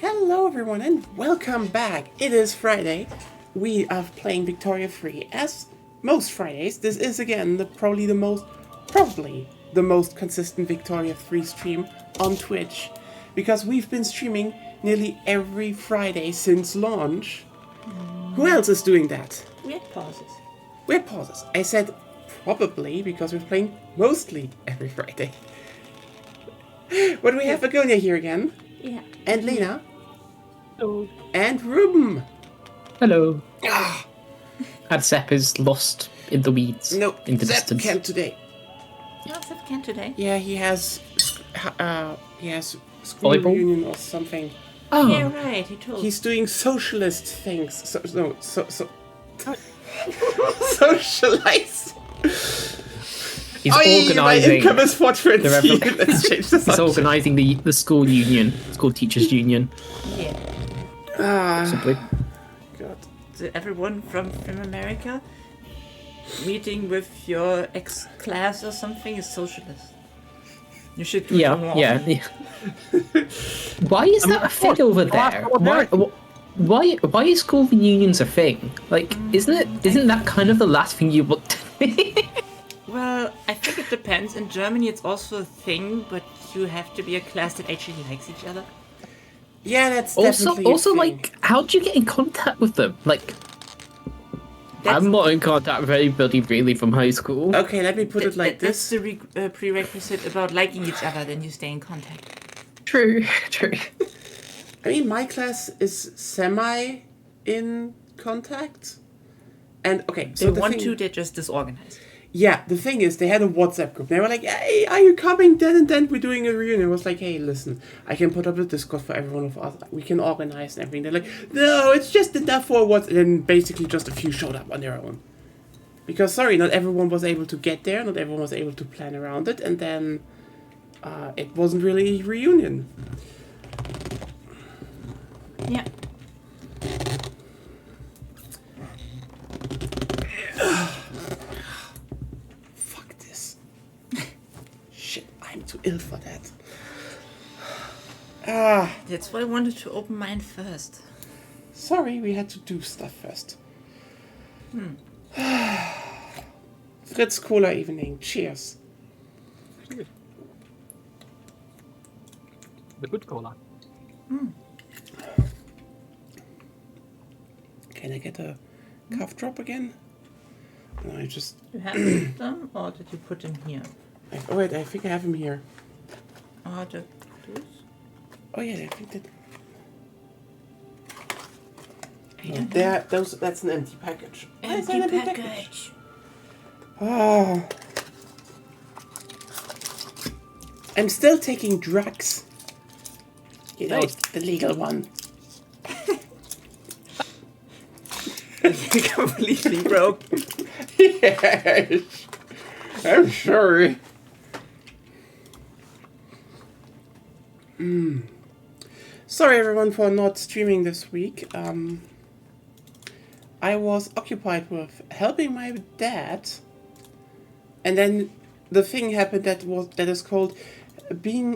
Hello everyone and welcome back. It is Friday. We are playing Victoria 3 as most Fridays. This is again probably the most consistent Victoria 3 stream on Twitch because we've been streaming nearly every Friday since launch. Who else is doing that? Weird pauses. Weird pauses. I said probably because we're playing mostly every Friday. But we have Agonia here again. Yeah. And Lena. Hello. And Ruben. Hello. And Sepp is lost in the weeds. No, in the Zep distance. can't today. No, Zip can today. Yeah, he has school Volleyball? reunion or something. Oh, Yeah, right. He told. He's doing socialist things. Socialize. he's My organising. income is 420. the revel- Let's change the He's subject. organising the school union, school teachers union. Yeah. Simply. God. So everyone from America meeting with your ex-class or something is socialist. You should do it more Yeah. Why is that a thing over there? Why is school reunions a thing? Like, isn't that kind of the last thing you want? Well, I think it depends. In Germany, it's also a thing, but you have to be a class that actually likes each other. Yeah, that's definitely a Also, thing. like, how do you get in contact with them? Like, I'm not in contact with anybody really from high school. Okay, let me put it like That's this. the prerequisite about liking each other, then you stay in contact. True. I mean, my class is semi in contact. And okay, so They the want thing- to, they're just disorganized. Yeah, the thing is, they had a WhatsApp group. They were like, hey, are you coming then and then? We're doing a reunion. I was like, hey, listen, I can put up a Discord for every one of us. We can organize and everything. They're like, no, it's just enough for what? And then basically just a few showed up on their own. Because, sorry, not everyone was able to get there. Not everyone was able to plan around it. And then it wasn't really a reunion. Yeah. Fuck this. Shit, I'm too ill for that. That's why I wanted to open mine first. Sorry, we had to do stuff first. Fritz Cola evening. Cheers. The good cola. Can I get a cough drop again? No, I just... You have them, or did you put them here? Oh wait, I think I have him here. Or the those? Oh yeah, I think that... I don't There, that's an empty package. Why is that an Empty package. Oh. I'm still taking drugs. You know, Nice. the legal one. Completely broke. Yes. I'm sorry. Sorry everyone for not streaming this week. I was occupied with helping my dad, and then the thing happened that is called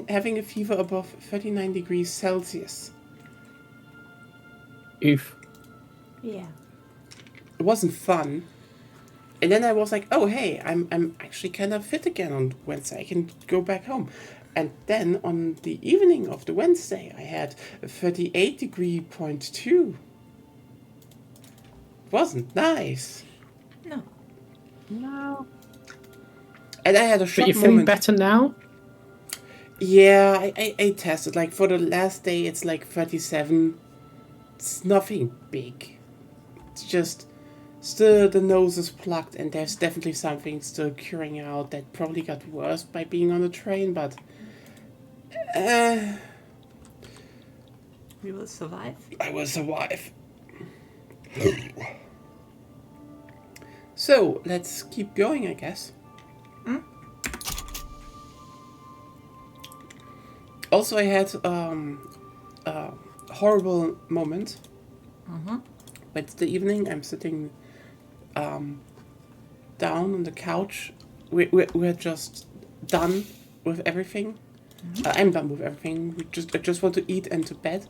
having a fever above 39 degrees Celsius. Oof. Yeah. It wasn't fun. And then I was like, oh hey, I'm actually kind of fit again on Wednesday. I can go back home. And then on the evening of the Wednesday, I had a 38 degree point 2. Wasn't nice. No. No. And I had a But shock you're feeling moment. better now? Yeah, I tested. Like for the last day, it's like 37. It's nothing big. It's just still the nose is plugged, and there's definitely something still curing out that probably got worse by being on the train, but We will survive. I will survive. So let's keep going, I guess. Also, I had a horrible moment. But the evening, I'm sitting down on the couch. We're just done with everything. I'm done with everything. I just want to eat and to bed.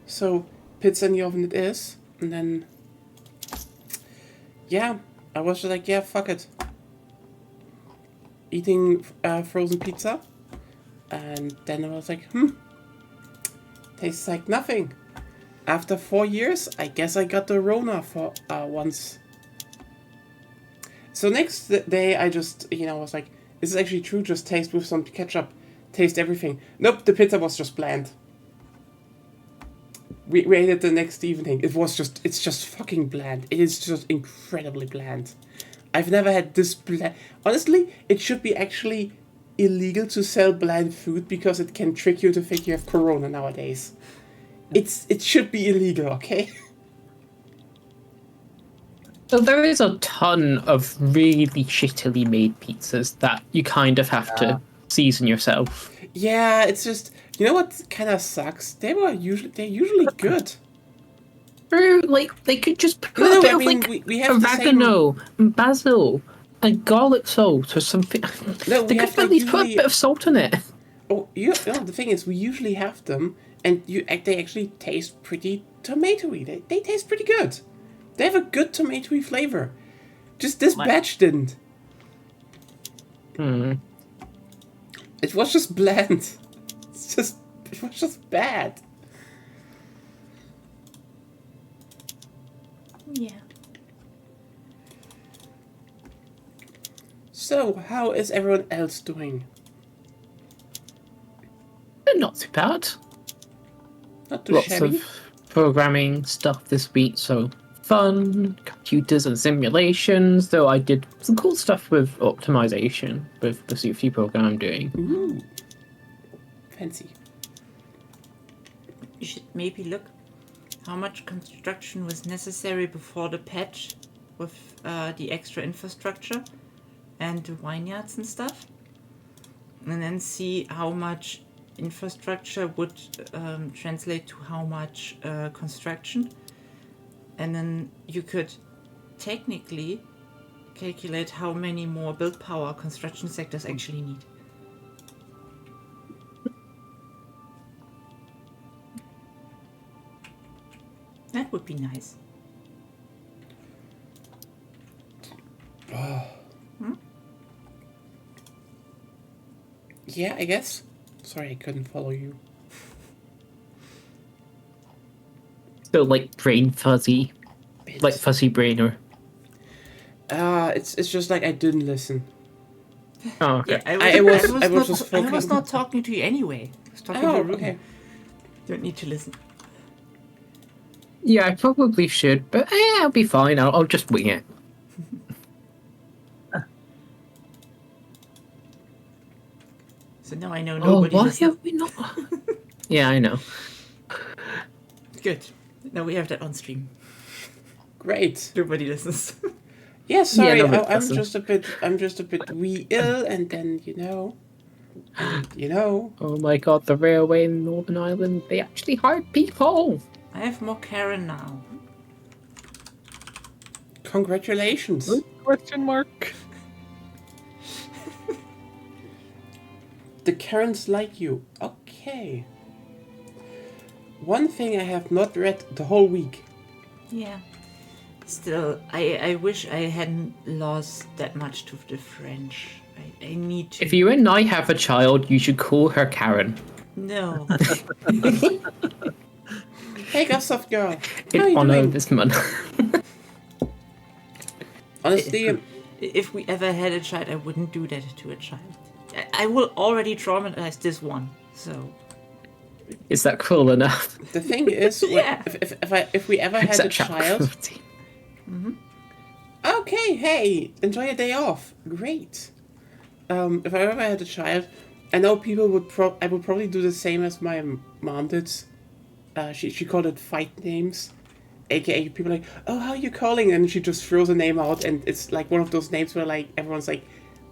So, pizza in the oven it is. And then, yeah, I was just like, yeah, fuck it. Eating frozen pizza. And then I was like, tastes like nothing. After 4 years, I guess I got the Rona for once. So next day, I just, was like, is this actually true? Just taste with some ketchup. Taste everything. Nope, the pizza was just bland. We ate it the next evening. It's just fucking bland. It is just incredibly bland. I've never had this bland. Honestly, it should be actually illegal to sell bland food because it can trick you to think you have corona nowadays. It should be illegal, okay? So there is a ton of really shittily made pizzas that you kind of have to season yourself. Yeah, it's just, you know what kind of sucks? They're usually good. Like they could just put a bit of we have oregano, and basil, and garlic salt or something. No, they could at least put a bit of salt in it. Oh, the thing is, we usually have them, and they actually taste pretty tomatoey. They taste pretty good. They have a good tomatoey flavor. Just this batch didn't. It was just bland. It was just bad. Yeah. So, how is everyone else doing? Not too bad. Not too Lots shabby. of programming stuff this week, so fun, computers and simulations, though I did some cool stuff with optimization with the CFC program I'm doing. Ooh. Fancy. You should maybe look how much construction was necessary before the patch with the extra infrastructure and the vineyards and stuff, and then see how much infrastructure would translate to how much construction, and then you could technically calculate how many more build power construction sectors actually need. That would be nice. Yeah, I guess. Sorry, I couldn't follow you. So like brain fuzzy, like fuzzy brain or... It's just like I didn't listen. Oh, okay. Yeah, I was not talking to you anyway. I was talking to Ruben. Okay. Don't need to listen. Yeah, I probably should, but I'll be fine. I'll just wing it. So now I know Oh, nobody why listens. have we not? Yeah, I know. Good. Now we have that on stream. Great. Nobody listens. Yeah, sorry. nobody I'm listens. just a bit wee ill, and then you know. Oh my god, the railway in Northern Ireland, they actually hired people! I have more Karen now. Congratulations. Question mark. The Karens like you. Okay. One thing I have not read the whole week. Yeah. Still, I wish I hadn't lost that much to the French. I need to. If you and I have a child, you should call her Karen. No. Hey, Gustav girl. How In you honor doing? of this month. Honestly, If we ever had a child, I wouldn't do that to a child. I will already traumatize this one, so. Is that cruel enough? the thing is, Yeah. if we ever Is had that a child. cruelty? Okay, hey, enjoy your day off. Great. If I ever had a child, I know people would I would probably do the same as my mom did. She called it fight names, aka people like, oh, how are you calling? And she just throws a name out, and it's like one of those names where like everyone's like,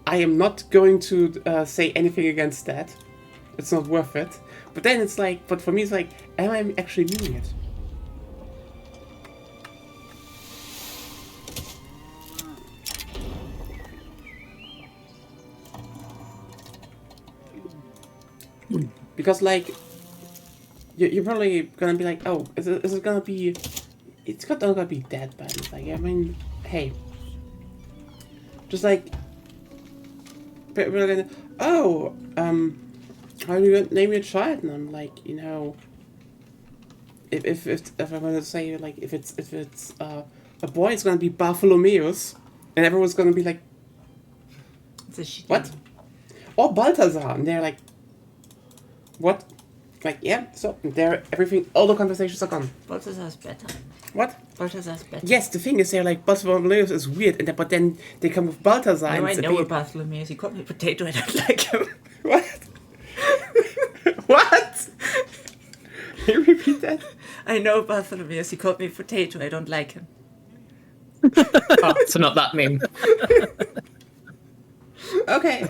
I am not going to say anything against that. It's not worth it. But then it's like, but for me it's like, am I actually doing it? Because like, you're probably gonna be like, oh, is it gonna be? It's not gonna be that bad. It's like, I mean, hey, just like, we're gonna, oh, how do you name your child? And I'm like, you know, if I'm gonna say like if it's a boy, it's gonna be Bartholomeus, and everyone's gonna be like, It's a shitty what? name. Or Balthazar, and they're like, what? Like, yeah, so there, everything, all the conversations are gone. Balthazar's better. What? Balthazar's better. Yes, the thing is, they're like, Bartholomeus is weird, and but then they come with Balthazar. I and it's a know bit- Bartholomew. He called me potato. I don't like him. What? What? Can you repeat that? I know Bartholomew. He called me potato. I don't like him. Oh, so not that meme. Okay.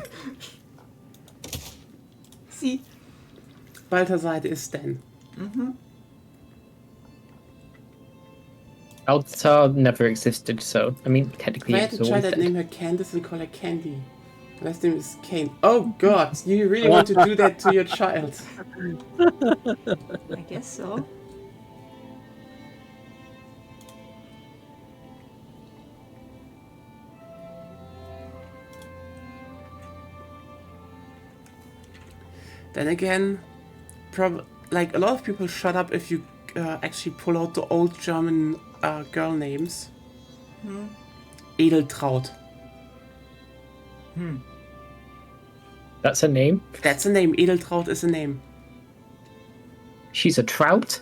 See? Balthazar is then. Balthazar never existed, so I mean technically If I had it's a child always that dead. named her Candace and call her Candy. Last name is Kane. Oh god, you really want to do that to your child? I guess so. Then again, like a lot of people shut up if you actually pull out the old German girl names. Edeltraud. That's her name. That's a name. Edeltraud is a name. She's a trout.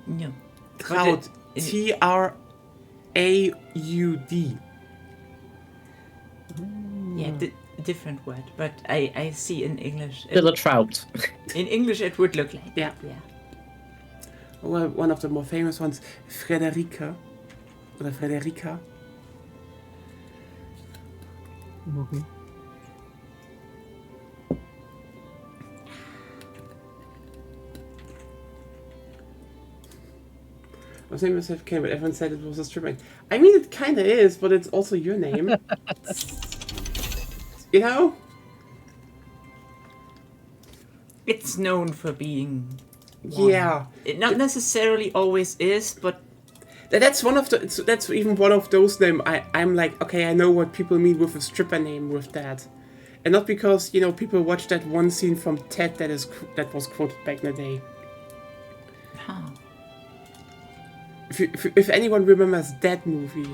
No. Traud. Traud. Yeah, different word, but I see in English. Little trout. In English, it would look like. Yeah. Yeah. Well, one of the more famous ones, Frederike. Or Frederica. I was naming myself Kane, but everyone said it was a strip name. I mean, it kind of is, but it's also your name. You know? It's known for being. Yeah. It not necessarily always is, but That's one of the. That's even one of those names. I'm like, okay, I know what people mean with a stripper name with that, and not because people watch that one scene from Ted that was quoted back in the day. huh. If anyone remembers that movie,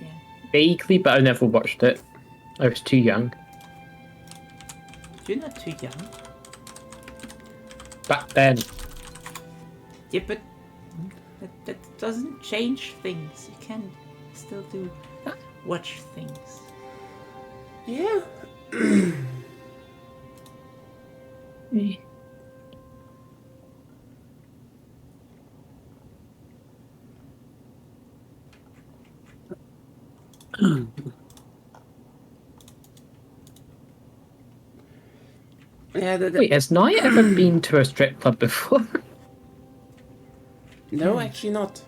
Yeah. Vaguely, but I never watched it. I was too young. You're not too young. Back then. Yeah, but that doesn't change things. You can still watch things. yeah. Yeah, Wait, has Nye ever been to a strip club before? no, actually not.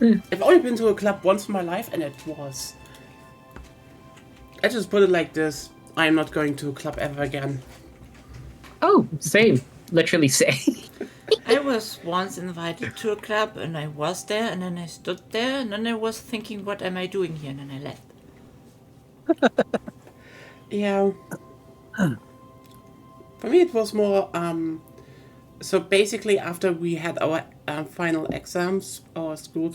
I've only been to a club once in my life, and it was. I just put it like this: I'm not going to a club ever again. Oh, same. Literally same. I was once invited to a club, and I was there, and then I stood there, and then I was thinking, what am I doing here? And then I left. Yeah. For me, it was more. So basically, after we had our final exams, our school,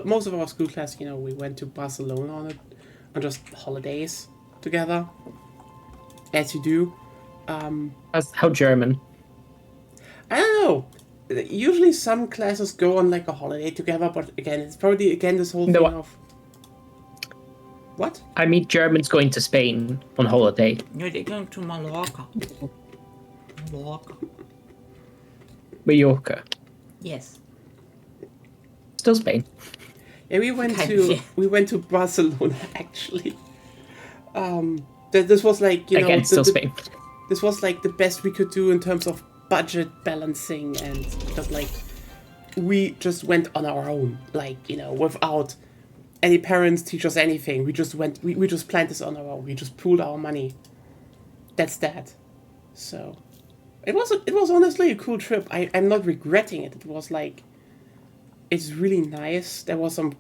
most of our school class, we went to Barcelona on just holidays together, as you do. That's how German. I don't know. Usually, some classes go on like a holiday together, but again, it's probably this whole No, thing of. What? I meet Germans going to Spain on holiday. No, they're going to Mallorca. Mallorca. Mallorca. Yes. Still Spain. Yeah, we went Kind to of, yeah. we went to Barcelona actually. This was like Again, still Spain. This was like the best we could do in terms of budget balancing, and just like we just went on our own, without any parents teach us anything. We just went. We just planned this on our own. We just pooled our money. That's that. So. it was honestly a cool trip. I'm not regretting it. It was like, it's really nice. There was some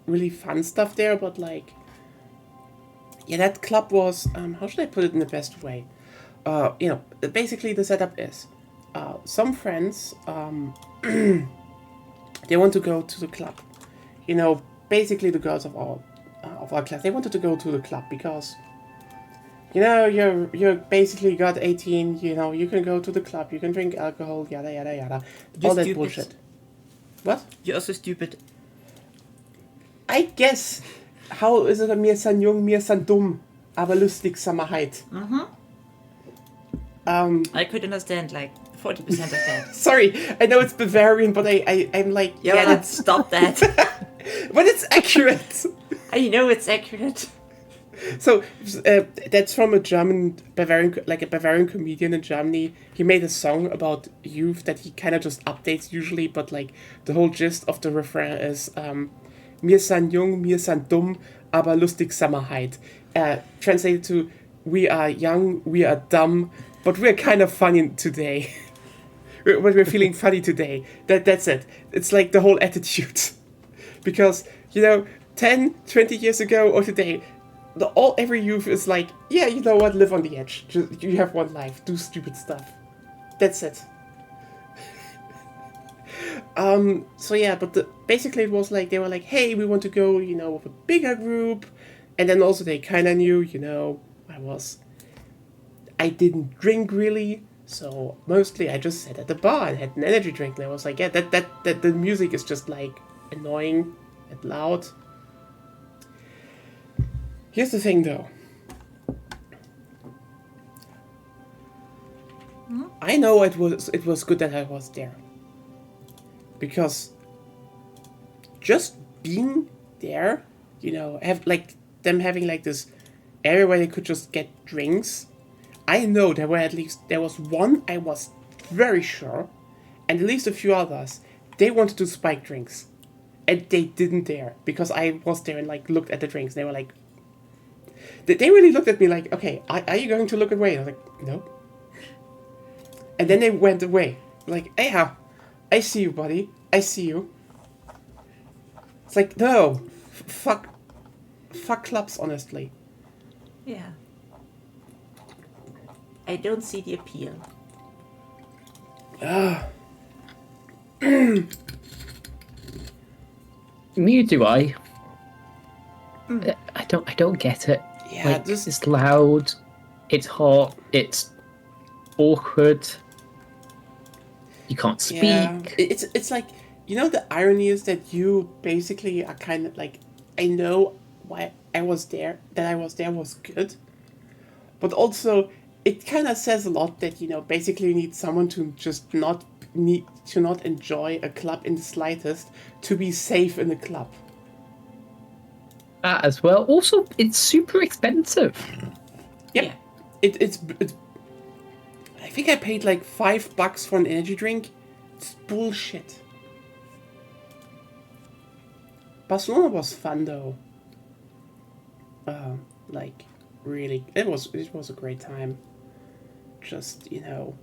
really fun stuff there, but like, yeah, that club was, how should I put it in the best way? You know, basically the setup is, some friends, they want to go to the club. You know, basically the girls of our class, they wanted to go to the club because, you know, you're basically got 18. You know, you can go to the club, you can drink alcohol, yada yada yada, You're all that stupid. bullshit. What? You're also stupid. I guess. How is it? Mir san jung, mir san dumm, aber lustig Sammerheit. I could understand like 40% of that. Sorry, I know it's Bavarian, but I'm like, Yeah, yeah, but stop that. but it's accurate. I know it's accurate. So that's from a German Bavarian, like a Bavarian comedian in Germany. He made a song about youth that he kind of just updates usually, but like the whole gist of the refrain is "Mir san jung, mir san dumm, aber lustig Sammerheit." Translated to "We are young, we are dumb, but we're kind of funny today." But we're feeling funny today. That's it. It's like the whole attitude, because you know, 10, 20 years ago or today. Every youth is like, yeah, you know what, live on the edge. Just, you have one life, do stupid stuff. That's it. So yeah, but basically it was like, they were like, hey, we want to go, you know, with a bigger group. And then also they kind of knew, you know, I didn't drink really. So mostly I just sat at the bar and had an energy drink. And I was like, yeah, that the music is just like annoying and loud. Here's the thing, though. I know it was good that I was there, because just being there, you know, have like them having like this area where they could just get drinks. I know there was one I was very sure, and at least a few others. They wanted to spike drinks, and they didn't dare because I was there and like looked at the drinks. They were like. They really looked at me like, okay, are you going to look away? I was like, no. And then they went away. Like, yeah, I see you, buddy. I see you. It's like, no. Fuck clubs, honestly. Yeah. I don't see the appeal. Neither do I. I don't get it. Yeah, like, it's loud, it's hot, it's awkward. You can't speak. Yeah, it's like, you know, the irony is that you basically are kind of like, I know why I was there was good, but also it kind of says a lot that, you know, basically you need someone to just not enjoy a club in the slightest to be safe in the club. That as well. Also, it's super expensive. Yep. Yeah. It's I think I paid like $5 for an energy drink. It's bullshit. Barcelona was fun though. Like really, it was a great time. Just, you know,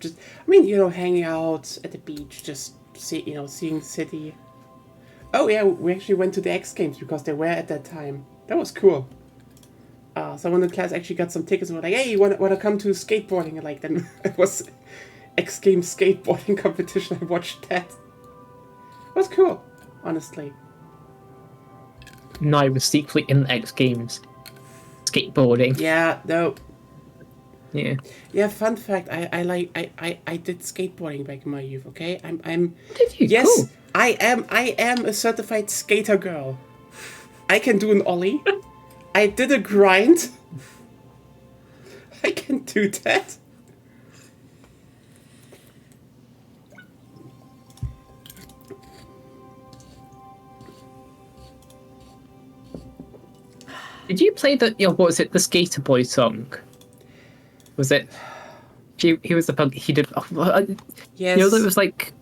I mean, you know, hanging out at the beach, just seeing the city. Oh yeah, we actually went to the X Games because they were at that time. That was cool. Someone in the class actually got some tickets and were like, hey, you wanna come to skateboarding? And like, then it was X Games skateboarding competition. I watched that. It was cool, honestly. And I was secretly in the X Games skateboarding. Yeah, no. Yeah. Yeah, fun fact, I did skateboarding back in my youth, okay? I'm Did you? Yes, Cool. I am a certified skater girl. I can do an ollie. I did a grind. I can do that. Did you play the, what was it, the Skater Boy song? Was it? He was the punk. He did. Yes. You know, that was like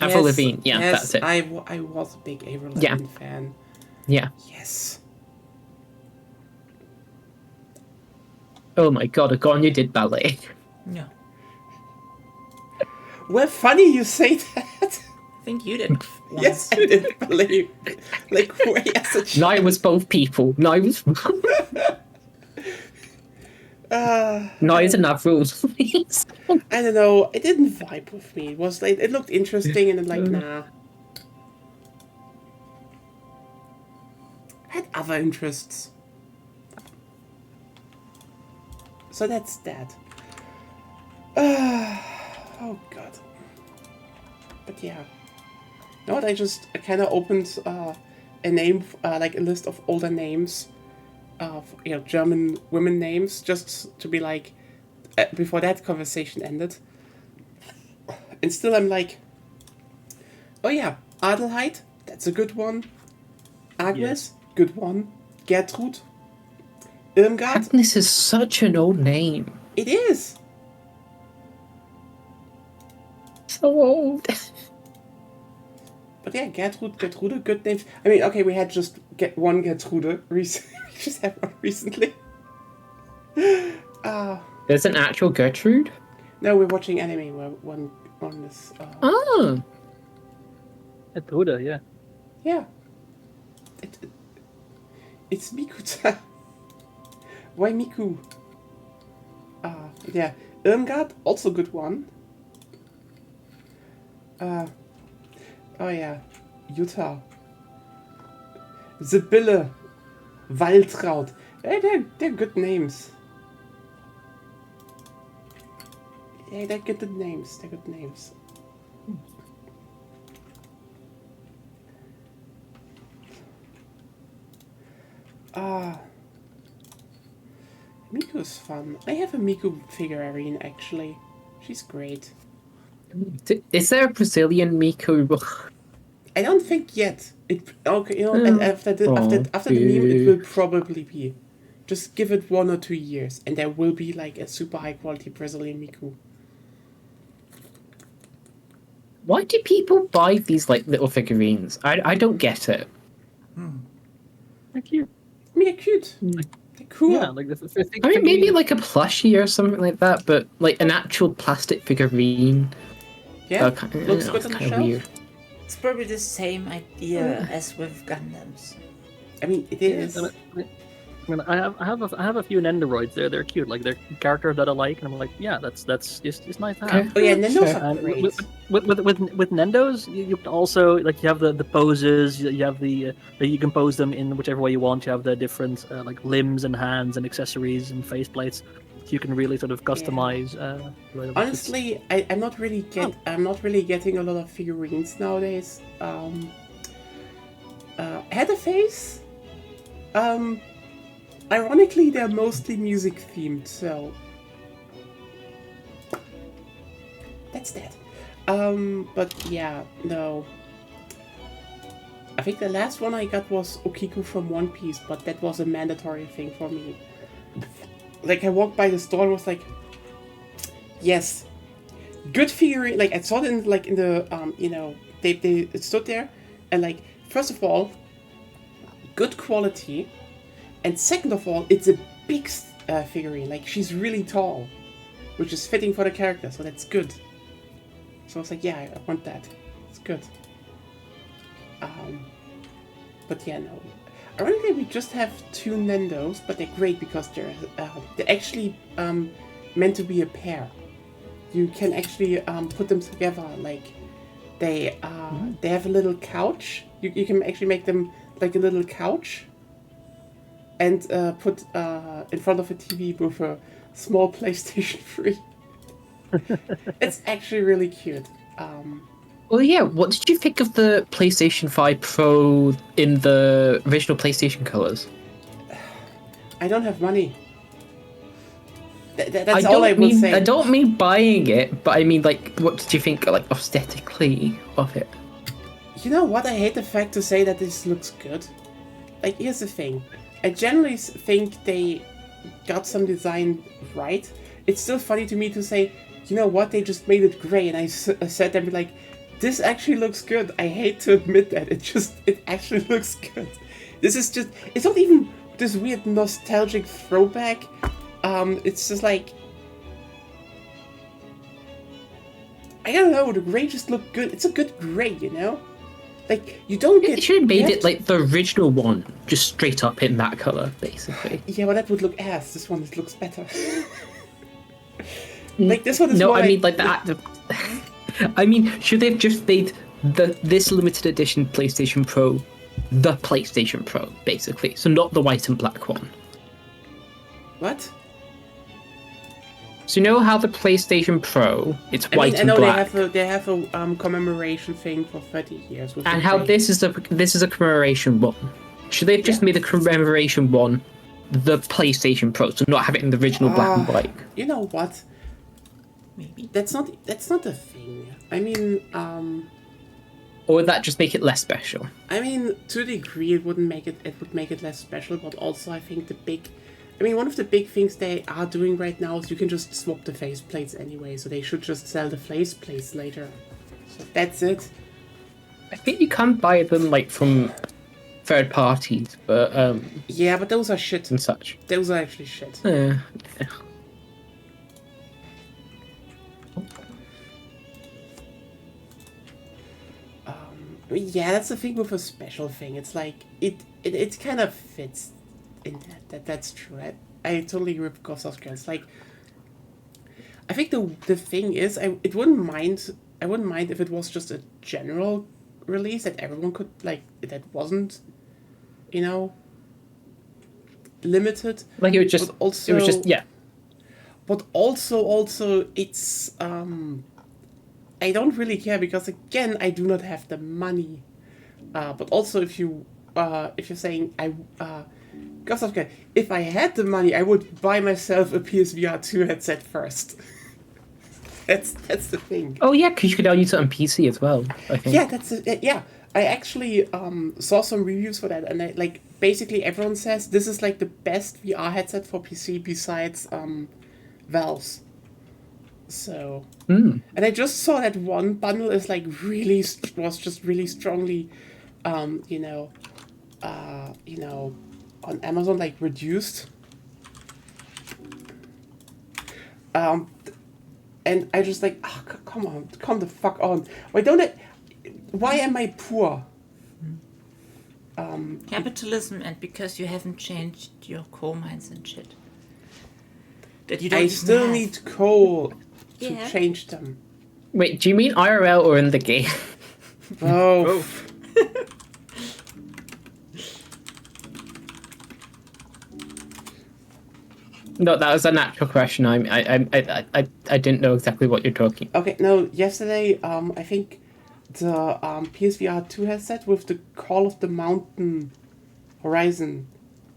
Avril Yes, Lavigne. Yeah, yes, that's it. I was a big Avril Yeah. Lavigne fan. Yeah. Yes. Oh my god, Agonia did ballet. Yeah. Well, funny you say that. I think you did. Once. Yes, I did believe. Like, way as a child. No, it was both people. No, it was. No, it's enough rules. I don't know. It didn't vibe with me. It was like it looked interesting, and then like nah. I had other interests. So that's that. Oh god. But yeah. You know what? I kind of opened a name, like a list of older names of German women names, just to be like before that conversation ended. And still I'm like, oh yeah, Adelheid, that's a good one. Agnes, good one. Gertrud. Irmgard. Agnes is such an old name. It is. So old. But yeah, Gertrude, good names. I mean, okay, we had just one Gertrude. We just had one recently. There's an actual Gertrude? No, we're watching anime where one is... Oh. Gertrude, yeah. Yeah. It's Miku. Why Miku? Yeah. Irmgard, also good one. Oh yeah. Jutta. Sibylle. Waltraud. They're good names. Yeah, they're good names. They're good names. Miku's fun. I have a Miku figurine actually. She's great. Is there a Brazilian Miku? I don't think yet. And after the meme, it will probably be. Just give it 1 or 2 years, and there will be like a super high quality Brazilian Miku. Why do people buy these like little figurines? I don't get it. They're cute. I mean, they're cute. They're cool. Yeah, like the I mean, maybe like a plushie or something like that, but like an actual plastic figurine. Yeah, looks good on the kind of shelf. weird. It's probably the same idea as with Gundams. I mean, it is. I have a few Nendoroids there. They're cute. Like they're characters that I like, and I'm like, yeah, that's just nice to have. Okay. Oh yeah, Nendos Sure. are And great. with Nendos, you can also like you have the poses. You have the you can pose them in whichever way you want. You have the different like limbs and hands and accessories and faceplates. So you can really sort of customize. Honestly, I'm not really getting a lot of figurines nowadays. Heatherface. Ironically, they're mostly music themed, so that's that. But yeah, no. I think the last one I got was Okiku from One Piece, but that was a mandatory thing for me. Like, I walked by the store and was like, yes, good figurine. Like, I saw it in the, it stood there, and like, first of all, good quality. And second of all, it's a big figurine. Like, she's really tall, which is fitting for the character, so that's good. So I was like, yeah, I want that. It's good. But yeah, no. Ironically, we just have 2 Nendos, but they're great because they're actually meant to be a pair. You can actually put them together. Like, they have a little couch. You can actually make them like a little couch. And put in front of a TV with a small PlayStation 3. It's actually really cute. Well, yeah. What did you think of the PlayStation 5 Pro in the original PlayStation colors? I don't have money. That's all I will say. I don't mean buying it, but I mean like, what did you think like aesthetically of it? You know what? I hate the fact to say that this looks good. Like, here's the thing. I generally think they got some design right. It's still funny to me to say, you know what, they just made it grey, and I said them like, this actually looks good. I hate to admit that, it actually looks good. This is just, it's not even this weird nostalgic throwback. It's just like, I don't know, the gray just looked good. It's a good gray, you know? Like, you don't get... It should have made you it like the original one, just straight up in that color, basically. Yeah, well, that would look ass. This one looks better. Like, this one is No, more I mean like that. I mean, should they have just made this limited edition PlayStation Pro the PlayStation Pro, basically? So not the white and black one. What? So you know how the PlayStation Pro, it's I white mean, I and know black, they have a commemoration thing for 30 years. With and the how gray. this is a commemoration one. Should they have just made the commemoration one the PlayStation Pro, so not have it in the original black and white? You know what? Maybe. That's not a thing. I mean, Or would that just make it less special? to a degree, it would make it less special. But also, I think one of the big things they are doing right now is you can just swap the faceplates anyway. So they should just sell the faceplates later. So that's it. I think you can buy them like from third parties, but Yeah, but those are shit. and such. Those are actually shit. Yeah. Yeah, that's the thing with a special thing. It's like it kind of fits in that's true. I totally agree with Ghost of Tsushima. It's like I think the thing is I wouldn't mind if it was just a general release that everyone could like that wasn't, you know, limited. Like it was just But also, it was just yeah. But also it's I don't really care because again I do not have the money. But also if you're saying Ghost of Tsushima, if I had the money I would buy myself a PSVR 2 headset first. That's the thing. Oh yeah, because you could now use it on PC as well, I think. Yeah, that's it. Yeah, I actually saw some reviews for that, and basically everyone says this is like the best VR headset for PC besides Valve's. So, and I just saw that one bundle is like was just really strongly, on Amazon like reduced. And I just like, come the fuck on. Why am I poor? Capitalism, and because you haven't changed your coal mines and shit. That you don't I even still have. need coal to Yeah. change them. Wait, do you mean IRL or in the game? Oh. No, that was a natural question. I didn't know exactly what you're talking. Okay, no, yesterday, I think the PSVR 2 headset with the Call of the Mountain Horizon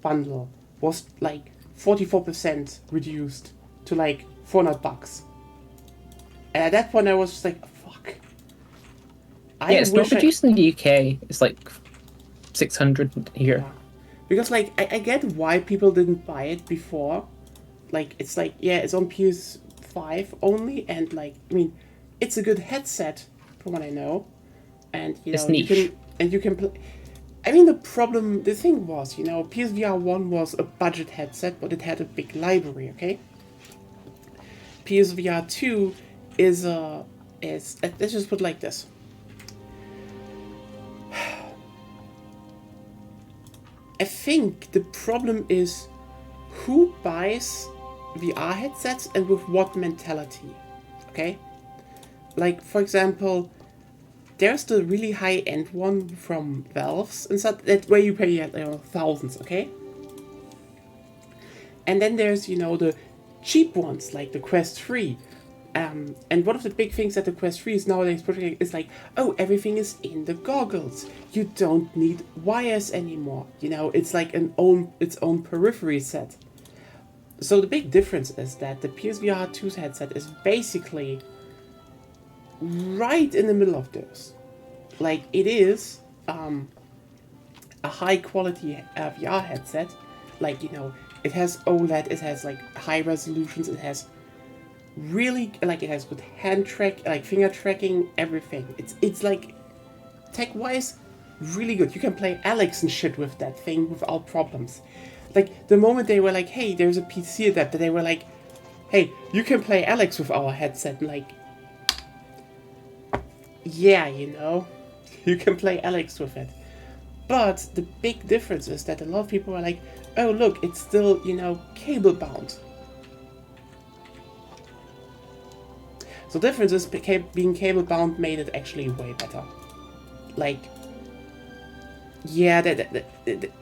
bundle was like 44% reduced to like $400. And at that point I was just like, fuck. Yeah, it's not produced in the UK. It's like 600 here. Yeah. Because like I get why people didn't buy it before. Like it's like, yeah, it's on PS5 only, and like it's a good headset from what I know. And It's niche. you can play. The thing was, PSVR 1 was a budget headset, but it had a big library, okay? PSVR 2 is let's just put it like this. I think the problem is who buys VR headsets and with what mentality, okay? Like, for example, there's the really high-end one from Valve's and stuff, that where you pay thousands, okay? And then there's, the cheap ones, like the Quest 3. And one of the big things that the Quest 3 is nowadays pushing is like, oh, everything is in the goggles. You don't need wires anymore. It's like its own periphery set. So the big difference is that the PSVR 2 headset is basically right in the middle of those. Like, it is a high quality VR headset. Like, it has OLED, it has like high resolutions, it has really, like, it has good hand track, like finger tracking, everything. It's like, tech-wise, really good. You can play Alex and shit with that thing without problems. Like, the moment they were like, hey, there's a PC adapter, they were like, hey, you can play Alex with our headset. And like, yeah, you know, you can play Alex with it. But the big difference is that a lot of people are like, oh look, it's still, you know, cable bound. So the difference is being cable bound made it actually way better. Like, yeah,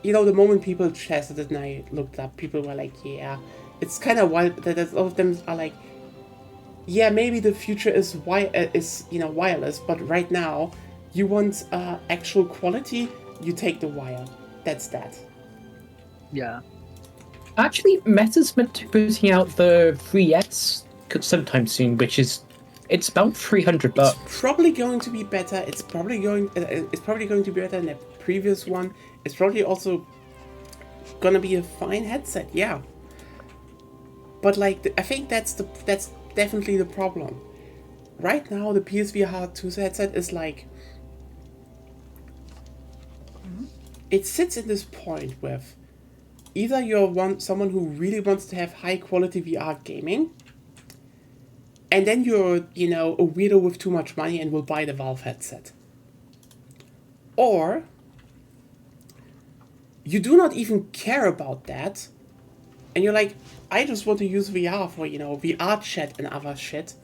you know, the moment people tested it and I looked up, people were like, yeah, it's kind of wild that a lot of them are like, yeah, maybe the future is you know, wireless, but right now, you want actual quality, you take the wire. That's that. Yeah. Actually, Meta's meant to be putting out the 3S sometime soon, which is it's about $300. It's probably going to be better. It's probably going to be better than the previous one. It's probably also gonna be a fine headset, yeah. But like, I think that's definitely the problem. Right now, the PSVR 2 headset is like, it sits in this point with either you're someone who really wants to have high quality VR gaming, and then you're, you know, a weirdo with too much money and will buy the Valve headset. Or you do not even care about that, and you're like, I just want to use VR for, you know, VR chat and other shit.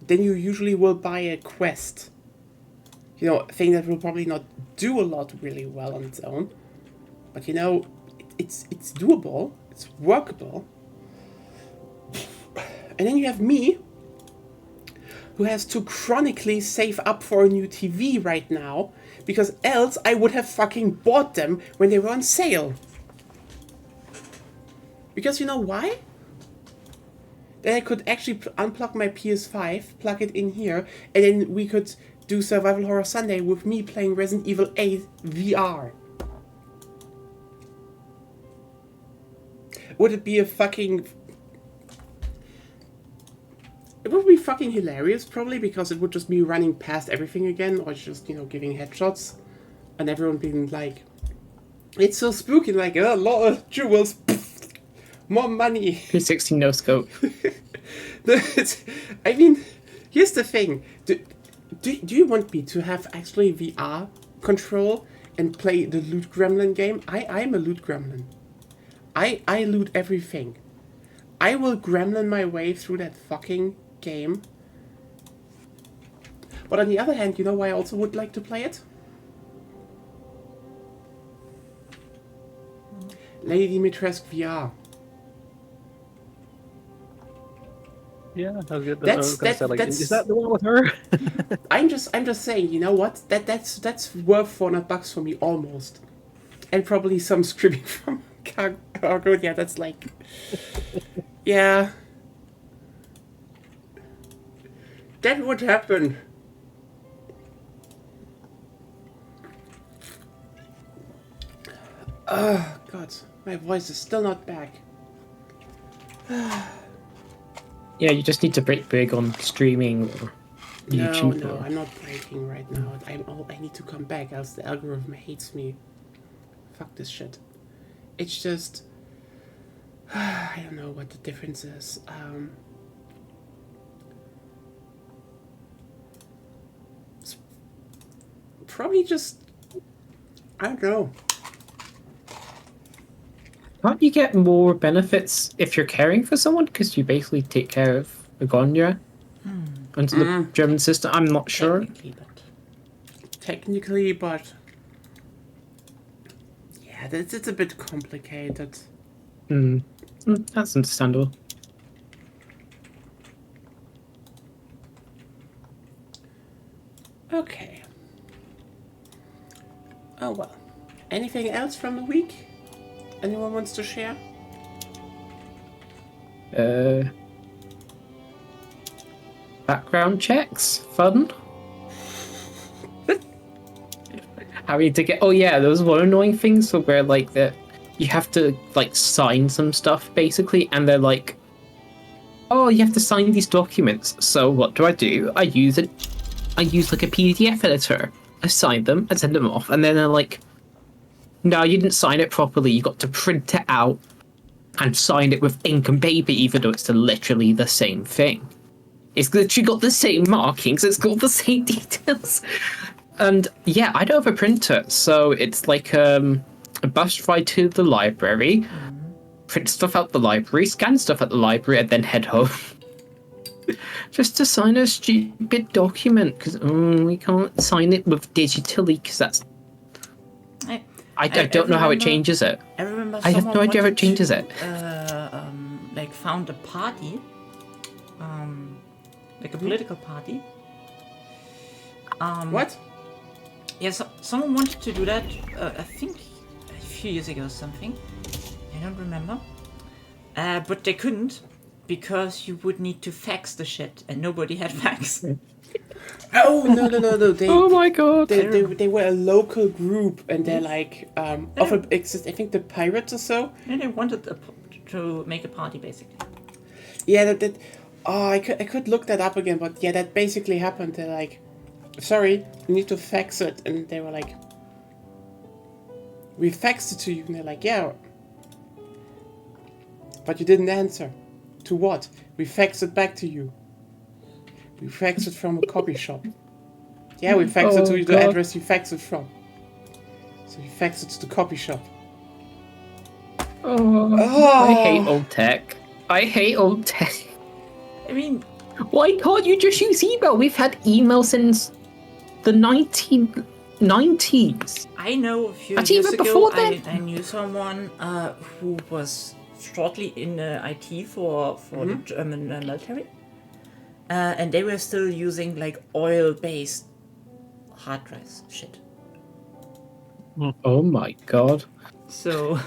Then you usually will buy a Quest. You know, a thing that will probably not do a lot really well on its own. But, you know, it's doable. It's workable. And then you have me, who has to chronically save up for a new TV right now, because else I would have fucking bought them when they were on sale. Because you know why? Then I could actually unplug my PS5, plug it in here, and then we could do Survival Horror Sunday with me playing Resident Evil 8 VR. Would it be a fucking... It would be fucking hilarious, probably, because it would just be running past everything again, or just, you know, giving headshots, and everyone being like, it's so spooky, like, a lot of jewels, more money. 360 no scope. I mean, here's the thing. Do you want me to have actually VR control and play the Loot Gremlin game? I'm a Loot Gremlin. I loot everything. I will gremlin my way through that fucking game. But on the other hand, you know why I also would like to play it? Lady Dimitrescu VR. Yeah, I was gonna say, like, is that the one with her? I'm just saying, you know what? That's worth $400 for me almost, and probably some screaming from Cargo. Yeah, that's like, yeah, that would happen. Oh God, my voice is still not back. Yeah, you just need to break big on streaming or YouTube. No, I'm not breaking right now. I need to come back, else the algorithm hates me. Fuck this shit. It's just... I don't know what the difference is. It's probably just... I don't know. Can't you get more benefits if you're caring for someone? Because you basically take care of Begonia under the German system. I'm not sure. Technically, but yeah, it's a bit complicated. That's understandable. Okay. Oh well. Anything else from the week? Anyone wants to share? Background checks, fun. Having to get. Oh yeah, there was one annoying thing. So where like that, you have to like sign some stuff basically, and they're like, oh, you have to sign these documents. So what do? I use like a PDF editor. I sign them, I send them off, and then they're like, no, you didn't sign it properly. You got to print it out and sign it with ink and paper, even though it's literally the same thing. It's literally got the same markings. It's got the same details. And yeah, I don't have a printer, so it's like a bus ride to the library, print stuff out the library, scan stuff at the library, and then head home. Just to sign a stupid document, because we can't sign it with digitally, because that's... I don't know how it changes it. I remember I have someone no idea how it wanted changes to, it. Like found a party, like a political party. What? Yeah, someone wanted to do that. I think a few years ago or something. I don't remember. But they couldn't because you would need to fax the shit, and nobody had fax. Oh no! They, Oh my god! they were a local group, and they're like often exist. I think the pirates or so. And they wanted to make a party, basically. Yeah, I could look that up again, but yeah, that basically happened. They're like, sorry, we need to fax it, and they were like, we faxed it to you, and they're like, yeah, but you didn't answer. To what? We faxed it back to you. We faxed it from a copy shop. Yeah, we faxed it to the address you faxed it from. So you faxed it to the copy shop. I hate old tech. I hate old tech. I mean, Why can't you just use email? We've had email since the 1990s. I know a few Actually, years even ago, before then. I knew someone who was shortly in IT for the German military. And they were still using like oil-based hard drives. Shit. Oh my god. So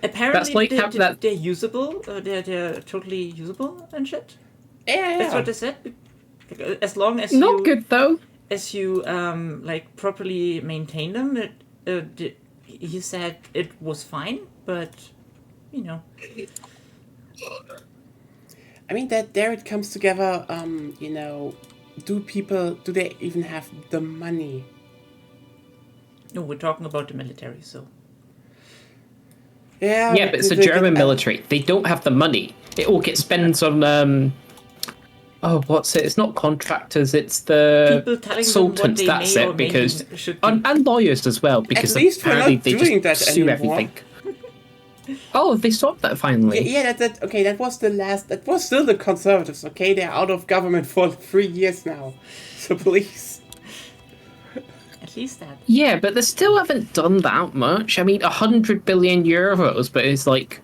apparently That's like they're usable. They're totally usable and shit. Yeah. That's what they said. As long as Not you, good though. as you like properly maintain them, he said it was fine. But you know. I mean that there it comes together. You know, do they even have the money? No, we're talking about the military, so. Yeah. Yeah, but it's the German military. They don't have the money. It all gets spent on what's it? It's not contractors. It's the People telling consultants. them what they That's may it. or may Because should do. and lawyers as well. Because least we're apparently not they doing just that sue anymore. everything. Oh, they stopped that finally. Yeah, that was the last. That was still the Conservatives. Okay, they're out of government for 3 years now. So please. At least that. Yeah, but they still haven't done that much. I mean, 100 billion euros, but it's like,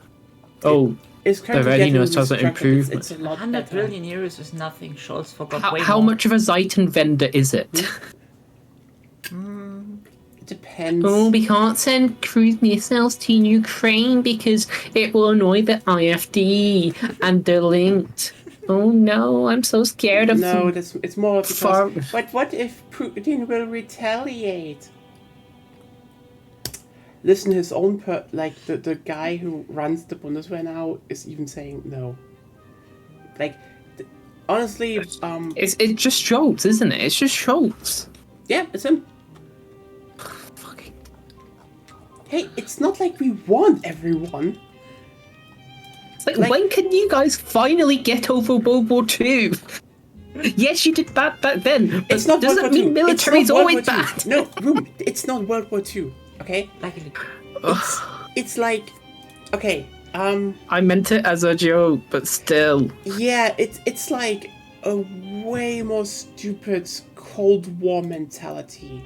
It's the readiness doesn't improve. It's a lot 100 better. billion euros is nothing. Scholz forgot way how more. much of a Zeitenwende is it? It depends. Oh, we can't send cruise missiles to Ukraine because it will annoy the IFD and they're linked. Oh no, I'm so scared of No, them. it's more because. Far- But what if Putin will retaliate? Listen, his own the guy who runs the Bundeswehr now is even saying no. Like, honestly, It's just Schultz, isn't it? It's just Schultz. yeah, it's him. Fucking. Hey, it's not like we want everyone. It's like, when can you guys finally get over World War II? Yes, you did that back then, but It's not doesn't World War mean II. military is It's not World always War II. bad. No, Ruben, it's not World War II. Okay, Luckily. it's like, okay, I meant it as a joke, but still. yeah, it's like a way more stupid Cold War mentality.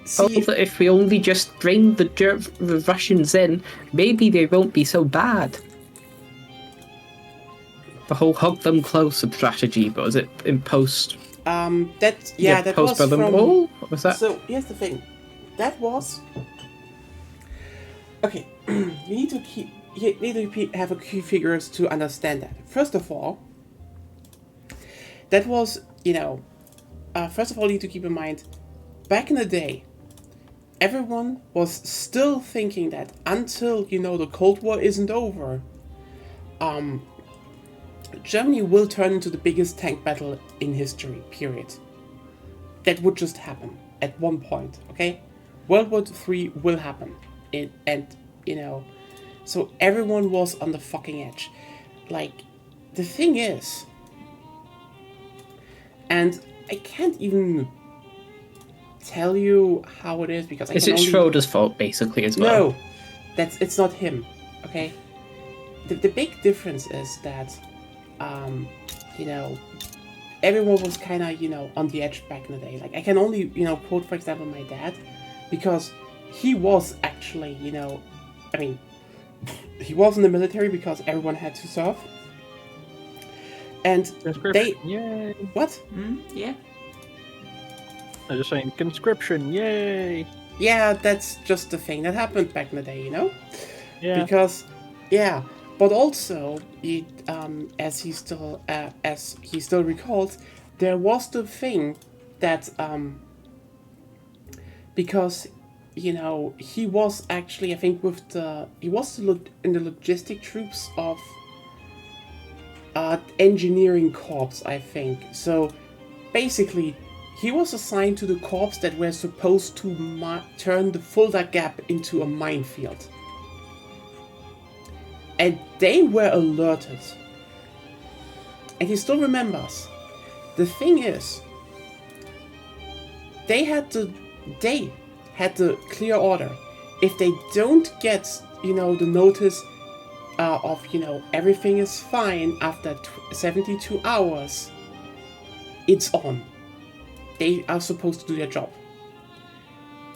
See, That if we only just bring the Russians in, maybe they won't be so bad. The whole hug them closer strategy, but was it in post? that post was Berlin from. Wall? What was that? So here's the thing, that was. Okay, you need to have a key figures to understand that. First of all, that was first of all you need to keep in mind, back in the day, everyone was still thinking that until the Cold War isn't over, Germany will turn into the biggest tank battle in history, period. That would just happen at one point, okay? World War III will happen. So everyone was on the fucking edge. Like, the thing is, And I can't even tell you how it is because I Is can it only... Schroeder's fault, basically, as well? No, it's not him. Okay, the big difference is that, you know, everyone was kind of, you know, on the edge back in the day. Like I can only, you know, quote for example my dad, because he was actually, you know, I mean, he was in the military because everyone had to serve, and they Yay! what? Yeah. I'm just saying, conscription, yay! Yeah, that's just the thing that happened back in the day, you know. Yeah. Because, yeah, but also, as he still recalls, there was the thing that because, you know, he was actually, I think, he was in the logistic troops of engineering corps, I think. So basically, he was assigned to the corps that were supposed to turn the Fulda Gap into a minefield. And they were alerted. And he still remembers. The thing is, they had the clear order. If they don't get, you know, the notice of, you know, everything is fine after 72 hours, it's on. They are supposed to do their job.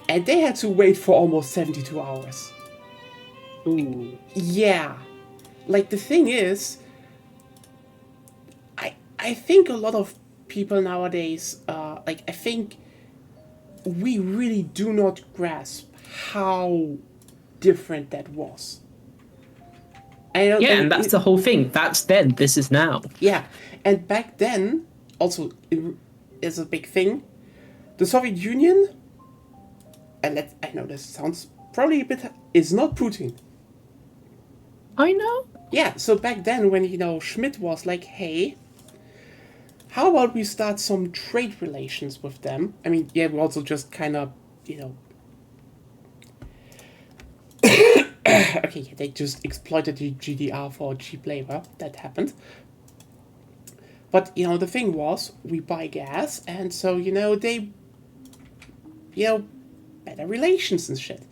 And they had to wait for almost 72 hours. Ooh. Yeah. Like, the thing is, I think a lot of people nowadays, I think we really do not grasp how different that was. And that's the whole thing. That's then, this is now. Yeah, and back then, also, is a big thing. The Soviet Union, and I know this sounds probably a bit, is not Putin. I know. Yeah, so back then when, you know, Schmidt was like, hey, how about we start some trade relations with them? I mean, yeah, we also just kind of, you know... okay, yeah, they just exploited the GDR for cheap labor. That happened. But, you know, the thing was, we buy gas, and so, you know, they... You know, better relations and shit.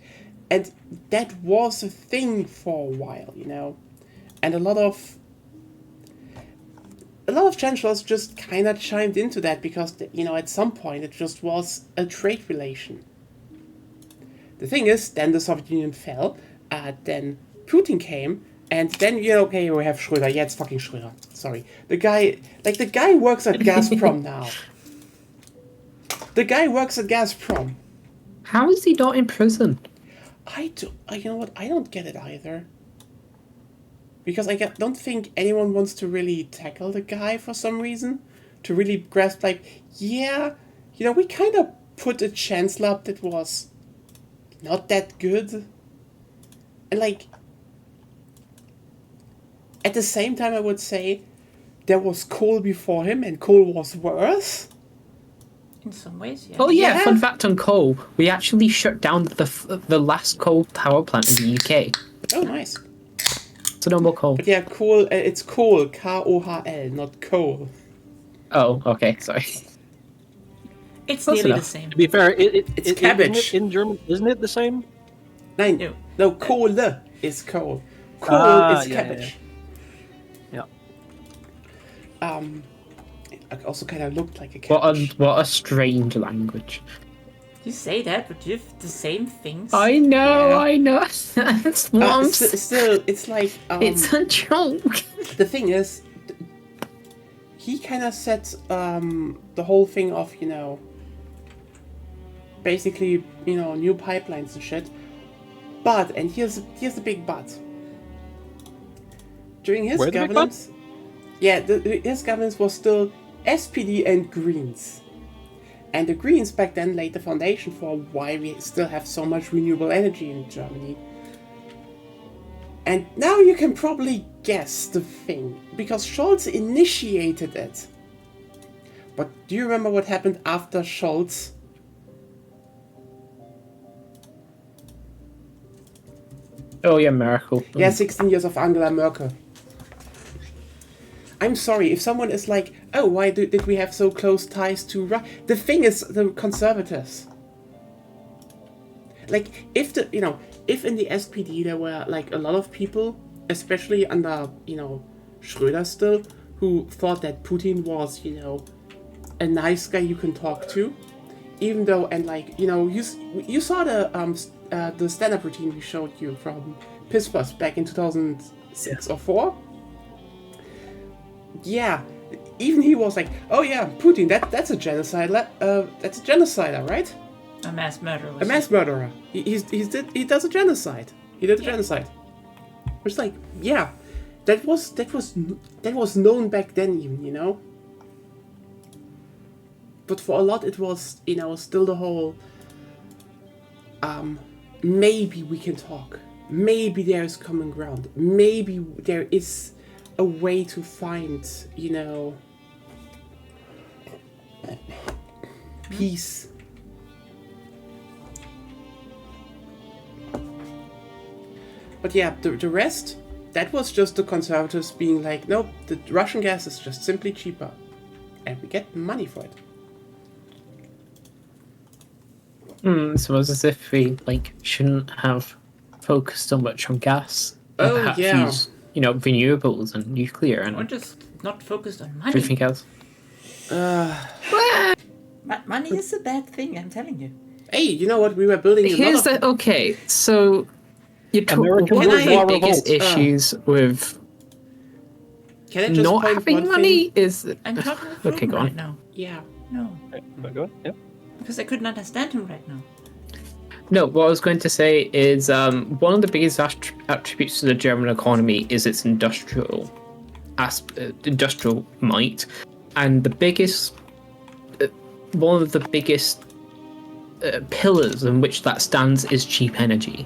And that was a thing for a while, you know. And a lot of chancellors just kind of chimed into that because, you know, at some point it just was a trade relation. The thing is, then the Soviet Union fell, then Putin came, and then, you know, okay, we have Schröder. Yeah, it's fucking Schröder. Sorry. The guy works at Gazprom now. The guy works at Gazprom. How is he not in prison? You know what? I don't get it either. Because I don't think anyone wants to really tackle the guy for some reason. To really grasp, like, yeah, you know, we kind of put a chancellor up that was not that good. And, like, at the same time, I would say there was Kohl before him, and Kohl was worse. In some ways, yeah. Oh yeah, Yeah. fun fact on coal. We actually shut down the last coal power plant in the UK. Oh, nice. So no more coal. But yeah, Kohl, it's Kohl, K-O-H-L, not Kohl. Oh, okay, sorry. It's Close nearly enough. the same. To be fair, It's cabbage. in German, isn't it the same? No, Kohl is Kohl. Kohl is yeah, cabbage. Yeah. It also kind of looked like a cabbage. What a strange language. You say that, but you have the same things. I know, Yeah. I know. That's what I'm Still, it's like... It's a joke. The thing is, he kind of set the whole thing of, you know, basically, you know, new pipelines and shit. But, and here's the big but. During his Where the big but? governance, yeah, his governance was still SPD and Greens. And the Greens back then laid the foundation for why we still have so much renewable energy in Germany. And now you can probably guess the thing, because Scholz initiated it. But do you remember what happened after Scholz? Oh yeah, Merkel. Yeah, 16 years of Angela Merkel. I'm sorry if someone is like, oh, why did we have so close ties to Russia? The thing is, the conservatives. Like, if in the SPD there were like a lot of people, especially under Schröder still, who thought that Putin was a nice guy you can talk to, even though you saw the stand-up routine we showed you from Pispas back in 2006 or 4. Yeah, even he was like, oh yeah, Putin, that's a genocide. That's a genocider, right? A mass murderer. A mass murderer. He does a genocide. He did a genocide. It's like, yeah, that was known back then, even. But for a lot, it was still the whole. Maybe we can talk. Maybe there is common ground. Maybe there is a way to find, peace. But yeah, the rest, that was just the conservatives being like, nope, the Russian gas is just simply cheaper. And we get money for it. So it's as if we shouldn't have focused so much on gas. And Oh, perhaps yeah. use, renewables and nuclear Or and just not focused on money. everything else. Money is a bad thing, I'm telling you. Hey, you know what? We were building a Here's lot of... okay. So you're American one of the bourgeois biggest revolt. issues with Can I just not point having one money is I'm talking with Okay, Ruben go on. right now. thing? Yeah. No, Go on. Yeah. because I couldn't understand him right now. No, what I was going to say is one of the biggest attributes to the German economy is its industrial might, and the biggest, one of the biggest pillars in which that stands is cheap energy.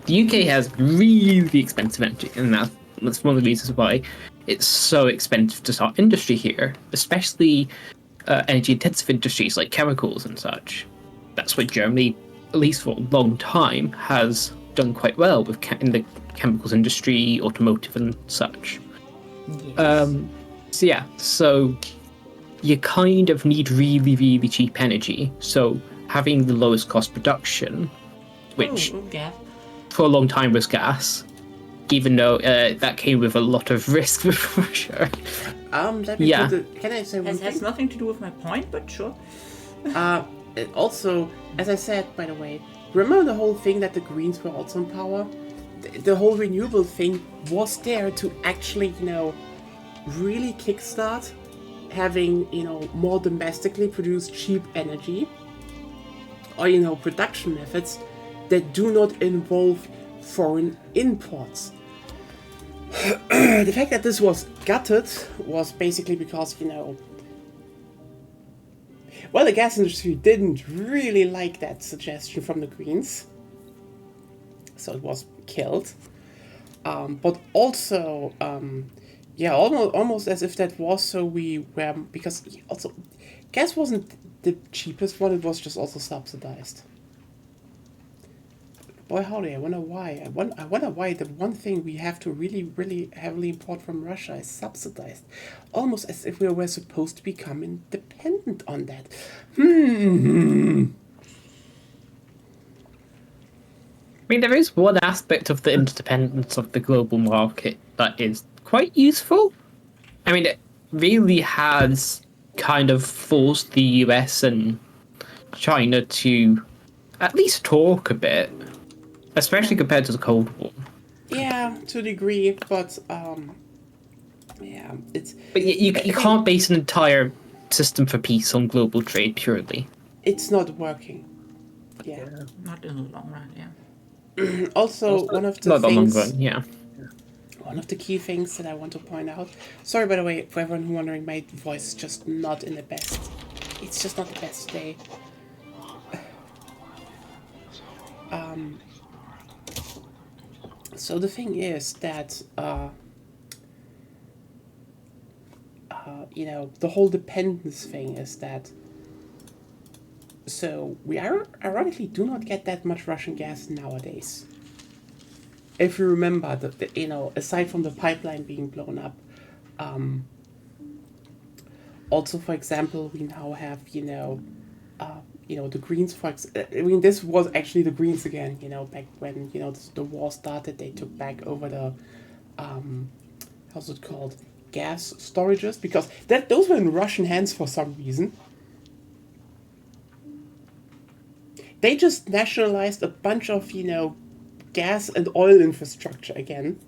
The UK has really expensive energy, and that's one of the reasons why it's so expensive to start industry here, especially energy-intensive industries like chemicals and such. That's why Germany, at least for a long time, has done quite well with in the chemicals industry, automotive, and such. Yes. So you kind of need really, really cheap energy. So having the lowest cost production, which Yeah. for a long time was gas, even though that came with a lot of risk for sure. Let me Yeah. can I say one Has thing? nothing to do with my point, but sure. Also, as I said, by the way, remember the whole thing that the Greens were also in power? The whole renewable thing was there to actually, really kickstart having, more domestically produced cheap energy, or, production methods that do not involve foreign imports. The fact that this was gutted was basically because, well, the gas industry didn't really like that suggestion from the Greens, so it was killed. But also, almost as if that was so we were, because also gas wasn't the cheapest one; it was just also subsidized. Boy, howdy! I wonder why. I wonder why the one thing we have to really, really heavily import from Russia is subsidized, almost as if we were supposed to become independent on that. I mean, there is one aspect of the interdependence of the global market that is quite useful. I mean, it really has kind of forced the US and China to at least talk a bit, especially compared to the Cold War. Yeah, to a degree, but it's But you can't base an entire system for peace on global trade purely. it's not working. Yeah. Not in the long run, yeah. Also, one of the Not the long things, run, yeah. one of the key things that I want to point out. Sorry, by the way, for everyone who wondering, my voice is just not in the best. It's just not the best day. So the thing is that, the whole dependence thing is that. So we ironically do not get that much Russian gas nowadays. If you remember that, aside from the pipeline being blown up, Also, for example, we now have, the Greens, I mean, this was actually the Greens again, back when, the war started, they took back over the, how's it called, gas storages, because those were in Russian hands for some reason. They just nationalized a bunch of, gas and oil infrastructure again,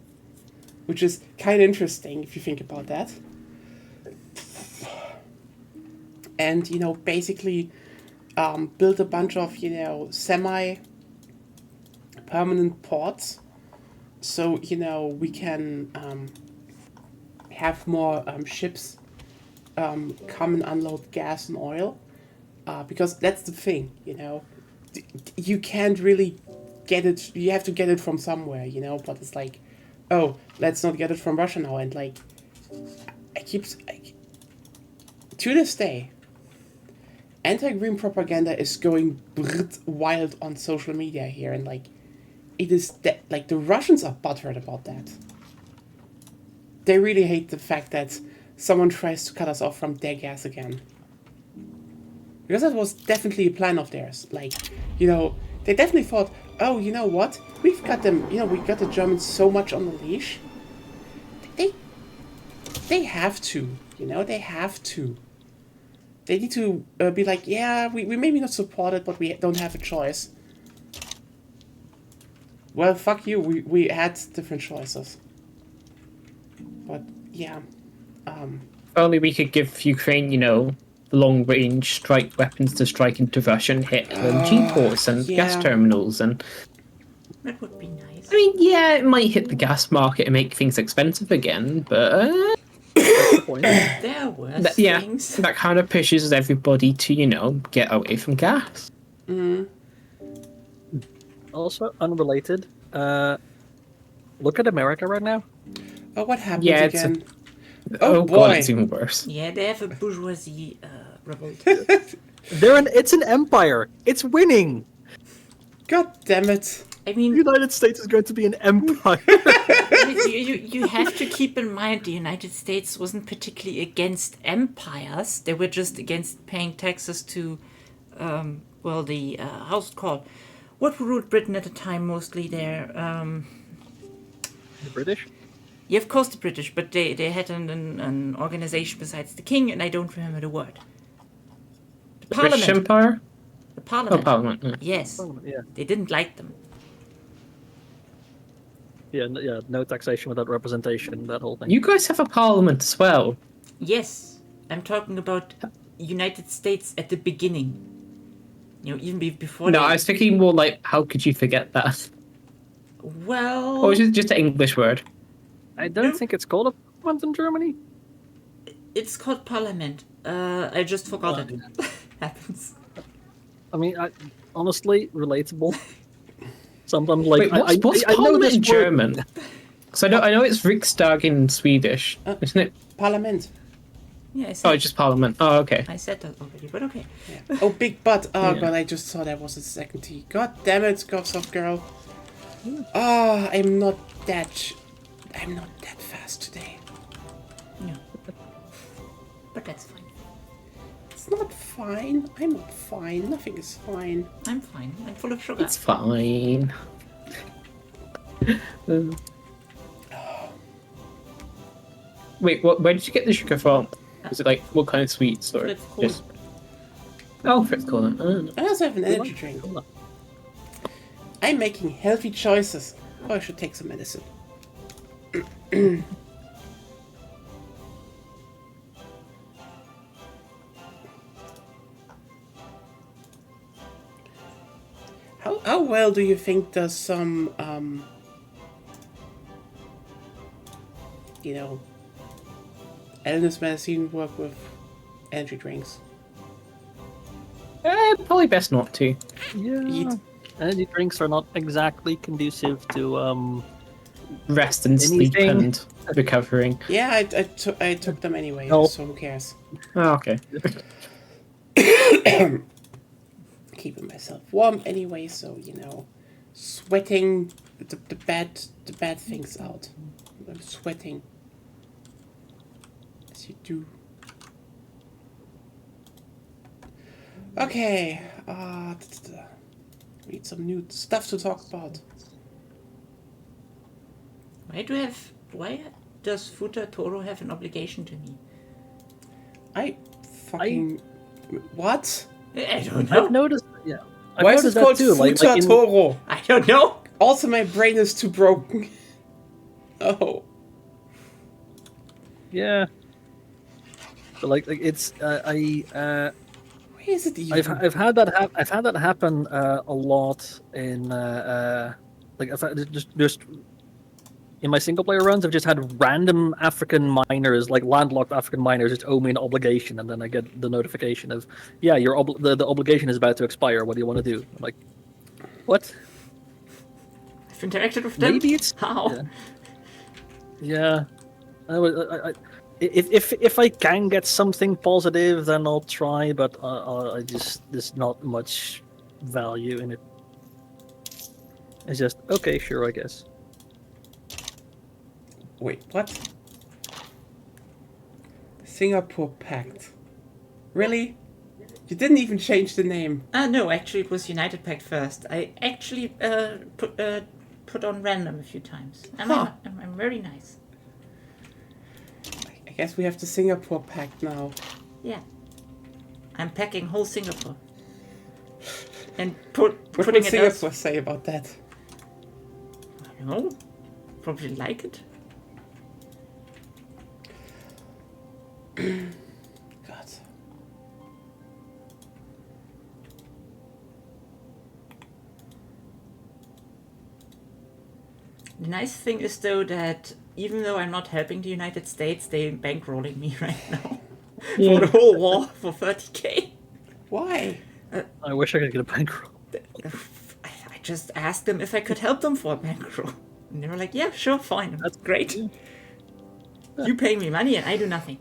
which is kind of interesting if you think about that. And, basically built a bunch of, semi-permanent ports. So, we can have more ships come and unload gas and oil. Because that's the thing, you can't really get it, you have to get it from somewhere, but it's like, oh, let's not get it from Russia now. And, like, to this day, anti-green propaganda is going wild on social media here, and like, it is like the Russians are butthurt about that. They really hate the fact that someone tries to cut us off from their gas again, because that was definitely a plan of theirs. Like, they definitely thought, oh, you know what? We've got them. We got the Germans so much on the leash. They have to. They have to. They need to be like, yeah, we maybe not support it, but we don't have a choice. Well, fuck you, we had different choices. But, yeah. If only we could give Ukraine, long-range strike weapons to strike into Russia and hit LNG ports and gas terminals. And That would be nice. I mean, yeah, it might hit the gas market and make things expensive again, but... That's the point. There are worse things. That kind of pushes everybody to, get away from gas. Also, unrelated, look at America right now. Oh, what happened Yeah, again? Oh boy. god, it's even worse. Yeah, they have a bourgeoisie revolt. It's an empire. It's winning. God damn it. I The mean, United States is going to be an empire. you have to keep in mind the United States wasn't particularly against empires. They were just against paying taxes to, the how's it called? What ruled Britain at the time mostly there? The British? Yeah, of course the British, but they had an organization besides the king, and I don't remember the word. The British Parliament. Empire? The Parliament. Oh, Parliament. Yeah. Yes. Yeah. They didn't like them. Yeah, no taxation without representation, that whole thing. You guys have a parliament as well. Yes, I'm talking about United States at the beginning. Even before. No, I was thinking more like, how could you forget that? Well. Or is it just an English word? I don't think it's called a parliament in Germany. It's called Parliament. I just forgot it. Yeah. Happens. I mean, honestly, relatable. Sometimes, like, Wait, what's I know parliament this in word. German? Because I know it's Riksdag in Swedish, isn't it? Parliament. Yeah, I Oh, said, it's just Parliament. Oh, okay. I said that already, but okay. Yeah. Oh, big butt. Oh, Yeah. God, I just saw that was a second T. God damn it, Scoffsoft girl. Oh, I'm not that fast today. No. But that's fine. It's not fine. I'm not fine. Nothing is fine. I'm fine. I'm full of sugar. It's fine. Wait, where did you get the sugar from? Is it like, what kind of sweets? Or Fritz Cola. just... Oh, Fritz Cola. Oh. I also have an energy drink. I'm making healthy choices. Oh, I should take some medicine. How well do you think does some illness medicine work with energy drinks? Probably best not to. Yeah. Eat. Energy drinks are not exactly conducive to Rest and sleep Anything. and recovering. Yeah, I took them anyway, No. so who cares? Oh, okay. Keeping myself warm anyway, so sweating the bad things out. I'm sweating. you do. Okay. Need some new stuff to talk about. Why does Futa Toro have an obligation to me? I fucking... What? I don't I've know. noticed. Yeah. I've Why is noticed it that called too. Futa in- Toro? I don't know. Also, my brain is too broken. Oh. Yeah. But like it's Why is it even? I've had that happen a lot in like I've had just in my single player runs. I've just had random African miners, like landlocked African miners, just owe me an obligation, and then I get the notification of, yeah, the obligation is about to expire. What do you want to do? I'm like, what? I've interacted with them. Maybe it's How? Yeah. If I can get something positive, then I'll try. But I just there's not much value in it. It's just okay, sure, I guess. Wait, what? Singapore Pact. Really? You didn't even change the name. No, actually it was United Pact first. I actually put on random a few times. And Huh. I'm very nice. I guess we have the Singapore Pact now. Yeah. I'm packing whole Singapore. And What putting would it Singapore say about that? I don't know. Probably like it. God. The nice thing is though that even though I'm not helping the United States, they're bankrolling me right now. For the whole war for 30k. Why? I wish I could get a bankroll. I just asked them if I could help them for a bankroll. And they were like, yeah, sure, fine. That's great. You pay me money and I do nothing.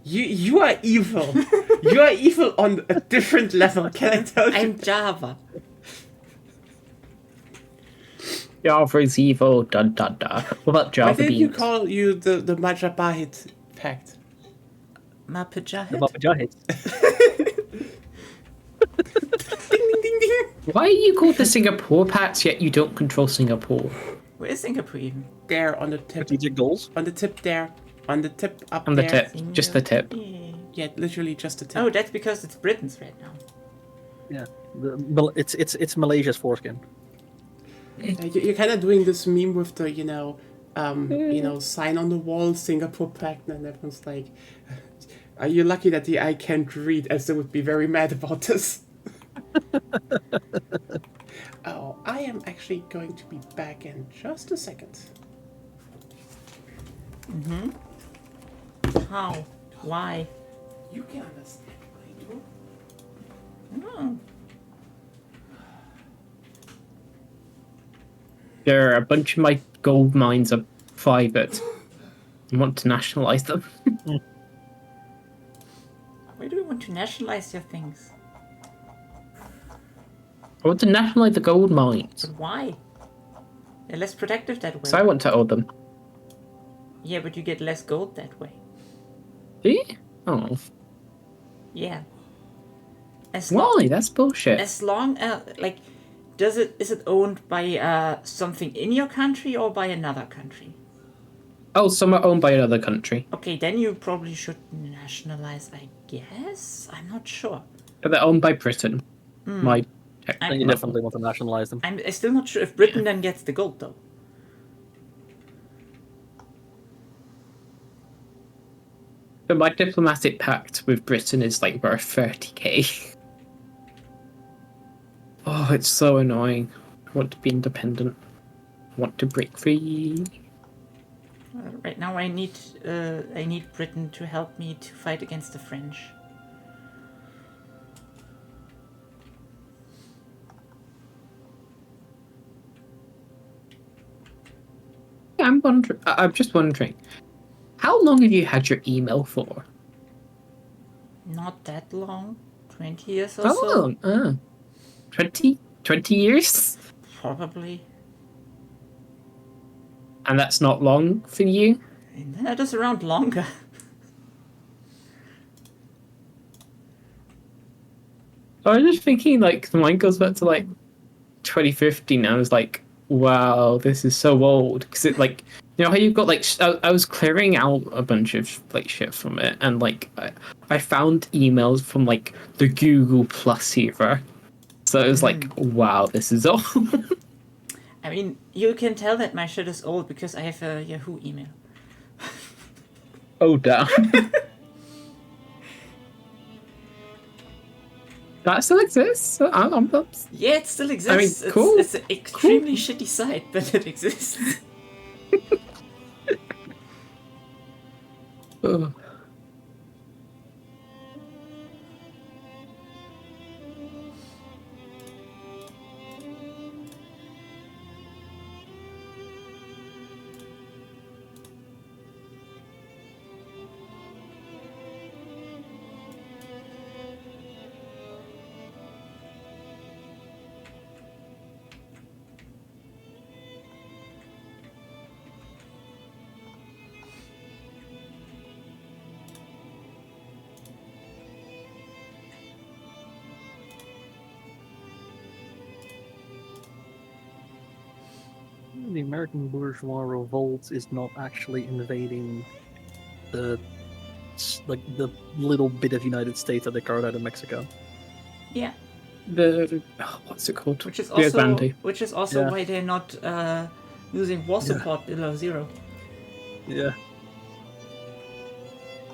You are evil. You are evil on a different level, can I tell you? I'm Java. Java is evil, dun dun dun. What about Why Java did you beans? call you the Majapahit Pact? The Mapajahid? Mapajahid. Ding ding ding ding. Why are you called the Singapore Pact yet you don't control Singapore? Where is Singapore even? There on the tip. Strategic goals. On the tip there. On the tip up On the there. tip, just the tip. Yeah, literally just the tip. Oh, that's because it's Britain's right now. Yeah. It's Malaysia's foreskin. You're kind of doing this meme with the, sign on the wall, Singapore Pact, and everyone's like, are you lucky that the eye can't read, as they would be very mad about this? Oh, I am actually going to be back in just a second. How? Why? You can understand what I do. No. There are a bunch of my gold mines are private. I want to nationalize them. Why do you want to nationalize your things? I want to nationalize the gold mines. But why? They're less protective that way. So I want to own them. Yeah, but you get less gold that way. Do you? Oh. Yeah. Why? That's bullshit. As long is it owned by something in your country or by another country? Oh, some are owned by another country. Okay, then you probably should nationalize, I guess? I'm not sure. But they're owned by Britain. My I technical think you level. definitely want to nationalize them. I'm still not sure if Britain then gets the gold, though. But my diplomatic pact with Britain is like worth 30k. Oh, it's so annoying. I want to be independent. I want to break free. Right now I need Britain to help me to fight against the French. I'm just wondering, how long have you had your email for? Not that long. 20 years or How so. long? 20 years? Probably. And that's not long for you? And then it is around longer. I was just thinking, like, the mine goes back to, like, 2015. I was like, wow, this is so old. Because it, like, you know how you've got, like, I was clearing out a bunch of, like, shit from it. And, like, I found emails from, like, the Google Plus era. So it was like, wow, this is old. I mean, you can tell that my shit is old because I have a Yahoo email. Oh, damn. That still exists? Yeah, it still exists. I mean, cool. It's an extremely shitty site, but it exists. Ugh. The American bourgeois revolt is not actually invading the the little bit of United States that they carved out of Mexico. Yeah, What's it called? which is Rio also Grande. why they're not using war support below zero. Yeah.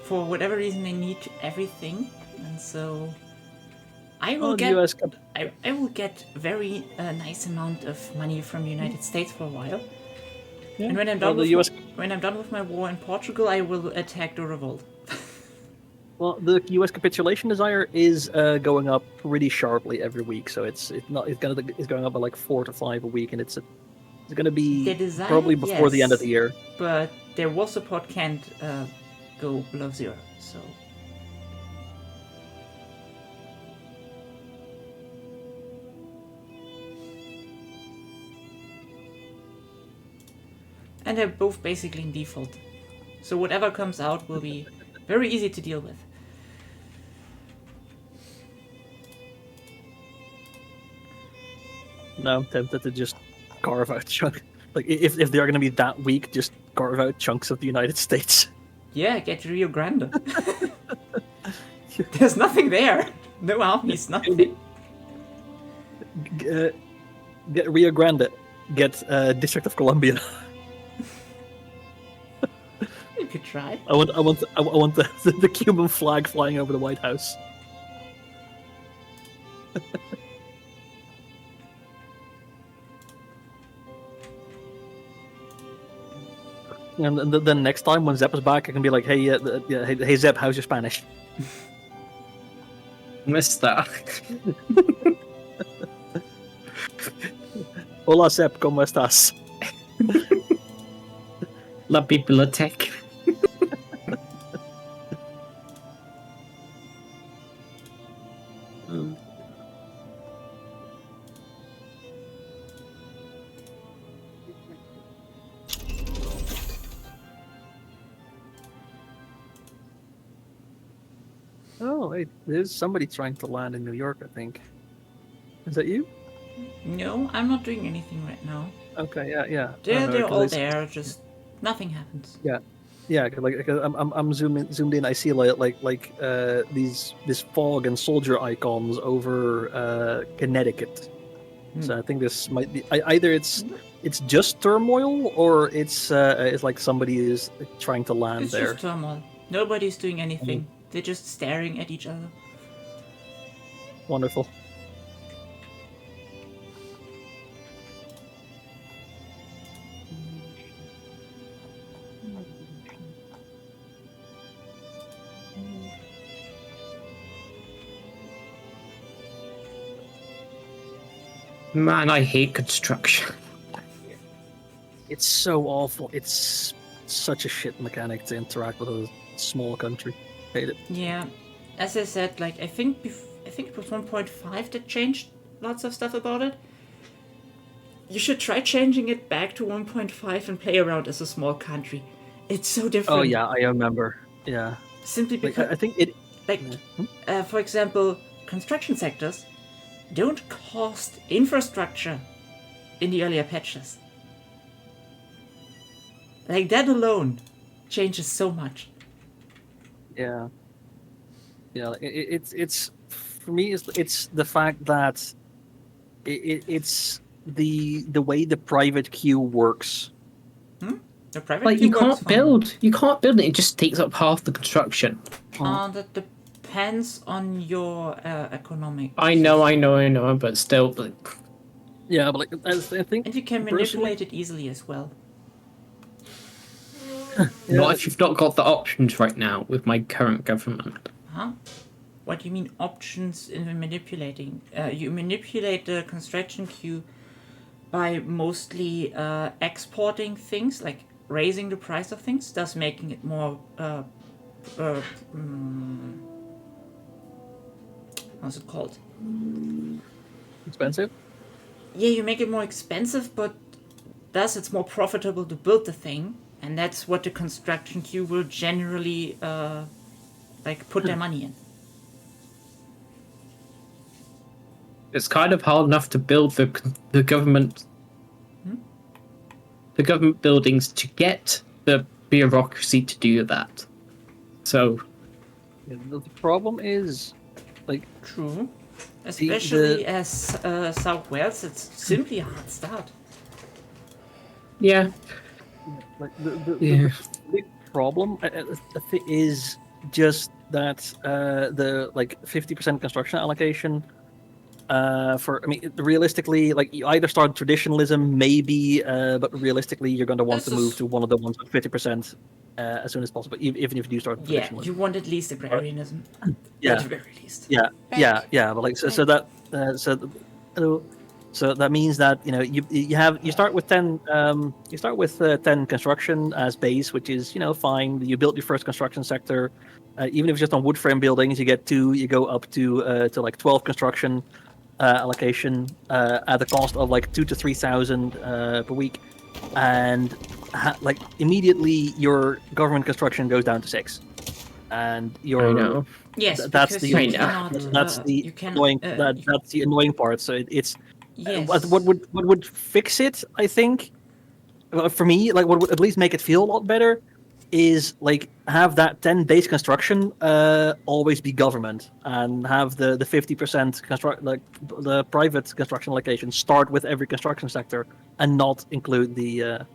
For whatever reason, they need everything, and so I will Well, the get US I will get very nice amount of money from the United States for a while. Yeah. And when I'm Well, done the with US when I'm done with my war in Portugal, I will attack the revolt. Well, the U.S. capitulation desire is going up pretty sharply every week, so it's going up by like 4 to 5 a week, and it's going to be The desire, probably before the end of yes. the year. But their war support can't go below zero, so. And they're both basically in default. So whatever comes out will be very easy to deal with. No, I'm tempted to just carve out chunk. Like if they are going to be that weak, just carve out chunks of the United States. Yeah, get Rio Grande. There's nothing there. No armies, nothing. Get Rio Grande. Get District of Columbia. You could try. I want the Cuban flag flying over the White House. And then next time when Zep is back, I can be like, "Hey, hey Zep, how's your Spanish?" Missed that. Hola Zep, ¿cómo estás? La biblioteca. Oh, wait, there's somebody trying to land in New York, I think. Is that you? No, I'm not doing anything right now. Okay, yeah. They're all there, just nothing happens. Yeah, cause I'm zoomed in. I see this fog and soldier icons over Connecticut. So I think this might be either it's just turmoil or it's like somebody is trying to land It's there. just turmoil. Nobody's doing anything. They're just staring at each other. Wonderful. Man, I hate construction. It's so awful. It's such a shit mechanic to interact with a small country. Hate it. Yeah, as I said, like I think it was 1.5 that changed lots of stuff about it. You should try changing it back to 1.5 and play around as a small country. It's so different. Oh yeah, I remember. Yeah, Simply like because, I think it. like, for example, construction sectors don't cost infrastructure in the earlier patches. Like that alone changes so much. Yeah, yeah. It's for me. It's the fact that it's the way the private queue works. The private Like queue you works can't build. You can't build it. It just takes up half the construction. fine. That depends on your economic. I know, but still, like, Yeah, but like I think. And you can personally- manipulate it easily as well. not if you've not got the options right now with my current government. Huh? What do you mean options in manipulating? You manipulate the construction queue by mostly exporting things, like raising the price of things, thus making it more. How's it called? Expensive. Yeah, you make it more expensive, but thus it's more profitable to build the thing, and that's what the construction queue will generally put their money in. It's kind of hard enough to build the government. The government buildings to get the bureaucracy to do that. So Yeah, the problem is, like, True. Especially as South Wales, it's simply a hard start. yeah, like yeah. the big problem is just that the like 50% construction allocation. Realistically, like you either start traditionalism, maybe, but realistically, you're going to want This to move is- to one of the ones with 50% as soon as possible, even if you do start Yeah, traditionalism. you want at least agrarianism. Yeah. At the very least. Yeah, but like so that so that means that you start with 10 10 construction as base, which is fine. You build your first construction sector, even if it's just on wood frame buildings, you get 2. You go up to like 12 construction allocation at the cost of like 2,000 to 3,000 per week, and like immediately your government construction goes down to 6, and your I know. Yes, that's because the you cannot, that's you the can, annoying you- that's the annoying part. So it's yes. what would fix it, I think, for me, like what would at least make it feel a lot better, is like have that 10 base construction always be government, and have the 50% construct, like the private construction allocation, start with every construction sector and not include the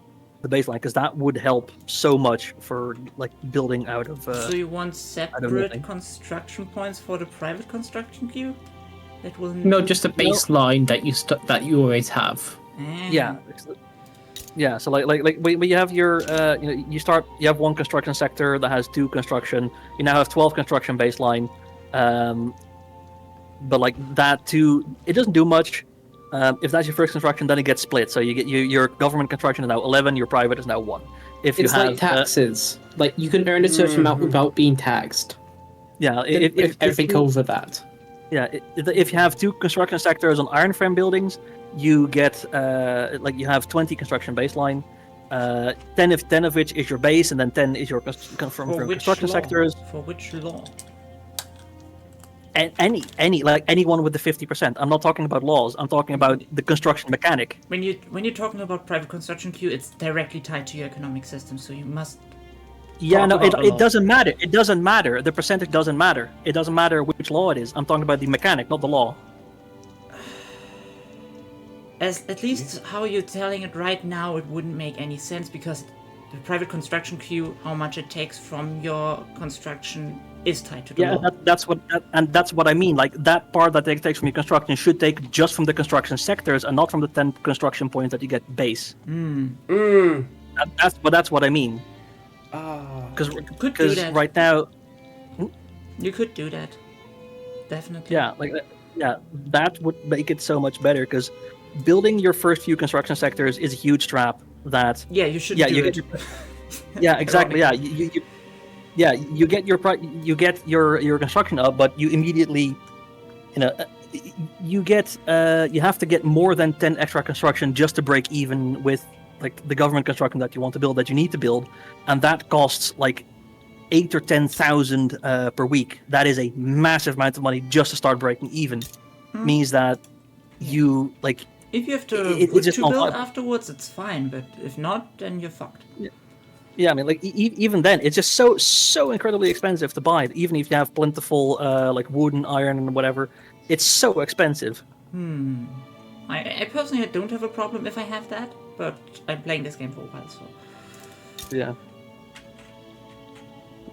baseline, because that would help so much for like building out of So you want don't separate think. construction points for the private construction queue? That will No, just a baseline that you always have. Yeah. Yeah, so like when you have your you have one construction sector that has 2 construction, you now have 12 construction baseline, but like that too, it doesn't do much. If that's your first construction, then it gets split. So you get your government construction is now 11, your private is now 1. If you It's have like taxes. Like you can earn a certain amount without being taxed. if Everything you- over that. Yeah, if you have 2 construction sectors on iron frame buildings, you get you have 20 construction baseline, 10 of which is your base, and then 10 is your from construction sectors. For which law? And anyone with the 50%. I'm not talking about laws. I'm talking about the construction mechanic. When you're talking about private construction queue, it's directly tied to your economic system, so you must. Yeah, Talk no, about the it law. doesn't matter. It doesn't matter. The percentage doesn't matter. It doesn't matter which law it is. I'm talking about the mechanic, not the law. At least how you're telling it right now, it wouldn't make any sense, because the private construction queue, how much it takes from your construction, is tied to the Yeah, law. that's what I mean. Like that part that it takes from your construction should take just from the construction sectors and not from the 10 construction points that you get base. That's what I mean. Could do Because that. right now, You could do that. Definitely. yeah, that would make it so much better. Because building your first few construction sectors is a huge trap. That Yeah, you should yeah, do you it. get yeah, exactly. Yeah, you get your construction up, but you immediately, you have to get more than 10 extra construction just to break even with like the government construction that you want to build, that you need to build, and that costs like 8 or 10,000 per week. That is a massive amount of money just to start breaking even. Means that you like. If you have to It's wood just to not build fun. afterwards, it's fine. But if not, then you're fucked. Yeah, I mean, like even then, it's just so incredibly expensive to buy it. Even if you have plentiful like wood and iron and whatever, it's so expensive. I personally don't have a problem if I have that, but I'm playing this game for a while, so. Yeah.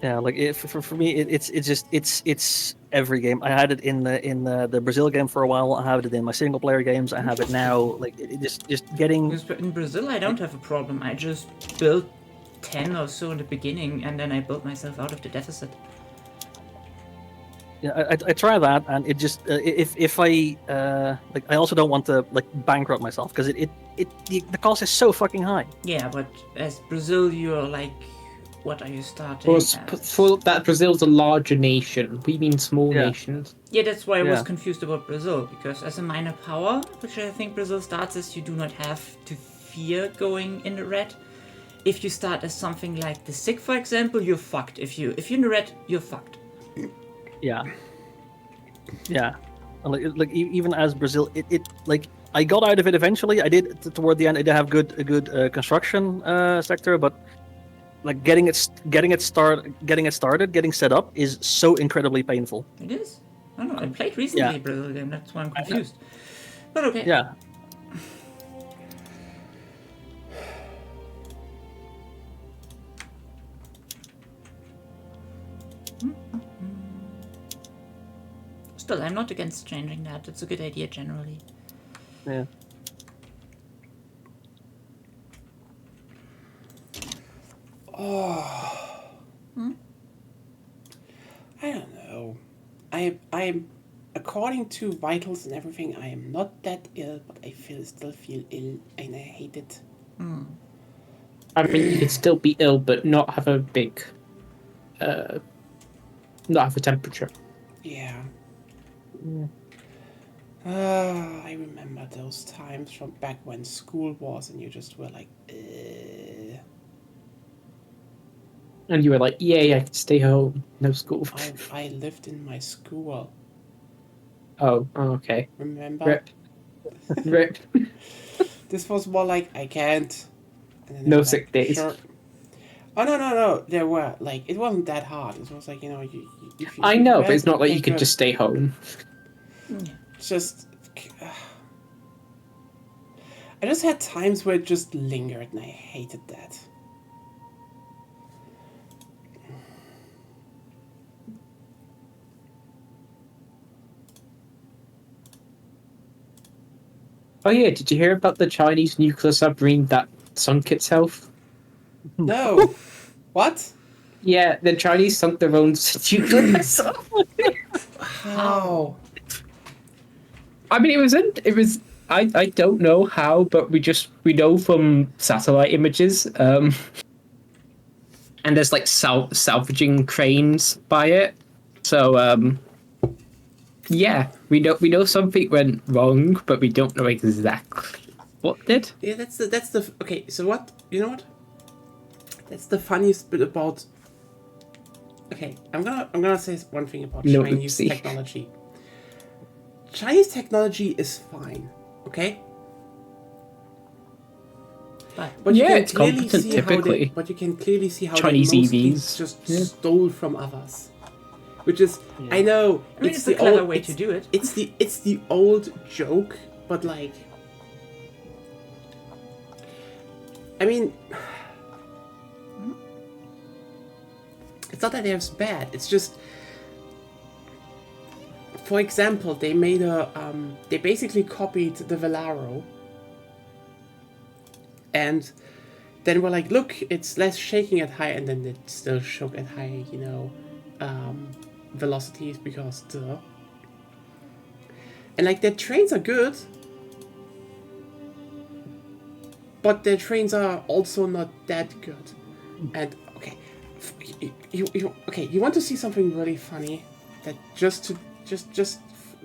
Yeah, like for me, it's every game. I had it in the Brazil game for a while. I have it in my single player games. I have it now. Like it just getting. Because in Brazil, I don't have a problem. I just built 10 or so in the beginning, and then I built myself out of the deficit. Yeah, I try that, and it just if I like I also don't want to like bankrupt myself because the cost is so fucking high. Yeah, but as Brazil, you're like, what are you starting For that, Brazil's a larger nation. We mean small Yeah. nations. Yeah, that's why I was Yeah. confused about Brazil, because as a minor power, which I think Brazil starts as, you do not have to fear going in the red. If you start as something like the SIG, for example, you're fucked. If you're in the red, you're fucked. Yeah. Yeah. And like even as Brazil, it like I got out of it eventually. I did toward the end. I did have a good construction sector, but like getting it started, getting set up is so incredibly painful. It is. I don't know. I played recently Yeah. Brazil game. That's why I'm confused. But okay. Yeah. Still, I'm not against changing that. It's a good idea generally. Yeah. I don't know. I'm according to vitals and everything, I am not that ill, but I still feel ill and I hate it. I mean, you could still be ill, but not have a big, not have a temperature. Yeah. I remember those times from back when school was, and you just were like, And you were like, yay, I can stay home, no school. I lived in my school. Oh, okay. Remember? Rip. Rip. This was more like, I can't. And then they No were sick like, days. Sure. Oh, no. There were, like, it wasn't that hard. It was like, if you I do know, that, but it's not like okay, you could good. just stay home. Just. I just had times where it just lingered, and I hated that. Oh yeah, did you hear about the Chinese nuclear submarine that sunk itself? No. What? Yeah, the Chinese sunk their own nuclear vessel. How? I mean, it was. I don't know how, but we know from satellite images. And there's like salvaging cranes by it. So yeah, we know something went wrong, but we don't know exactly what did. Yeah, that's the okay. So what? You know what? That's the funniest bit about. Okay, I'm gonna say one thing about No, Chinese oopsie. technology. Chinese technology is fine, okay? But Yeah, you can it's clearly competent see how typically. but you can clearly see how Chinese they mostly EVs. just Yeah. stole from others, which is I know I mean, it's a clever way to do it. It's the old joke, but like, I mean, it's not that it's bad. It's just, for example, they made they basically copied the Velaro, and then we're like, look, it's less shaking at high, and then it still shook at high, velocities because duh. And like their trains are good, but their trains are also not that good. And okay, you want to see something really funny that just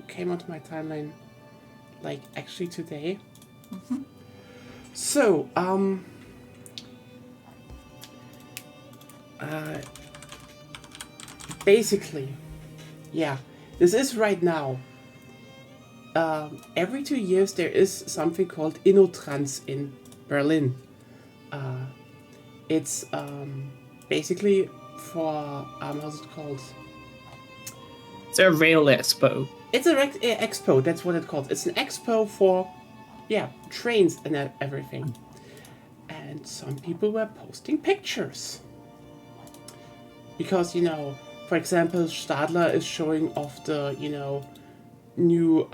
came onto my timeline, like actually today. So, basically, yeah, this is right now. Every 2 years there is something called InnoTrans in Berlin. It's basically for how's it called? It's a rail expo. It's a expo. That's what it's called. It's an expo for, yeah, trains and everything. And some people were posting pictures because for example, Stadler is showing off the new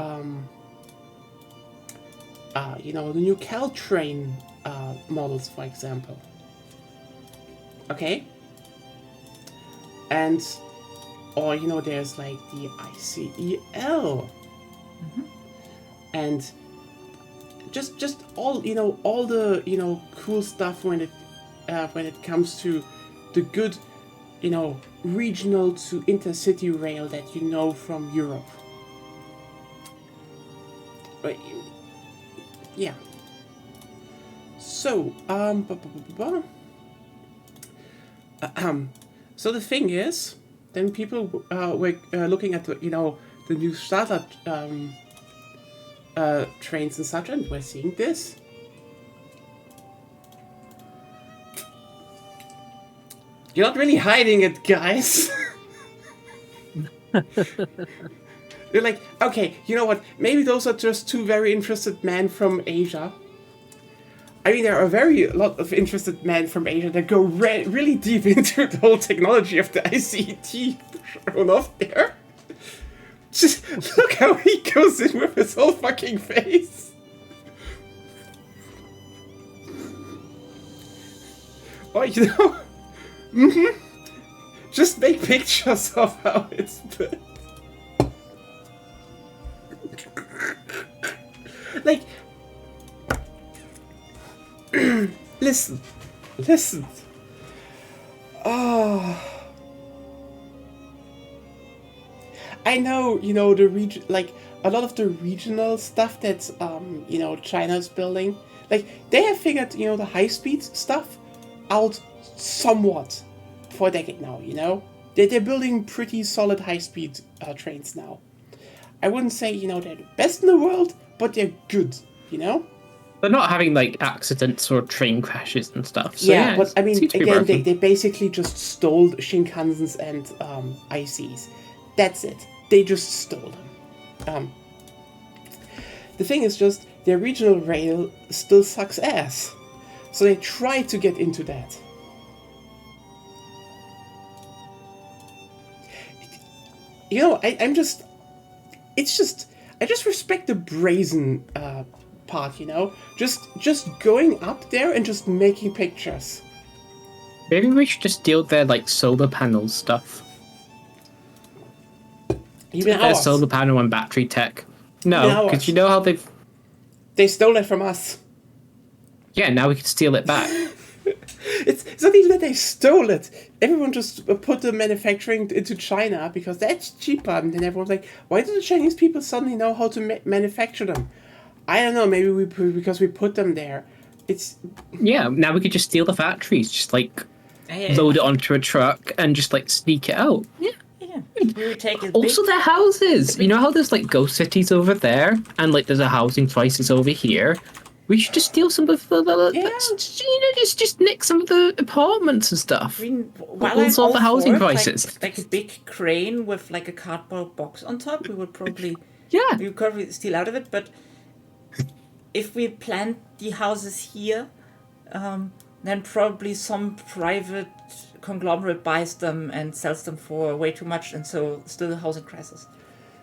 the new Caltrain models, for example. Okay. And or there's like the ICEL, and just all all the cool stuff when it comes to the good regional to intercity rail that from Europe. Right. Yeah. So so the thing is, then people were looking at the new Stadler trains and such, and we're seeing this. You're not really hiding it, guys. They're like, okay, you know what? Maybe those are just two very interested men from Asia. I mean, there are a lot of interested men from Asia that go really deep into the whole technology of the ICT shown off there. Just look how he goes in with his whole fucking face. Oh, just make pictures of how it's built. Like, listen. Oh, I know, the region, like a lot of the regional stuff that's China's building. Like, they have figured the high speed stuff out somewhat for a decade now. They're building pretty solid high speed trains now. I wouldn't say they're the best in the world, but they're good. They're not having like accidents or train crashes and stuff. So, yeah, but I mean, seems to be again, working. they basically just stole Shinkansens and ICs. That's it. They just stole them. The thing is just, their regional rail still sucks ass. So they try to get into that. I just respect the brazen part, just going up there and just making pictures. Maybe we should just steal their like solar panel stuff. Even Their ours. solar panel and battery tech. No, Even because ours. you know how They stole it from us. Yeah, now we can steal it back. It's not even that they stole it. Everyone just put the manufacturing into China because that's cheaper. And then everyone's like, why do the Chinese people suddenly know how to manufacture them? I don't know. Maybe because we put them there. It's Yeah, now we could just steal the factories, just like Yeah. load it onto a truck and just like sneak it out. Yeah. Yeah. We would take it. Also, their houses. You know how there's like ghost cities over there, and like there's a housing crisis over here. We should just steal some of the Yeah. just nick some of the apartments and stuff. I mean, while We'll I'm solve all the housing for it, crisis. like a big crane with like a cardboard box on top, we would probably Yeah. we would probably steal out of it. But if we plant the houses here, then probably some private conglomerate buys them and sells them for way too much, and so still a housing crisis.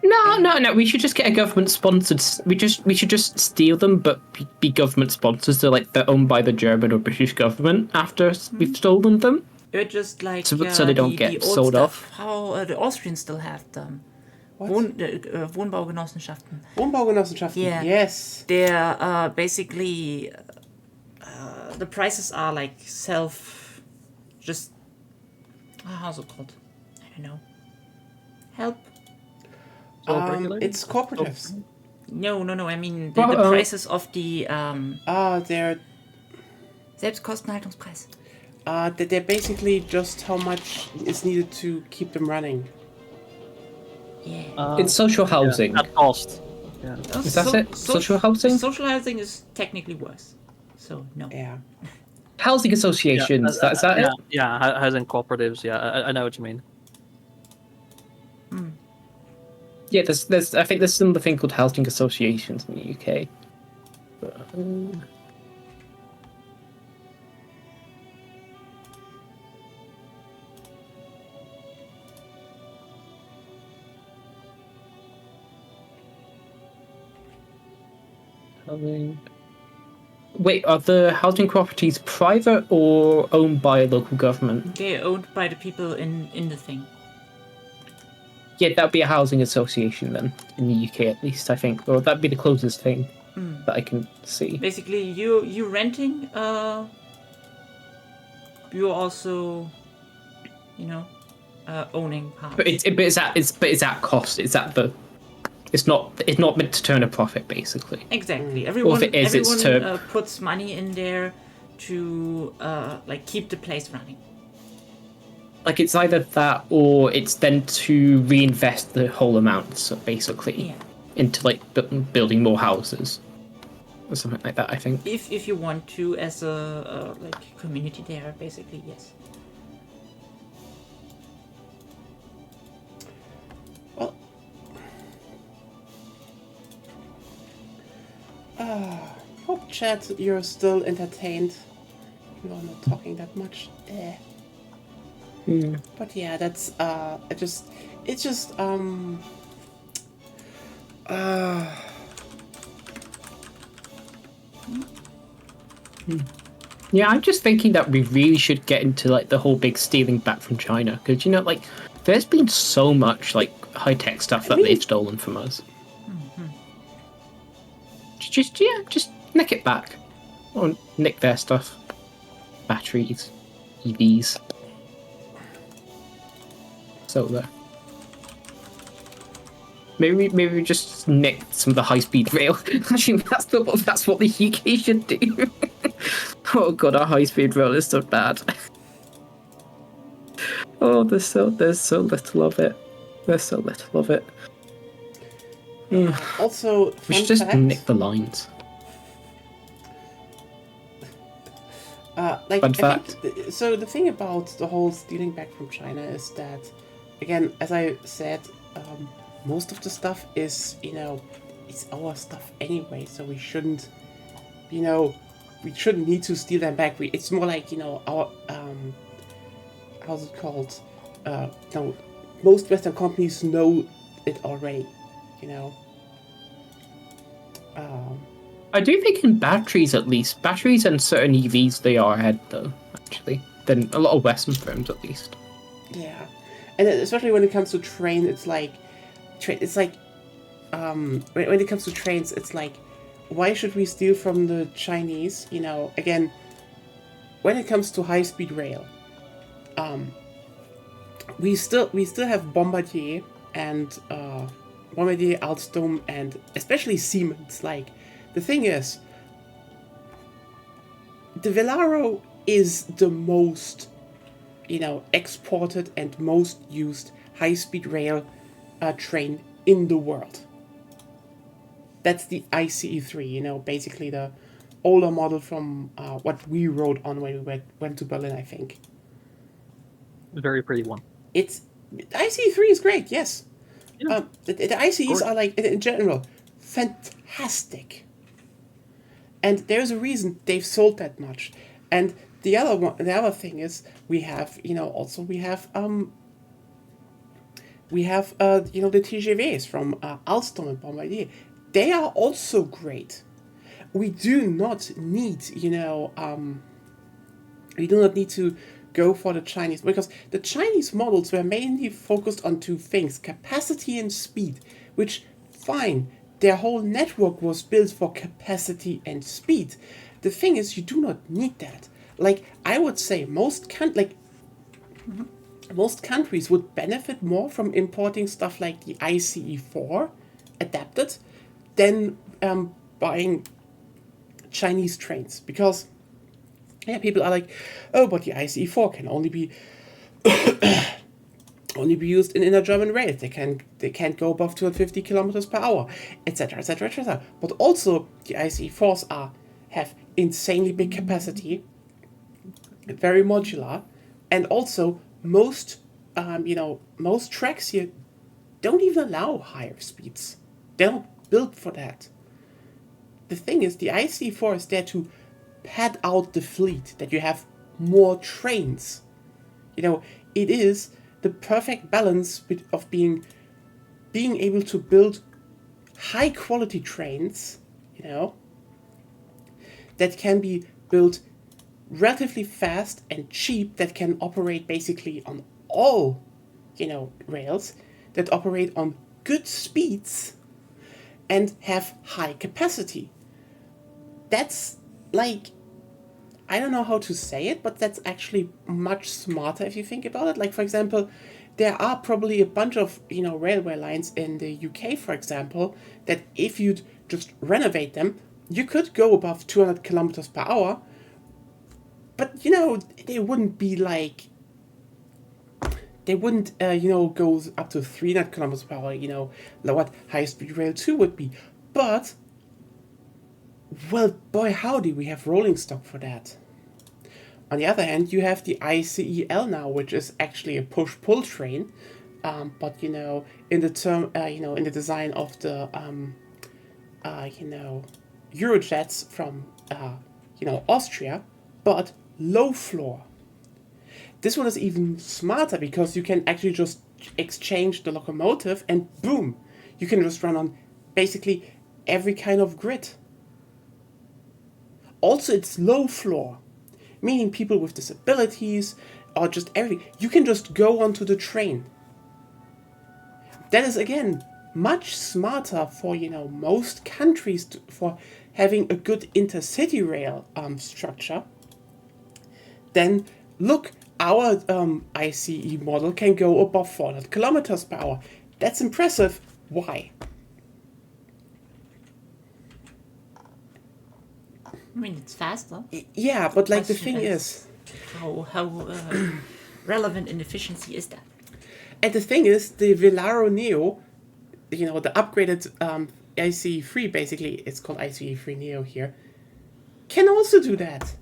No. We should just get a government sponsored. We should just steal them, but be government sponsors. So like they're owned by the German or British government after we've stolen them. Or just like So they don't get the old sold stuff, off. how the Austrians still have them. What? Wohnbaugenossenschaften. Wohnbaugenossenschaften. Yeah. Yes. They're basically the prices are like how's it called? I don't know. Help. It's cooperatives. No. I mean the prices of the Selbstkostenhaltungspreis. They're basically just how much is needed to keep them running. Yeah. It's social housing. At cost. Yeah. Is that it? Social housing? Social housing is technically worse. So, no. Yeah. Housing associations. Yeah, Is that yeah, it? yeah, housing cooperatives. Yeah, I know what you mean. Yeah, there's I think there's another thing called housing associations in the UK. But, housing. Wait, are the housing properties private or owned by a local government? They're owned by the people in the thing. Yeah, that'd be a housing association then, in the UK at least, I think. Or that'd be the closest thing that I can see. Basically, you renting, you're also, owning parts. But it's at cost. It's not meant to turn a profit, basically. Exactly. Or if it is, it's Everyone to puts money in there to keep the place running. like it's either that or it's then to reinvest the whole amount, so basically, Yeah. into like building more houses or something like that. I think. If you want to, as a community there, basically, yes. Well, hope chat you're still entertained. You are not talking that much. But yeah, that's it's just Yeah, I'm just thinking that we really should get into like the whole big stealing back from China, because like there's been so much like high tech stuff that they've stolen from us. Just nick it back, or nick their stuff, batteries, EVs, solar. Maybe we just nick some of the high speed rail. Actually, that's what the UK should do. Oh god, our high speed rail is so bad. Oh, there's so little of it. There's so little of it. also We fun should just fact, nick the lines. like Fun I fact. think so the thing about the whole stealing back from China is that, again, as I said, most of the stuff is it's our stuff anyway, so we shouldn't need to steal them back. It's more like our how's it called? No, most Western companies know it already. I do think in batteries, at least, batteries and certain EVs, they are ahead though, actually, than a lot of Western firms at least. Yeah, and especially when it comes to train, it's like, when it comes to trains, it's like, why should we steal from the Chinese? Again, when it comes to high speed rail, we still have Bombardier and Bombardier, Alstom, and especially Siemens. Like, the thing is, the Velaro is the most exported and most used high speed rail train in the world. That's the ICE3, basically the older model from what we rode on when we went to Berlin, I think. Very pretty one. The ICE3 is great, yes. Yeah. The ICEs are, like, in general, fantastic. And there's a reason they've sold that much. And the other thing is, we have the TGVs from Alstom and Bombardier. They are also great. We do not need, to go for the Chinese, because the Chinese models were mainly focused on two things: capacity and speed, which, fine, their whole network was built for capacity and speed. The thing is, you do not need that. Like, I would say most countries would benefit more from importing stuff like the ICE4 adapted than buying Chinese trains, because Yeah, people are like, oh, but the ICE4 can only be used in inner German rails. They can't go above 250 kilometers per hour, etc., etc., etc. But also the ICE4s have insanely big capacity, very modular, and also most most tracks here don't even allow higher speeds. They're not built for that. The thing is, the ICE4 is there to pad out the fleet, that you have more trains. It is the perfect balance of being able to build high quality trains, that can be built relatively fast and cheap, that can operate basically on all, rails, that operate on good speeds and have high capacity. That's like, I don't know how to say it, but that's actually much smarter if you think about it. Like, for example, there are probably a bunch of, railway lines in the UK, for example, that if you'd just renovate them, you could go above 200 kilometers per hour, but, they wouldn't be like, they wouldn't, go up to 300 kilometers per hour, like what high-speed rail 2 would be. But, well, boy howdy, we have rolling stock for that. On the other hand, you have the ICEL now, which is actually a push-pull train, but in the term, in the design of the, Eurojets from, Austria, but low floor. This one is even smarter because you can actually just exchange the locomotive and boom, you can just run on basically every kind of grid. Also, it's low floor, meaning people with disabilities or just everything, you can just go onto the train. That is, again, much smarter for, most countries for having a good intercity rail structure. Then, look, our ICE model can go above 400 kilometers per hour. That's impressive. Why? I mean, it's faster. Yeah, but like the Question thing is- is, How relevant in efficiency is that? and the thing is, the Velaro Neo, the upgraded ICE3, basically, it's called ICE3 Neo here, can also do that.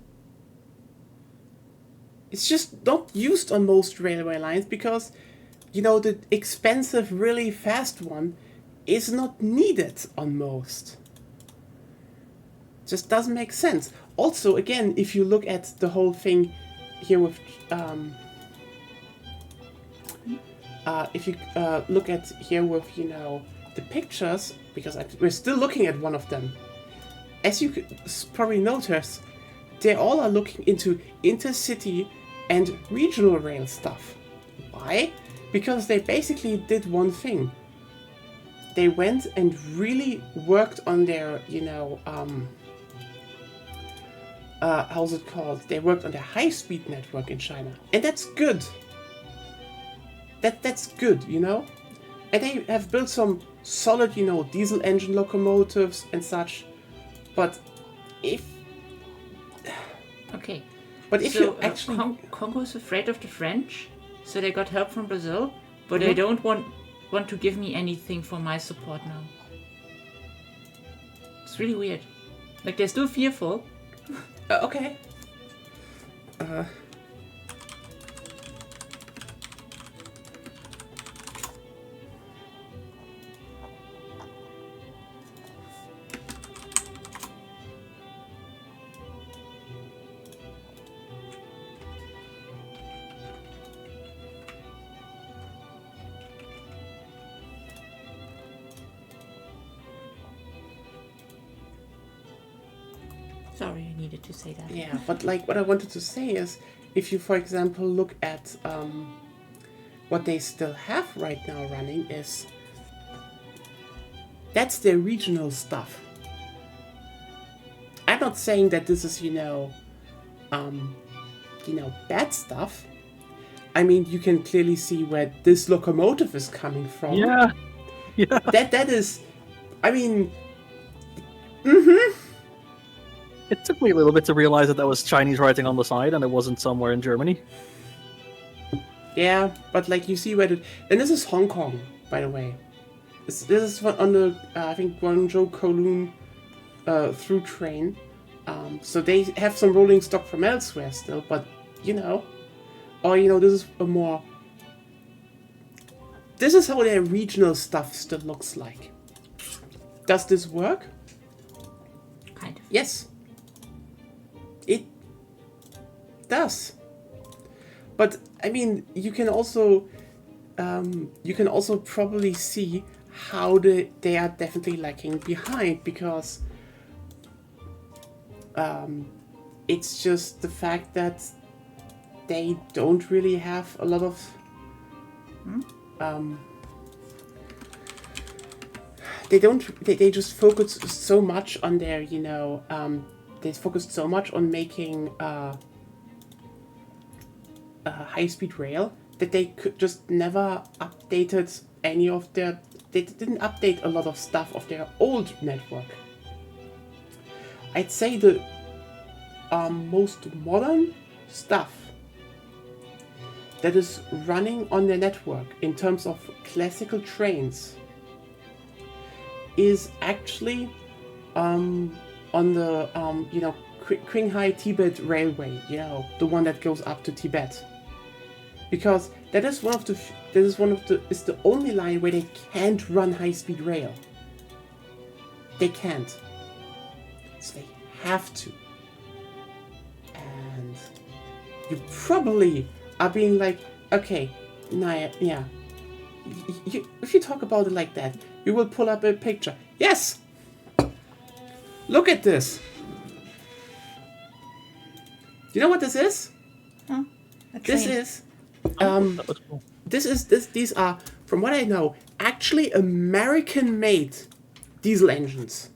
It's just not used on most railway lines because, the expensive, really fast one is not needed on most. Just doesn't make sense. Also, again, if you look at the whole thing here with, if you look at here with, the pictures, because we're still looking at one of them. As you could probably notice, they all are looking into intercity and regional rail stuff. Why? Because they basically did one thing. They went and really worked on their, how's it called? They worked on their high-speed network in China. And that's good. That's good, And they have built some solid, diesel engine locomotives and such. But if Okay. But so you actually, Congo's afraid of the French, so they got help from Brazil, but they don't want to give me anything for my support now. It's really weird. Like, they're still fearful. okay. Sorry, I needed to say that. Yeah, but like what I wanted to say is, if you, for example, look at what they still have right now running is, that's their regional stuff. I'm not saying that this is, bad stuff. I mean, you can clearly see where this locomotive is coming from. Yeah. That is, I mean, It took me a little bit to realize that was Chinese writing on the side and it wasn't somewhere in Germany. Yeah, but like you see where the... And this is Hong Kong, by the way. This is on the, I think, Guangzhou Kowloon through train. So they have some rolling stock from elsewhere still, but, you know... Or, you know, this is a more... This is how their regional stuff still looks like. Does this work? Kind of. Yes. It does. But I mean, you can also probably see how they are definitely lagging behind, because it's just the fact that they don't really have a lot of they just focus so much on their, you know, they focused so much on making high-speed rail that they could just never updated any of their... They didn't update a lot of stuff of their old network. I'd say the most modern stuff that is running on their network in terms of classical trains is actually on the you know, Qinghai Tibet Railway, you know, the one that goes up to Tibet, because that is is the only line where they can't run high-speed rail. They can't, so they have to. And you probably are being like, okay, nah, yeah. If you talk about it like that, you will pull up a picture. Yes! Look at this! You know what this is? Huh? This is... That was cool. These are, from what I know, actually American-made diesel engines.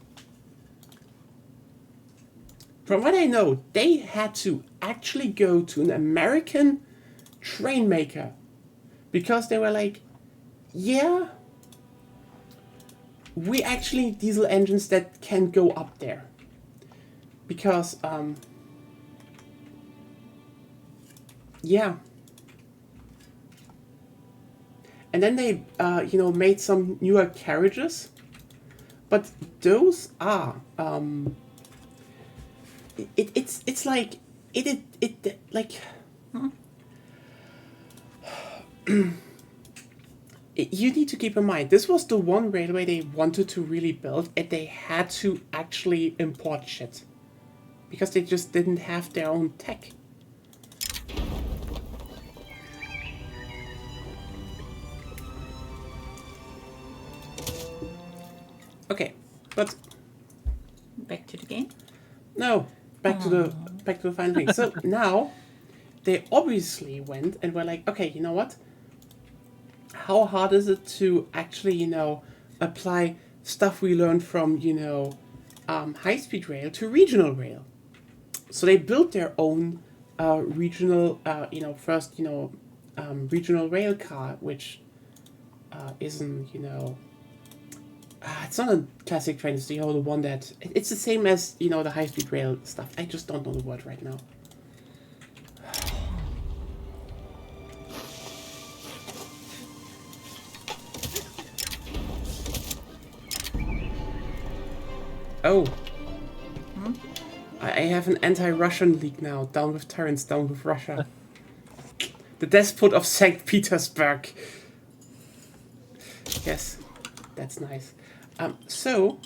From what I know, they had to actually go to an American train maker because they were like, yeah, we actually need diesel engines that can go up there. Because, yeah. And then they, you know, made some newer carriages. But those are, it's like, it like... You need to keep in mind, this was the one railway they wanted to really build, and they had to actually import shit. Because they just didn't have their own tech. Okay, but... Back to the game. No, back to the final thing. So now, they obviously went and were like, okay, you know what? How hard is it to actually, you know, apply stuff we learned from, you know, high-speed rail to regional rail? So they built their own regional, you know, first, you know, regional rail car, which isn't, you know, it's not a classic train. It's, you know, the one that it's the same as, you know, the high-speed rail stuff. I just don't know the word right now. Oh. I have an anti-Russian league now. Down with tyrants, down with Russia. The despot of St. Petersburg. Yes, that's nice. So,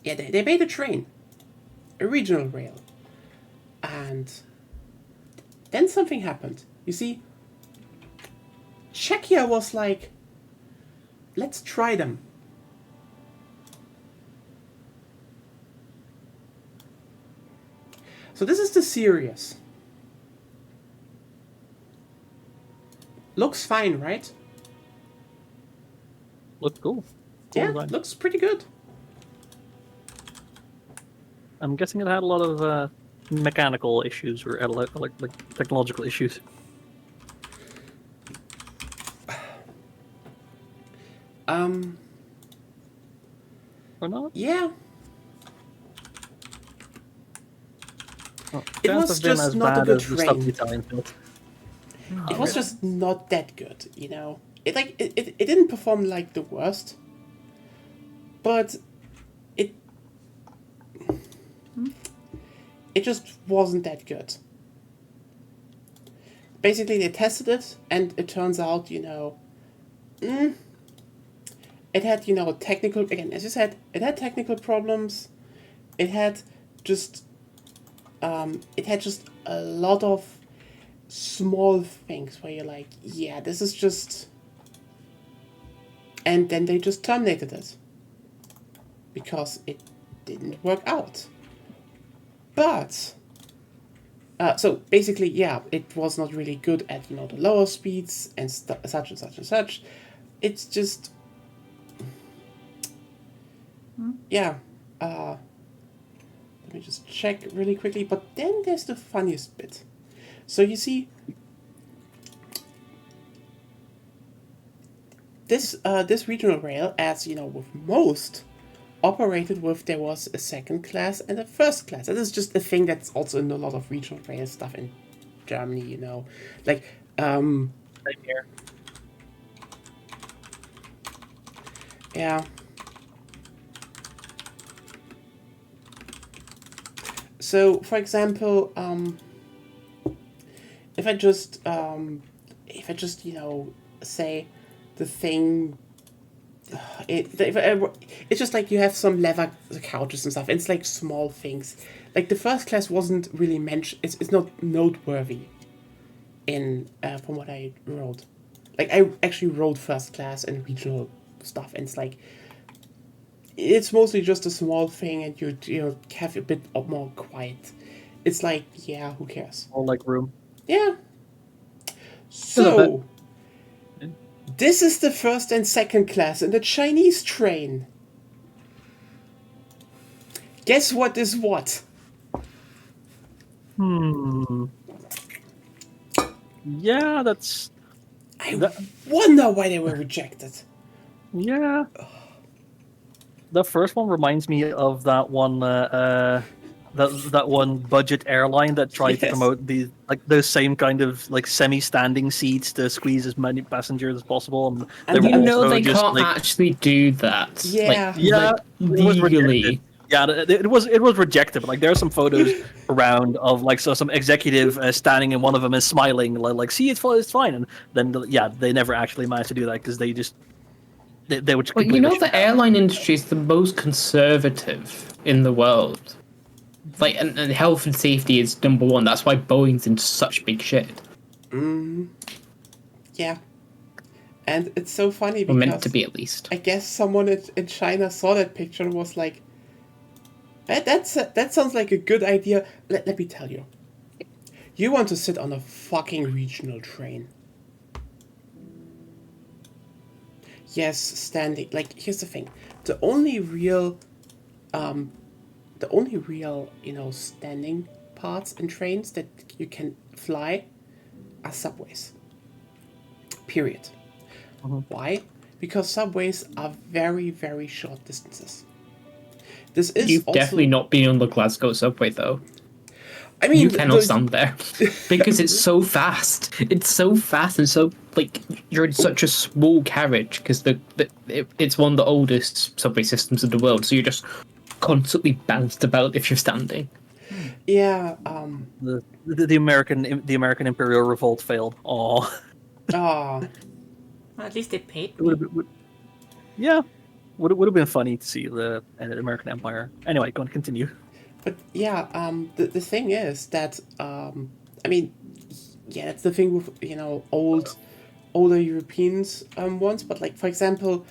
yeah, they made a train. A regional rail. And then something happened. You see, Czechia was like, let's try them. So this is the Sirius. Looks fine, right? Looked cool. Yeah, design. looks pretty good. I'm guessing it had a lot of mechanical issues or like technological issues. Um, Or not? yeah. It Chance was have been just as not a bad good as the stuff the train. Italian built. It was just not that good, you know. It didn't perform like the worst, but it it just wasn't that good. Basically, they tested it, and it turns out, you know, it had, you know, technical, again, as you said, it had technical problems. It had just a lot of small things where you're like, yeah, this is just, and then they just terminated it because it didn't work out. But so basically, yeah, it was not really good at, you know, the lower speeds and such and such and such. It's just, yeah. Let me just check really quickly. But then there's the funniest bit. So you see, this regional rail, as you know, with most, operated with, there was a second class and a first class. That is just a thing that's also in a lot of regional rail stuff in Germany, you know, like Same here. yeah. So, for example, if I just you know, say the thing, it's just like you have some leather couches and stuff. It's like small things. Like the first class wasn't really mentioned. It's not noteworthy in from what I wrote. Like I actually wrote first class and regional stuff, and it's like it's mostly just a small thing, and you have a bit more quiet. It's like, yeah, who cares? All like room. Yeah. So this is the first and second class in the Chinese train. Guess what is what? Yeah, that's I wonder why they were rejected. yeah. The first one reminds me of that one that one budget airline that tried to Yes. promote these like those same kind of like semi-standing seats to squeeze as many passengers as possible. And they And were You know also they just can't like actually do that. Yeah. yeah, it was Legally. rejected. Yeah, it was rejected. But like there are some photos around of like some executive standing and one of them is smiling like see it's fine, and then yeah they never actually managed to do that because they would just Well, you completely know shut the down. airline industry is the most conservative in the world. Like, and health and safety is number one. That's why Boeing's in such big shit. Yeah. And it's so funny Or because meant to be, at least. I guess someone in China saw that picture and was like, that sounds like a good idea. Let me tell you. You want to sit on a fucking regional train. Yes, standing. Like, here's the thing. The only real, you know, standing parts in trains that you can fly are subways. Period. Why? Because subways are very, very short distances. This is You've also, definitely not been on the Glasgow subway, though. I mean, You cannot those- stand there because it's so fast. It's so fast and so like you're in such a small carriage because it's one of the oldest subway systems in the world. So you're just constantly bounced about if you're standing. Yeah. The American Imperial Revolt failed. Oh, Ah. Well, at least they paid would me. have yeah, would have been funny to see the American Empire. Anyway, go on, continue. But yeah, the thing is that I mean, yeah, that's the thing with, you know, older Europeans ones. But like, for example,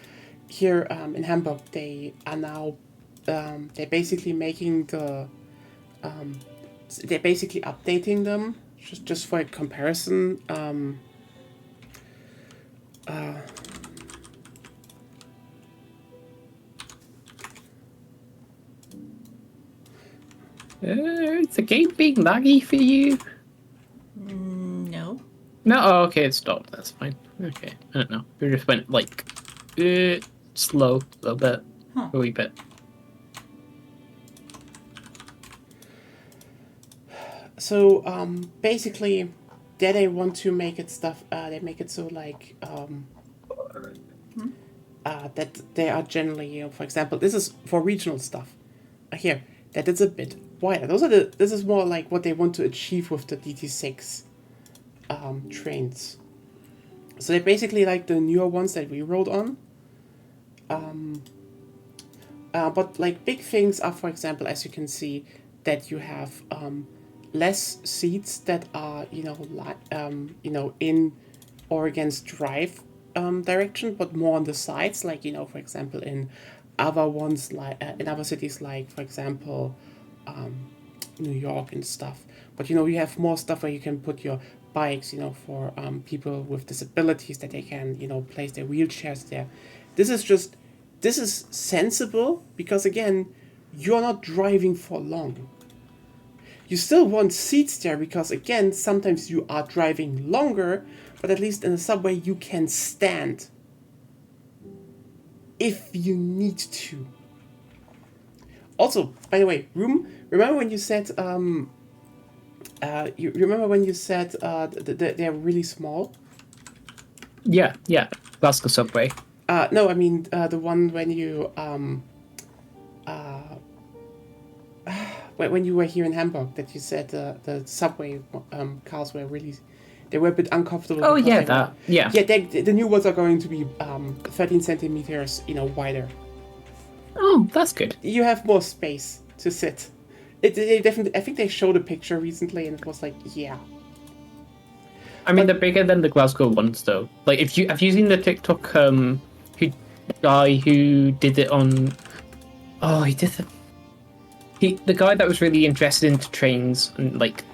here in Hamburg, they are now they're basically making the they're basically updating them just for a comparison. Is the game being laggy for you? No. No, oh, okay, it stopped. That's fine. Okay, I don't know. We just went like slow a little bit, a wee bit. So basically, there they want to make it stuff. They make it so like that they are generally, for example, this is for regional stuff. Here, that is a bit wider. This is more like what they want to achieve with the DT6 trains. So they're basically like the newer ones that we rode on. But like big things are, for example, as you can see, that you have less seats that are in or against drive direction, but more on the sides. Like for example, in other ones like in other cities, like for example, New York and stuff. But you have more stuff where you can put your bikes, for people with disabilities, that they can place their wheelchairs there. This is sensible because again, you're not driving for long. You still want seats there because again, sometimes you are driving longer, but at least in the subway you can stand if you need to. Also, by the way, remember when you said you remember when you said they're really small? Yeah, Glasgow subway. No, I mean the one when you when you were here in Hamburg, that you said the subway cars were really, they were a bit uncomfortable. Oh because yeah, they were- yeah. the new ones are going to be 13 centimeters wider. Oh, that's good. You have more space to sit. They definitely, I think they showed a picture recently and it was like, yeah. I mean, they're bigger than the Glasgow ones, though. Like, have you seen the TikTok guy who did it on? Oh, the guy that was really interested into trains and like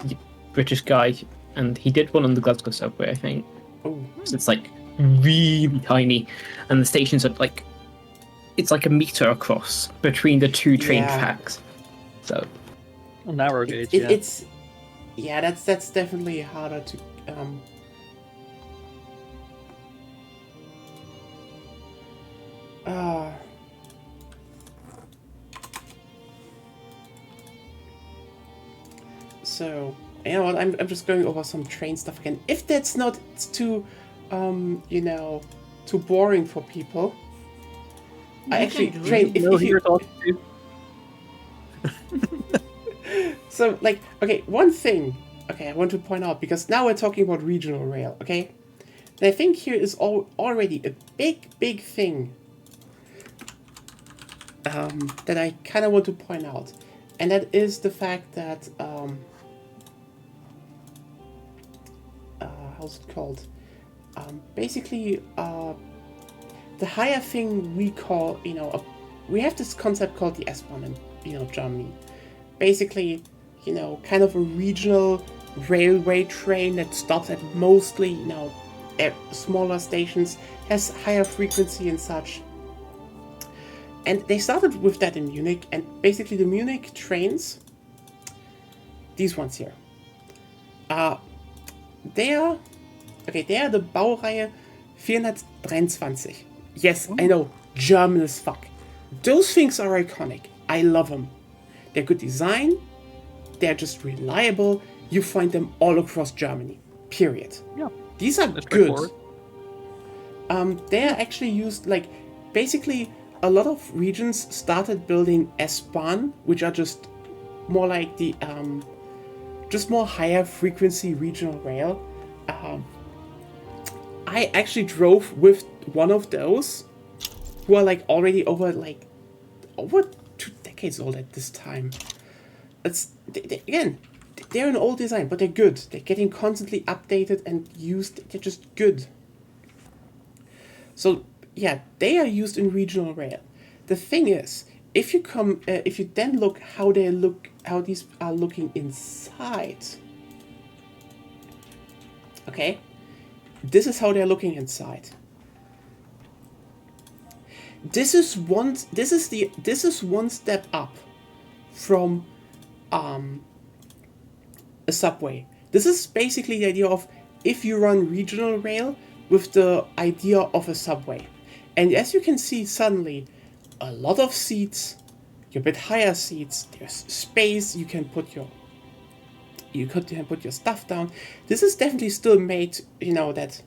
British guy, and he did one on the Glasgow subway, I think. Oh, So it's like really tiny, and the stations are like, it's like a meter across between the two train Yeah. tracks. So Narrow gauge, it, yeah. it's that's definitely harder to So, you know what, I'm just going over some train stuff again. If that's not too, too boring for people. I actually can do train, You know if who you, you're talking to. so like, okay, one thing, okay, I want to point out, because now we're talking about regional rail, okay? And I think here is already a big thing that I kind of want to point out. And that is the fact that, how's it called? Basically, the higher thing we call, we have this concept called the S-Bahn in, Germany. Basically, kind of a regional railway train that stops at mostly, at smaller stations, has higher frequency and such. And they started with that in Munich, and basically the Munich trains, these ones here, they are the Baureihe 423. Yes, I know, German as fuck. Those things are iconic. I love them. They're good design, they're just reliable, you find them all across Germany, period. Yeah. These are That's good. straightforward. They are actually used, like, basically a lot of regions started building S-Bahn, which are just more like the, just more higher frequency regional rail. I actually drove with one of those, who are like already over 2 decades old at this time. Again, they're an old design, but they're good. They're getting constantly updated and used. They're just good. So yeah, they are used in regional rail. The thing is, if you then look how these are looking inside. Okay, this is how they're looking inside. This is one step up from a subway. This is basically the idea of if you run regional rail with the idea of a subway. And as you can see, suddenly a lot of seats, a bit higher seats, there's space, you can put your you could put your stuff down. This is definitely still made, that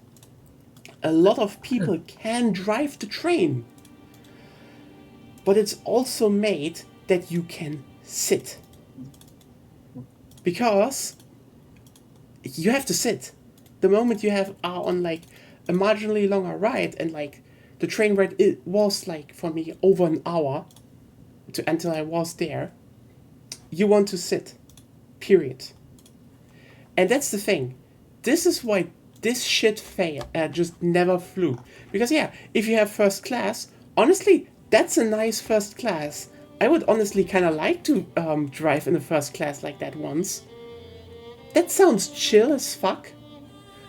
a lot of people can drive the train. But it's also made that you can sit. Because you have to sit. The moment you are on like a marginally longer ride, and like the train ride, it was like for me over an hour until I was there, you want to sit. Period. And that's the thing. This is why this shit just never flew. Because yeah, if you have first class, honestly, that's a nice first class. I would honestly kind of like to drive in a first class like that once. That sounds chill as fuck.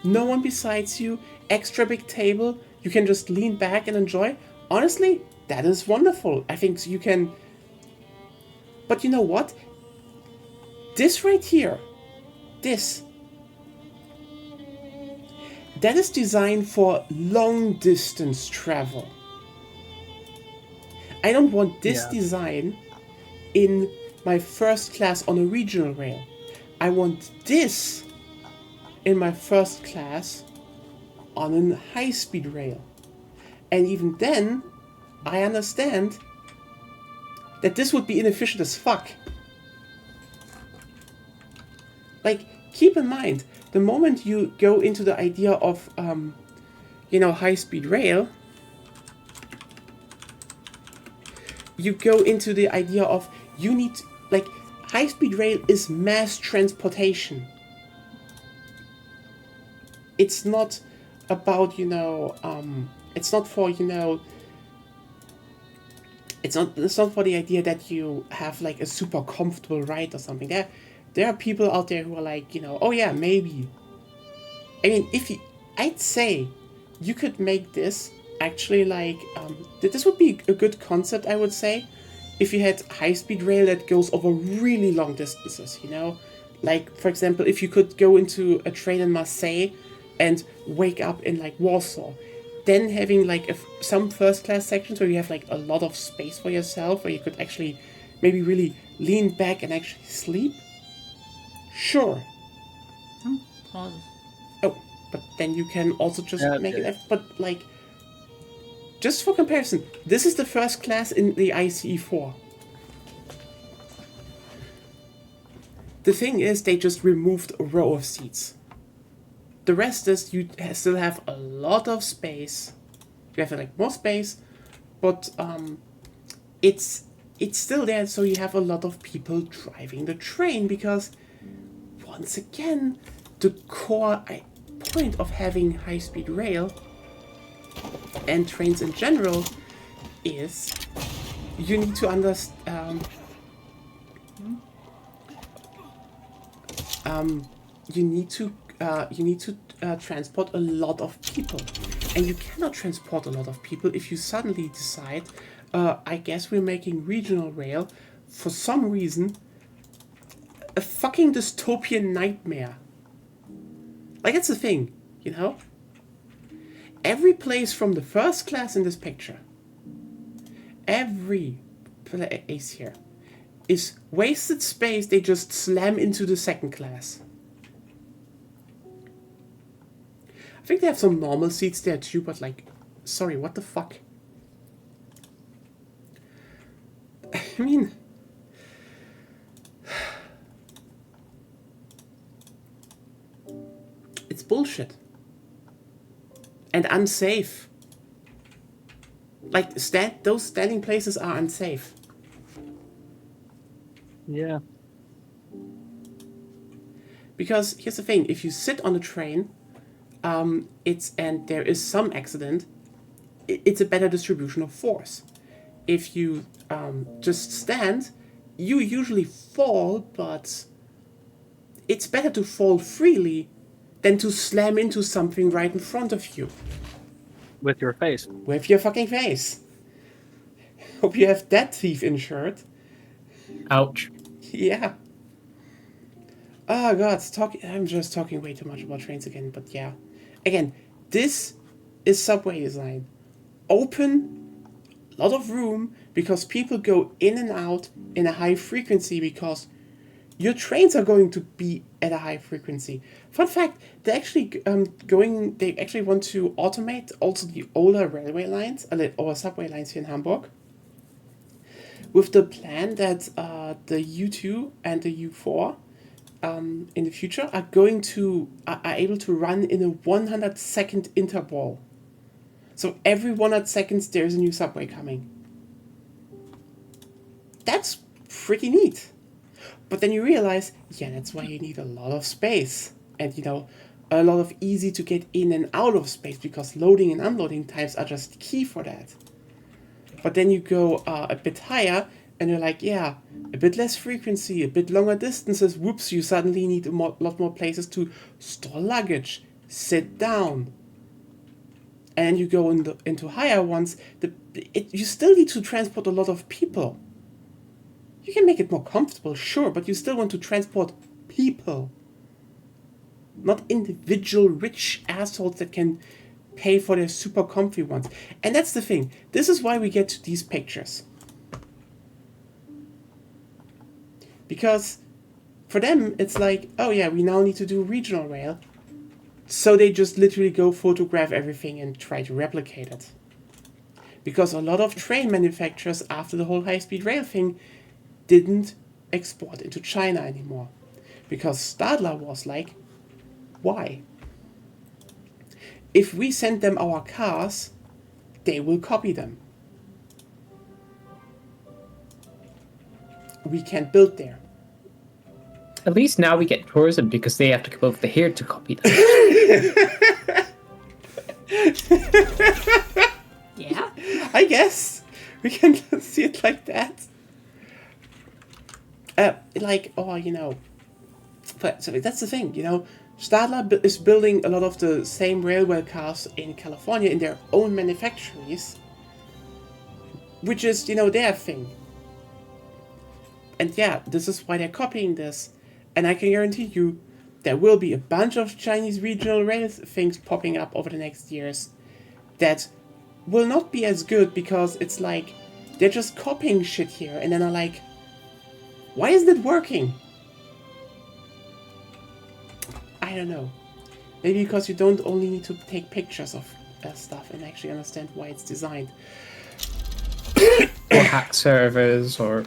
No one besides you, extra big table, you can just lean back and enjoy. Honestly, that is wonderful. I think you can... But you know what? This right here, that is designed for long distance travel. I don't want this design in my first class on a regional rail. I want this in my first class on a high-speed rail. And even then, I understand that this would be inefficient as fuck. Like, keep in mind, the moment you go into the idea of, high-speed rail, you go into the idea of you need, like, high-speed rail is mass transportation. It's not about, it's not for, it's not for the idea that you have, like, a super comfortable ride or something. There are people out there who are like, oh yeah, maybe. I mean, I'd say you could make this actually like, this would be a good concept, I would say, if you had high-speed rail that goes over really long distances, Like, for example, if you could go into a train in Marseille and wake up in, like, Warsaw, then having, like, some first-class sections where you have, like, a lot of space for yourself, where you could actually maybe really lean back and actually sleep. Sure. Pause. Oh, but then you can also just make it... But, like, just for comparison, this is the first class in the ICE4. The thing is, they just removed a row of seats. The rest is you still have a lot of space. You have like more space, but it's still there. So you have a lot of people driving the train because, once again, the core point of having high-speed rail and trains in general is you need to understand. You need to transport a lot of people, and you cannot transport a lot of people if you suddenly decide, I guess we're making regional rail for some reason a fucking dystopian nightmare. Like, that's the thing, Every place from the first class in this picture, every place here, is wasted space they just slam into the second class. I think they have some normal seats there too, but like, sorry, what the fuck? I mean, it's bullshit. And unsafe. Like, those standing places are unsafe. Yeah. Because here's the thing, if you sit on a train, and there is some accident, it's a better distribution of force. If you just stand, you usually fall, but it's better to fall freely than to slam into something right in front of you. With your face. With your fucking face. Hope you have that thief insured. Ouch. Yeah. Oh god, I'm just talking way too much about trains again, but yeah. Again, this is subway design. Open, a lot of room, because people go in and out in a high frequency, because your trains are going to be at a high frequency. Fun fact: they actually They actually want to automate also the older railway lines or subway lines here in Hamburg. With the plan that the U2 and the U4 in the future are able to run in a 100-second interval. So every 100 seconds there's a new subway coming. That's pretty neat. But then you realize, yeah, that's why you need a lot of space. And, a lot of easy to get in and out of space, because loading and unloading times are just key for that. But then you go a bit higher, and you're like, yeah, a bit less frequency, a bit longer distances. Whoops, you suddenly need a lot more places to store luggage, sit down. And you go into higher ones, you still need to transport a lot of people. You can make it more comfortable, sure, but you still want to transport people. Not individual rich assholes that can pay for their super comfy ones. And that's the thing. This is why we get to these pictures. Because for them, it's like, oh yeah, we now need to do regional rail. So they just literally go photograph everything and try to replicate it. Because a lot of train manufacturers, after the whole high-speed rail thing, didn't export into China anymore. Because Stadler was like, why? If we send them our cars, they will copy them. We can't build there. At least now we get tourism because they have to come over here to copy them. Yeah. I guess we can see it like that. But so that's the thing, Stadler is building a lot of the same railway cars in California in their own manufactories, which is, their thing. And yeah, this is why they're copying this. And I can guarantee you, there will be a bunch of Chinese regional rail things popping up over the next years that will not be as good, because it's like, they're just copying shit here, and then are like, why isn't it working? I don't know. Maybe because you don't only need to take pictures of stuff and actually understand why it's designed. Or hack servers, or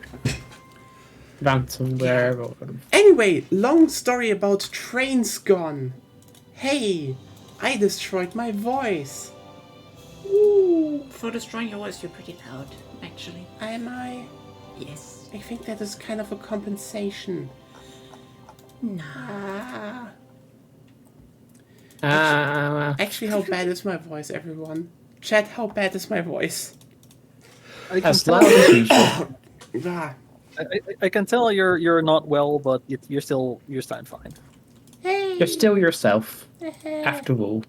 ransomware, or... Anyway, long story about trains gone. Hey, I destroyed my voice. Ooh. For destroying your voice, you're pretty loud, actually. Am I? Yes. I think that is kind of a compensation. Nah. Actually, how bad is my voice, everyone? Chat, how bad is my voice? I can As tell, loud as usual. Ah. I can tell you're not well, but you're still fine. Hey. You're still yourself, after all.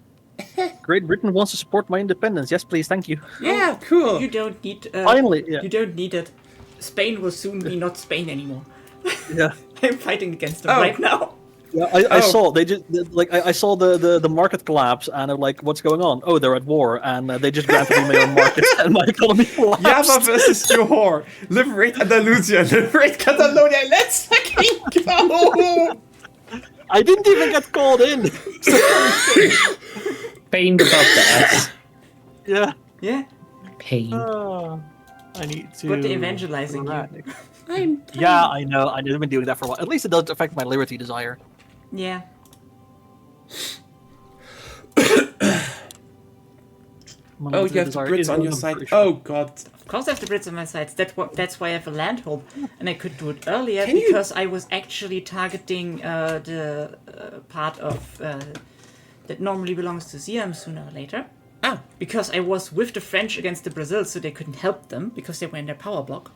Great Britain wants to support my independence. Yes, please, thank you. Yeah, cool. You don't need... Finally, yeah. You don't need it. Spain will soon be not Spain anymore. Yeah. I'm fighting against them Oh. right now. Yeah, I saw they just I saw the market collapse, and I'm like, what's going on? Oh, they're at war, and they just granted me my own market, and my economy collapsed. Java versus Johor. Liberate Andalusia. Liberate Catalonia. Let's fucking go. I didn't even get called in. Pain above the S. Yeah. Yeah. Pain. I need to. But they're evangelizing you. Yeah, I know. I've been doing that for a while. At least it doesn't affect my liberty desire. Yeah. Oh, My you liberty have the desire Brits is on your one side. of the- Oh, God. Of course I have the Brits on my side. That's why I have a landhold. And I could do it earlier Can you- because I was actually targeting the part of that normally belongs to Siam sooner or later. Ah. Because I was with the French against the Brazil, so they couldn't help them because they were in their power block.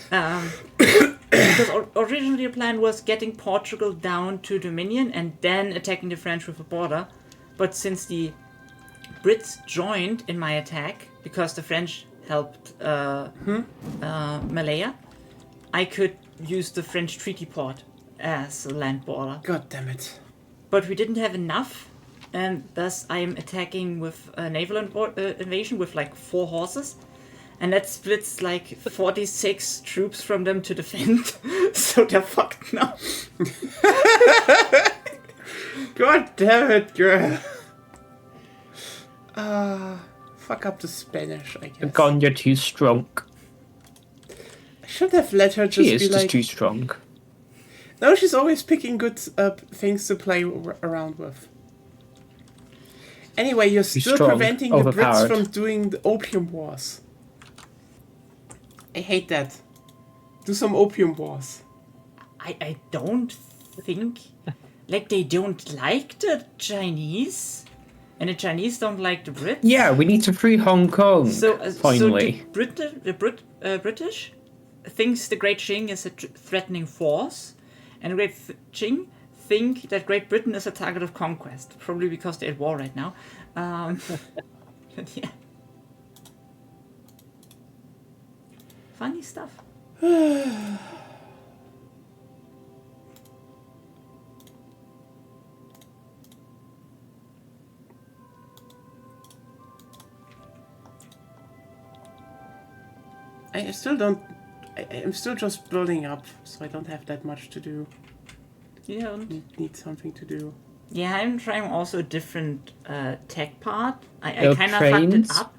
Because originally the plan was getting Portugal down to Dominion and then attacking the French with a border. But since the Brits joined in my attack, because the French helped Malaya, I could use the French treaty port as a land border. God damn it. But we didn't have enough, and thus I am attacking with a naval invasion with like 4 horses. And that splits like 46 troops from them to defend. So they're fucked now. God damn it, girl. Fuck up the Spanish, I guess. Gone, you're too strong. I should have let her She just is be just like... too strong. No, she's always picking good things to play around with. Anyway, you're She's still strong, preventing the Brits overpowered. from doing the Opium Wars. I hate that. Do some Opium Wars. I don't think... Like, they don't like the Chinese. And the Chinese don't like the Brits. Yeah, we need to free Hong Kong. Finally. So the British thinks the Great Qing is a threatening force, and the Great Qing think that Great Britain is a target of conquest, probably because they're at war right now. But yeah, funny stuff. I still don't... I'm still just building up, so I don't have that much to do. Yeah, Need something to do. yeah, I'm trying also a different tech part. I Build kind of fucked it trains? up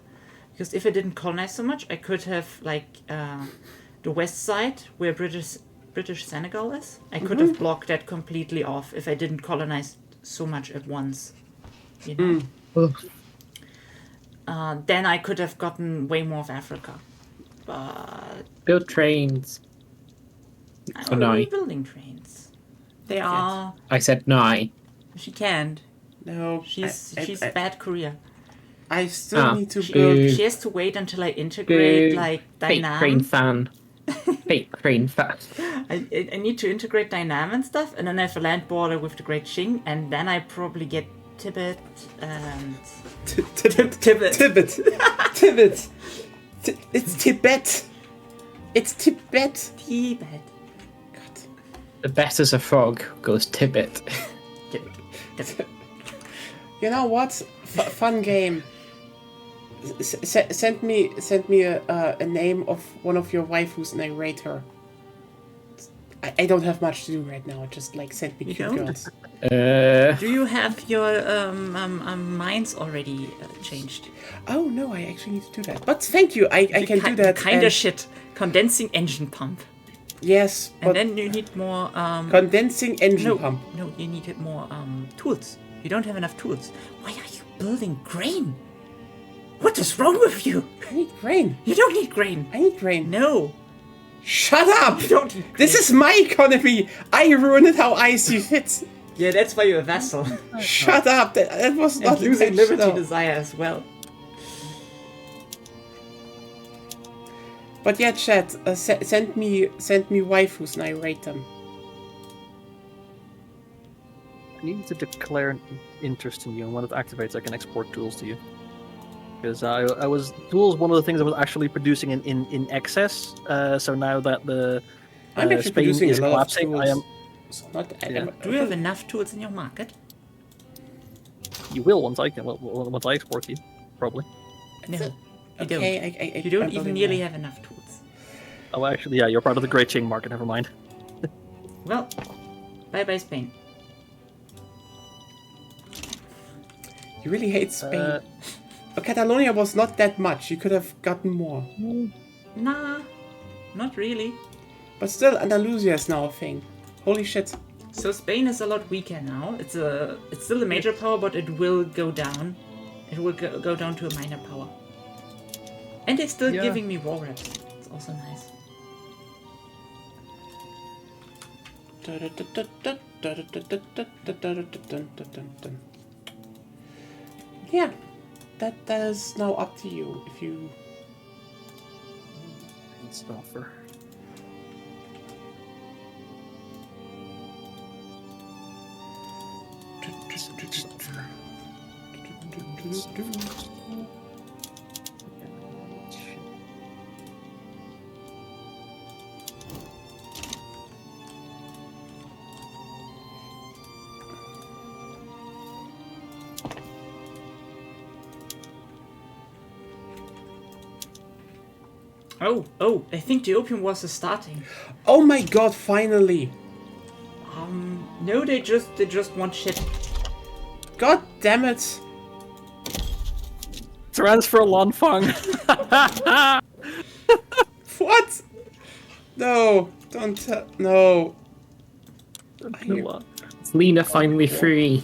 because if I didn't colonize so much, I could have like the west side where British Senegal is. I could have blocked that completely off if I didn't colonize so much at once. You know. Ugh. Then I could have gotten way more of Africa. But Build trains. I'm Oh, no. already building trains. They are. I said nine. She can't. No, She's I bad Korea. still need to She, build... she has to wait until I integrate like Fake crane Dynam. fan. Fake crane fan. I need to integrate Dynam and stuff, and then I have a land border with the Great Qing, and then I probably get Tibet and Tibet. Tibet. Tibet. Tibet. It's Tibet. It's Tibet. Tibet. God. The best as a frog goes Tibet. Tibet. You know what? Fun game. Send me a name of one of your waifus and I rate her. I don't have much to do right now. Just like send me You cute don't? girls. Do you have your mines already changed? Oh no, I actually need to do that. But thank you. I can do that. Kind and- of shit. Condensing engine pump. Yes, And but then you need more. condensing engine No, pump. no, you need more tools. You don't have enough tools. Why are you building grain? What is wrong with you? I need grain. You don't need grain. I need grain. No, Shut up! you don't need grain. This is my economy. I ruin it how I see fit. Yeah, that's why you're a vassal. Shut up. That was not And losing liberty intentional. desire as well. But yeah, chat. Send me waifus and I rate them. I need to declare an interest in you, and when it activates, I can export tools to you. Because I was tools one of the things I was actually producing in excess. So now that the I'm actually Spain producing is a lot collapsing, of I tools. am. So not. Yeah. Do you have enough tools in your market? You will once I can. Once I export you, probably. No, you don't. Okay, You don't I'm even building nearly more. have enough tools. Oh, actually, yeah, you're part of the Great Qing market. Never mind. Well, bye Spain. You really hate Spain. Uh, But Catalonia was not that much. You could have gotten more. Nah, not really. But still, Andalusia is now a thing. Holy shit. So Spain is a lot weaker now. It's still a major power, but it will go down. It will go down to a minor power. And they're still Yeah. giving me war reps. It's also nice. Yeah, that is now up to you. If you Stoffer. Oh, I think the opium wars are starting. Oh my god, finally! No, they just want shit. God damn it! Transfer Lanfang. What? No, don't tell. No. Is Lena finally free?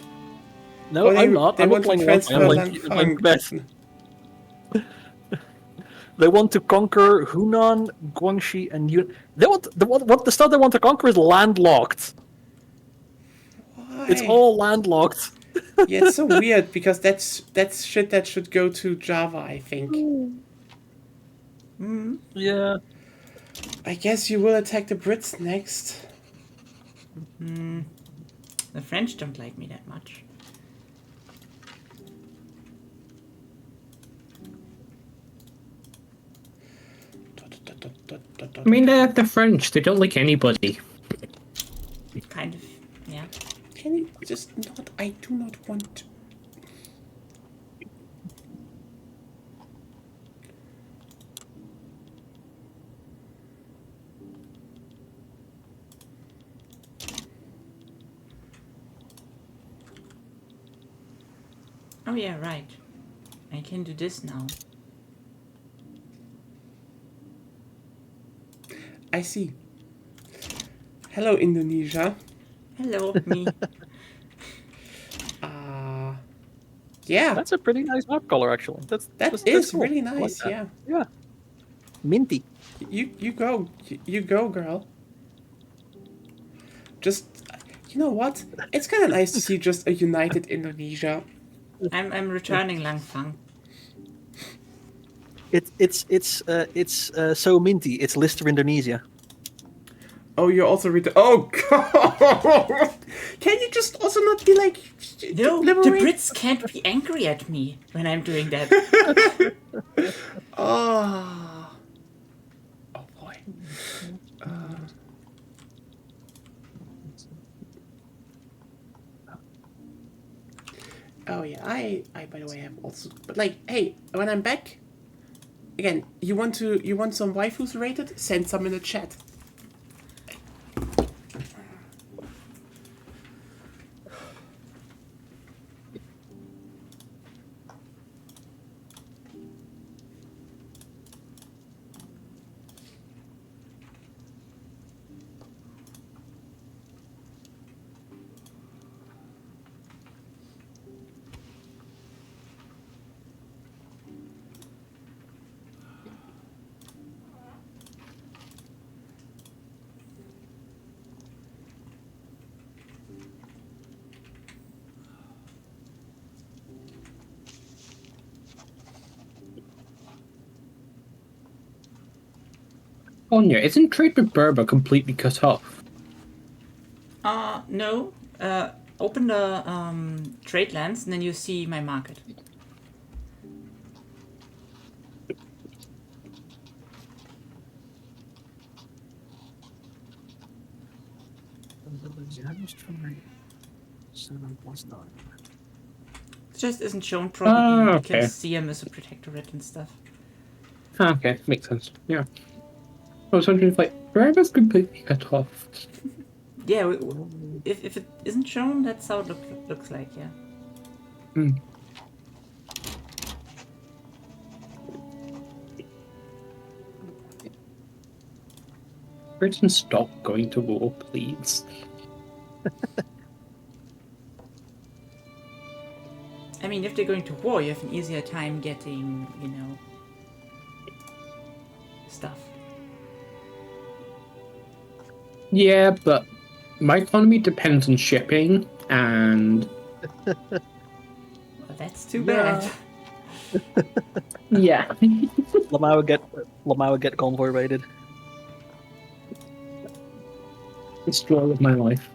No, Oh, I'm not. They I'm not want to playing transfer Lanfang. I'm playing Tibet. Lanfang. They want to conquer Hunan, Guangxi, and Yun. They want what the stuff they want to conquer is landlocked. Why? It's all landlocked. Yeah, it's so weird because that's shit that should go to Java, I think. Yeah. I guess you will attack the Brits next. The French don't like me that much. I mean, they're the French. They don't like anybody. Kind of, yeah. Can you just not? I do not want to. Oh yeah, right. I can do this now. I see. Hello, Indonesia. Hello, me. Yeah, That's a pretty nice map color, actually. That's cool. really I like nice. that. Yeah, Yeah. Minty. you go, you go, girl. Just, you know what? It's kind of nice to see just a united Indonesia. I'm returning Langfang. It's so minty. It's Lister Indonesia. Oh, you're also Oh god! Can you just also not be like? No, the liberate? Brits can't be angry at me when I'm doing that. Oh. Oh boy. Oh yeah, I by the way have also, but like, hey, when I'm back, again, you want some waifus rated? Send some in the chat. Anya, isn't trade with Berber completely cut off? No. Open the trade lands and then you see my market. It just isn't shown properly okay. because CM is a protectorate and stuff. Okay, makes sense. Yeah. I was wondering if, like, Berber's completely cut off. Yeah, if it isn't shown, that's how it looks like, yeah. Hmm. Britain, stop going to war, please. I mean, if they're going to war, you have an easier time getting, you know, stuff. Yeah, but my economy depends on shipping, and Well, that's too bad. yeah. Lamau would get convoy raided. It's the story of my life.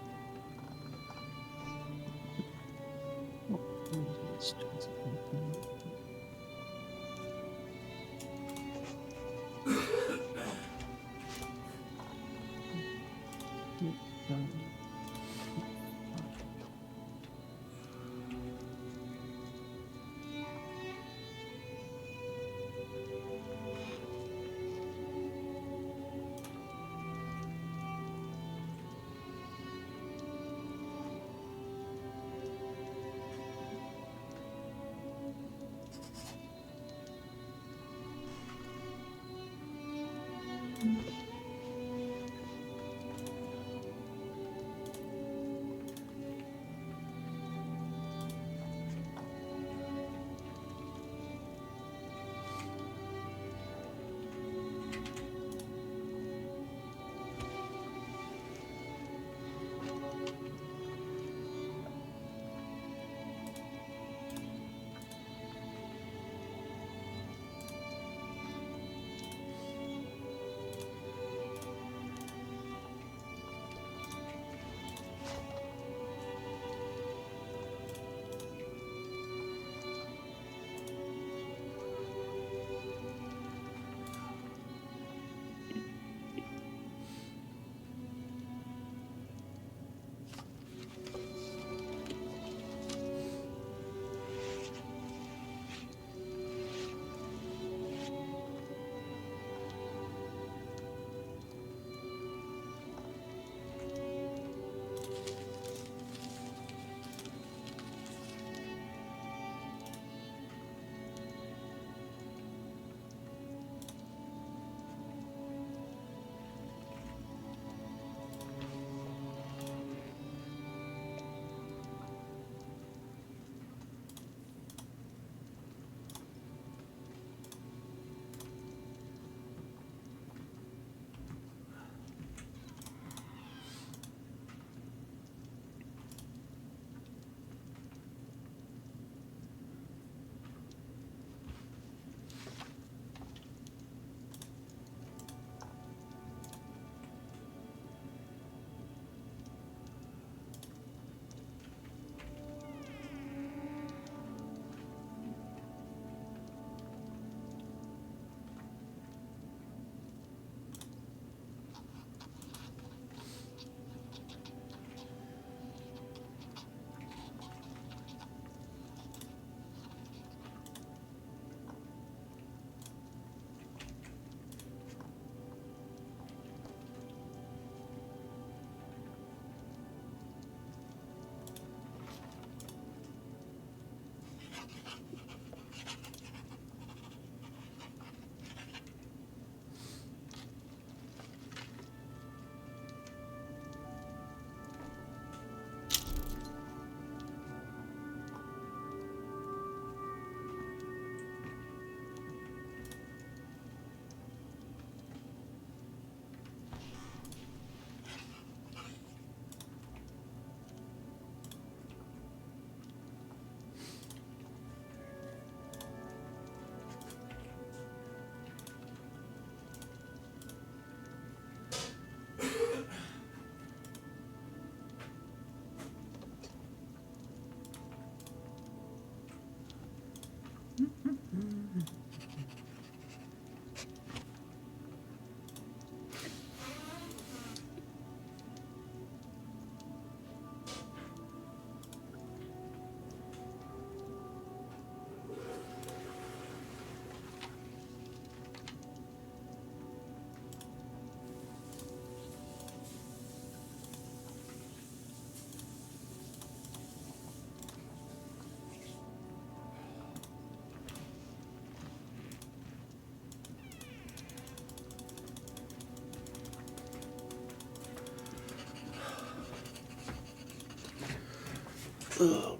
Ugh.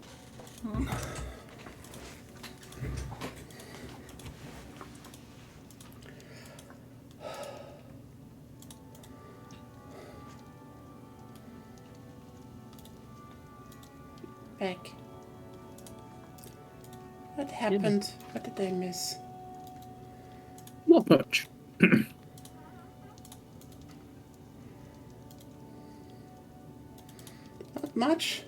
Back. What happened? What did I miss? Not much. Not much.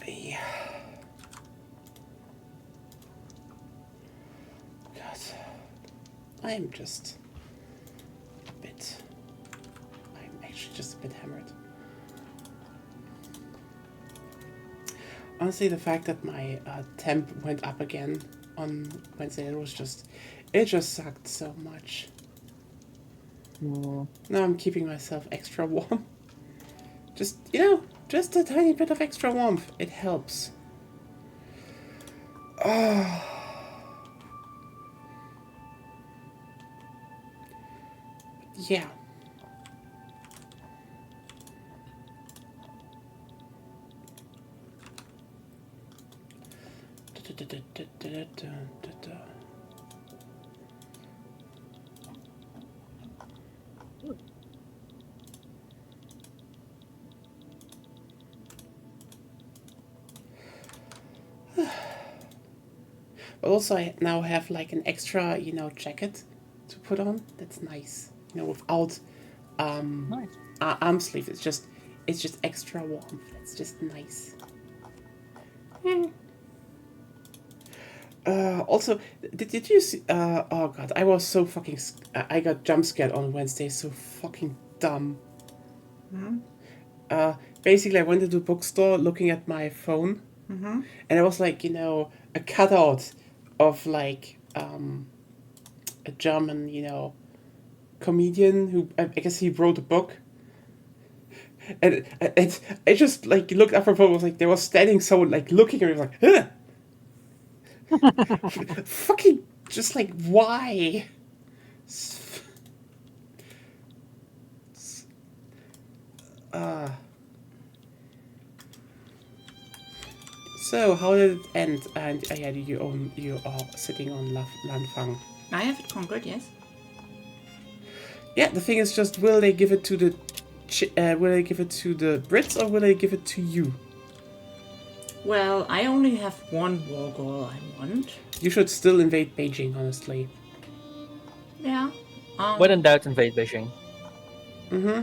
Yeah. God. I'm just a bit. I'm actually just a bit hammered. Honestly, the fact that my temp went up again on Wednesday, it just sucked so much. Now I'm keeping myself extra warm. Just, just a tiny bit of extra warmth. It helps. Yeah. But also I now have like an extra, jacket to put on. That's nice. Without Nice. arm sleeve. It's just extra warm. It's just nice. Also, did you see? Oh god, I was so fucking. I got jump scared on Wednesday. So fucking dumb. Basically, I went into the bookstore looking at my phone, and it was like a cutout of like a German comedian who I guess he wrote a book. And I just like looked up her phone. Was like there was standing someone like looking at me like, huh? Fucking just like why? So how did it end? And yeah, you are sitting on Lanfang. I have it conquered, yes. Yeah, the thing is just will they give it to the Brits or will they give it to you? Well, I only have one war goal I want. You should still invade Beijing, honestly. Yeah. When in doubt, invade Beijing. Mm-hmm.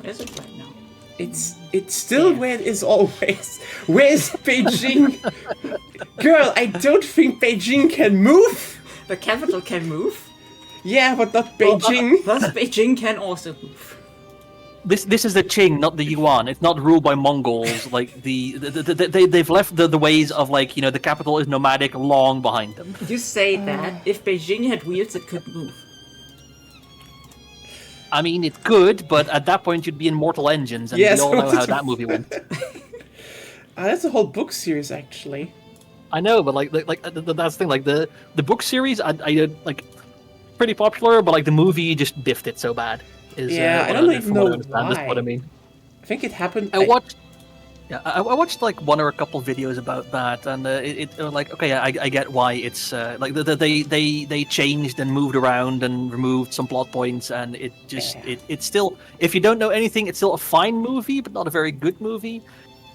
Where is it right now? It's still where it is always. Where is Beijing? Girl, I don't think Beijing can move. The capital can move. Yeah, but not Beijing. Plus, Beijing can also move. This is the Qing, not the Yuan. It's not ruled by Mongols. Like they've left the ways of the capital is nomadic long behind them. You say that if Beijing had wheels, it could move. I mean, it could, but at that point you'd be in Mortal Engines, and Yes, we all know how that movie went. That's a whole book series, actually. I know, but that's the thing. Like the book series, I like pretty popular, but like the movie just biffed it so bad. I don't even know why. That's what I mean. I think it happened. I watched like one or a couple videos about that, and it like okay, I get why it's like they changed and moved around and removed some plot points, and it just it's still, if you don't know anything, it's still a fine movie, but not a very good movie,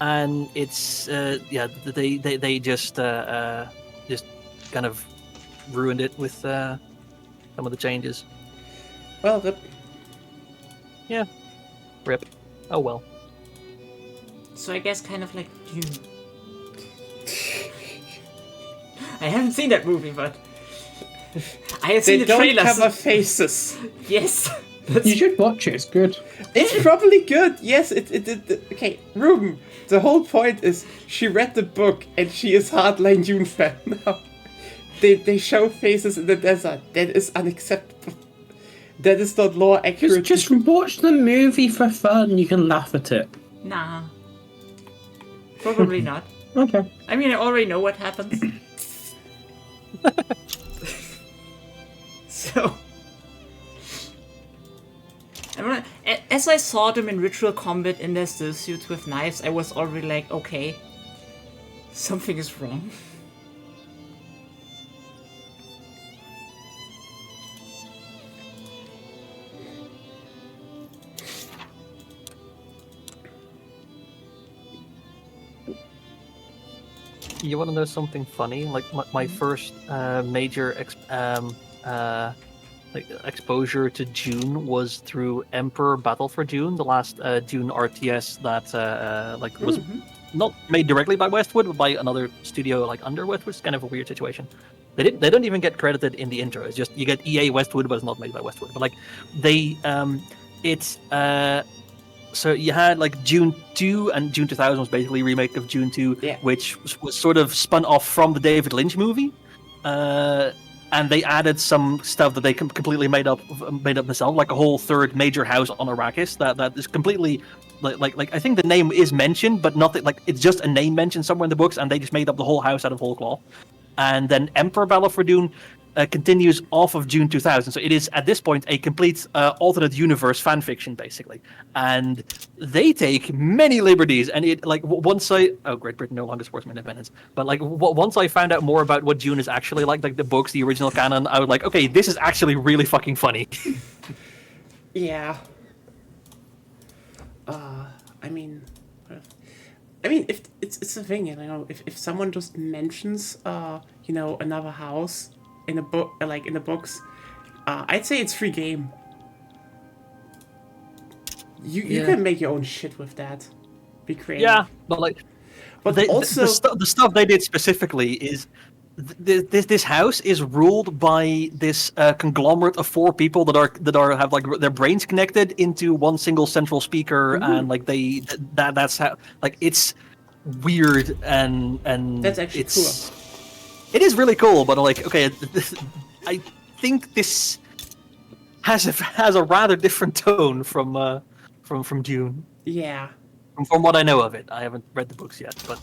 and it's they just kind of ruined it with some of the changes. Well, Yeah, rip. Oh well. So I guess kind of like Dune. I haven't seen that movie, but I had seen the they don't trailers. cover faces. Yes. You should watch it. It's good. It's probably good. Yes, it. Okay, Ruben. The whole point is she read the book and she is hardline Dune fan now. They show faces in the desert. That is unacceptable. That is not lore accurate. Just watch the movie for fun. You can laugh at it. Nah. Probably not. Okay. I mean, I already know what happens. So, as I saw them in ritual combat in their still suits with knives, I was already like, okay, something is wrong. You want to know something funny? Like my first major exposure to Dune was through Emperor Battle for Dune, the last Dune RTS that was not made directly by Westwood, but by another studio like under Westwood. It's kind of a weird situation. They don't even get credited in the intro. It's just you get EA Westwood, but it's not made by Westwood. But like they, so you had like Dune 2, and Dune 2000 was basically a remake of Dune 2, which was sort of spun off from the David Lynch movie. And they added some stuff that they completely made up themselves, like a whole third major house on Arrakis that is completely like I think the name is mentioned, but nothing like it's just a name mentioned somewhere in the books, and they just made up the whole house out of whole cloth. And then Emperor Battle for Dune continues off of Dune 2000, so it is at this point a complete alternate universe fan fiction basically, and they take many liberties. And it like once Great Britain no longer supports my independence, but like once I found out more about what Dune is actually like the books, the original canon, I was like, okay, this is actually really fucking funny. Yeah. I mean, if it's a thing, you know, if someone just mentions, another house in a book, like in the books, I'd say it's free game. You can make your own shit with that. Be creative. Yeah, but also the stuff they did specifically is this house is ruled by this conglomerate of 4 people that have like their brains connected into one single central speaker, and like that's how like it's weird and that's actually cool. It is really cool, but like okay, I think this has a rather different tone from Dune. Yeah. From what I know of it, I haven't read the books yet, but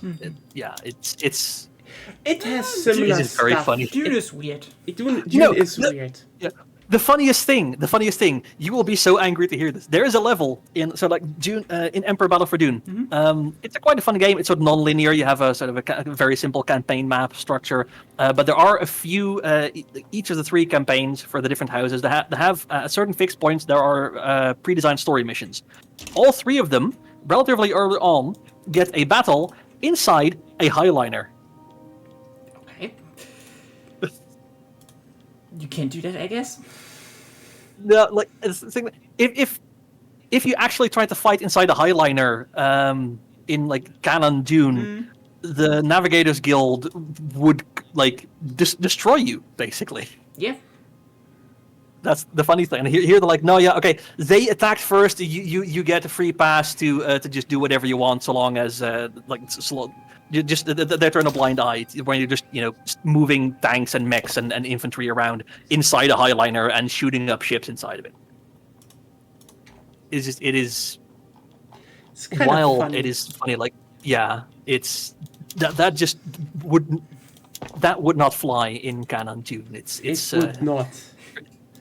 it has similar Dune is very stuff. funny. Dune is weird. Dune is weird. Yeah. The funniest thing, you will be so angry to hear this. There is a level in Dune, in Emperor Battle for Dune. It's quite a fun game. It's sort of non-linear. You have a sort of a very simple campaign map structure, but there are a few. Each of the 3 campaigns for the different houses that have at certain fixed points. There are pre-designed story missions. All 3 of them, relatively early on, get a battle inside a Highliner. Okay. You can't do that, I guess. No, like if you actually try to fight inside a Highliner in like canon Dune, the Navigators Guild would like destroy you basically. Yeah. That's the funny thing. And here they're like, no, yeah, okay. They attacked first. You get a free pass to just do whatever you want, so long as just they turn a blind eye when you're just moving tanks and mechs and infantry around inside a Highliner and shooting up ships inside of it. It is while it is funny, like it's that just would not fly in canon Dune. It would not.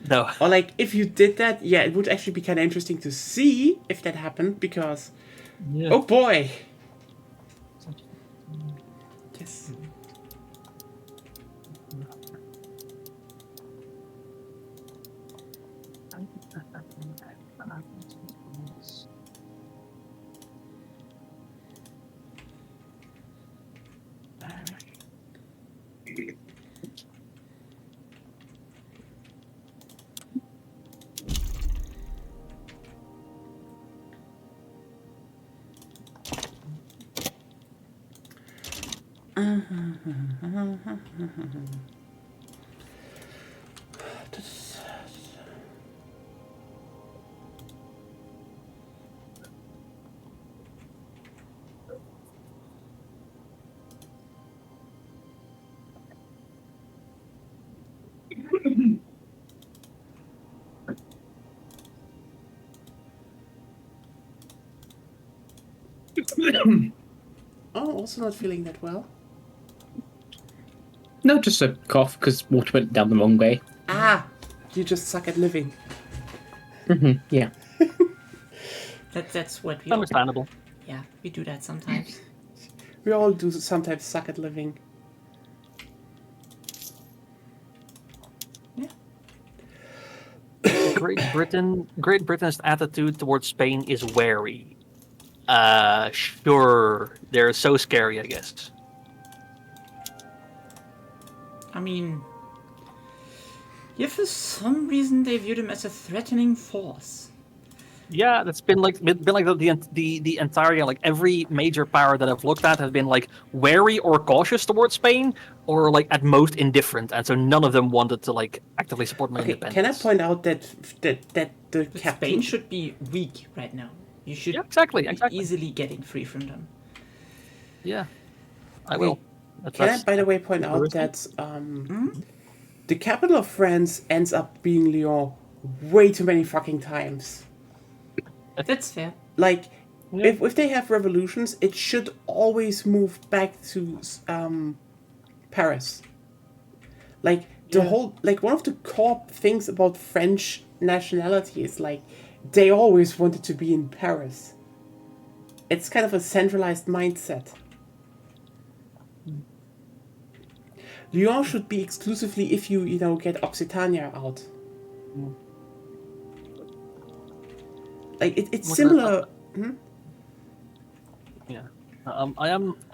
No. Or like if you did that, it would actually be kind of interesting to see if that happened, because oh boy. Yes. Oh, also not feeling that well. No, just a cough because water went down the wrong way. Ah, You just suck at living. Yeah. That's what we all, Understandable. yeah, we do that sometimes. We all do sometimes suck at living. Yeah. Great Britain's attitude towards Spain is wary. Sure, they're so scary, I guess. I mean, yeah, for some reason they view them as a threatening force. Yeah, that's been like the entire like every major power that I've looked at has been like wary or cautious towards Spain, or like at most indifferent, and so none of them wanted to like actively support my Okay, independence. can I point out that the But captain... Spain should be weak right now. You should Yeah, exactly. be easily getting free from them. Yeah, I Okay, will. Can I, by the way, point out that the capital of France ends up being Lyon way too many fucking times. That's fair. Like, if they have revolutions, it should always move back to Paris. Like, the whole... Like, one of the core things about French nationality is, like, they always wanted to be in Paris. It's kind of a centralized mindset. Lyon should be exclusively if you get Occitania out. Like it's similar. Yeah, I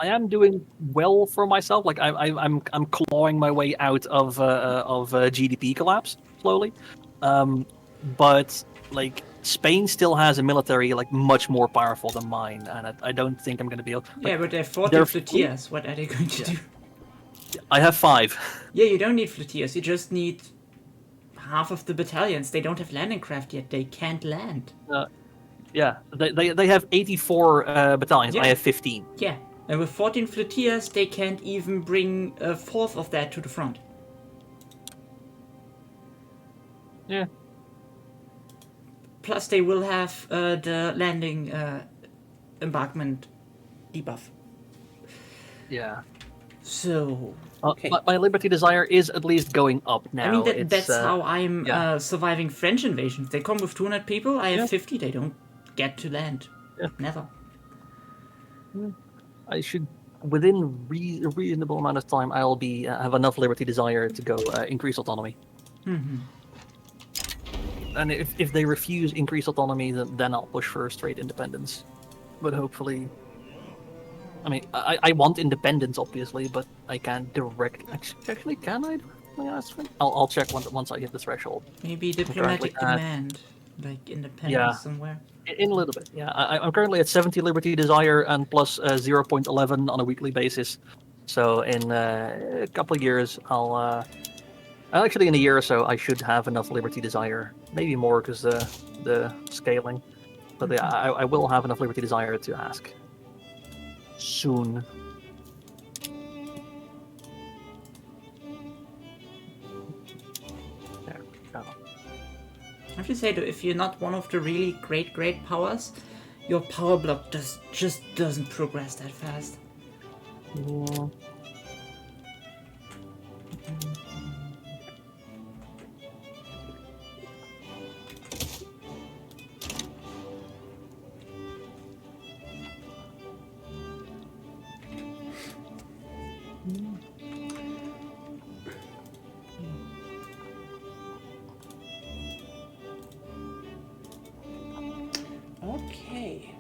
am doing well for myself. Like I'm clawing my way out of GDP collapse slowly, but like Spain still has a military like much more powerful than mine, and I don't think I'm going to be able. Like, Yeah, but they're 40 they're- flottillas. What are they going to do? I have 5. Yeah, you don't need flottillas. You just need half of the battalions. They don't have landing craft yet. They can't land. Yeah, they have 84 battalions. I Yeah. have 15. Yeah, and with 14 flottillas, they can't even bring a fourth of that to the front. Yeah. Plus, they will have the landing embarkment debuff. Yeah. So, Okay. My Liberty Desire is at least going up now. I mean, It's, that's how I'm yeah. surviving French invasions. They come with 200 people, I have Yeah. 50, they don't get to land. Yeah. Never. I should, within a reasonable amount of time, I'll be have enough Liberty Desire to go increase autonomy. Mm-hmm. And if they refuse increased autonomy, then I'll push for straight independence. But hopefully, I mean, I want independence, obviously, but I can't direct. Actually, can I? Yeah, that's fine. I'll check once I hit the threshold. Maybe diplomatic currently at- demand, like independence Yeah. somewhere. In a little bit, yeah. I'm currently at 70 Liberty Desire and plus 0.11 on a weekly basis. So in a couple of years, I'll actually in a year or so, I should have enough Liberty Desire. Maybe more because the scaling. But yeah, I will have enough Liberty Desire to ask soon. There we go. I have to say though, if you're not one of the really great powers, your power block just doesn't progress that fast. Yeah. Okay.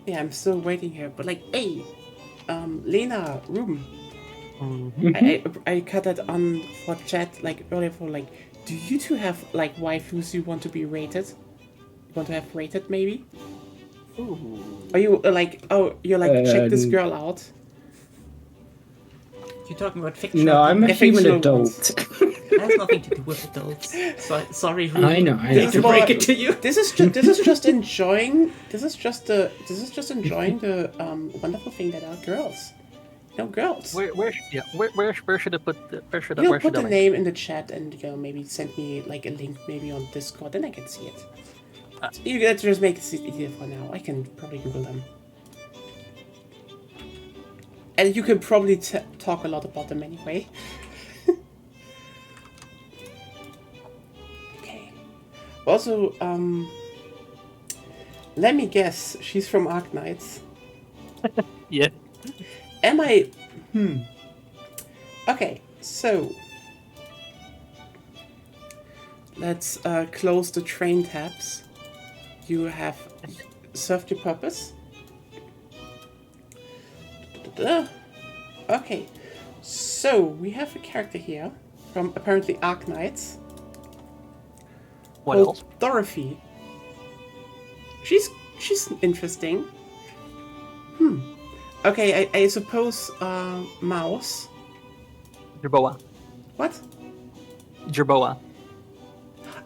Yeah, I'm still waiting here, but like, hey, Lena, Ruben, I cut that on for chat like earlier for like, do you two have like waifus you want to be rated? You want to have rated maybe? Ooh. Are you you're like check this girl out? You're talking about fictional. No, I'm a I think human so. adult. That has nothing to do with adults. Sorry, Ruben. I know. Hate to break it to you. This is just enjoying. This is just enjoying the wonderful thing that are girls. Girls. Where should I put where should You I put the link? name in the chat and maybe send me like a link maybe on Discord, then I can see it. You can just make it easier for now. I can probably Google them. And you can probably talk a lot about them anyway. Okay. Also, let me guess. She's from Arknights. Yeah. Am I... Okay, so... Let's close the train tabs. You have served your purpose. Okay, so we have a character here from apparently Arknights. What called else? Dorothy. She's interesting. Okay, I suppose Mouse. Jerboa. What? Jerboa.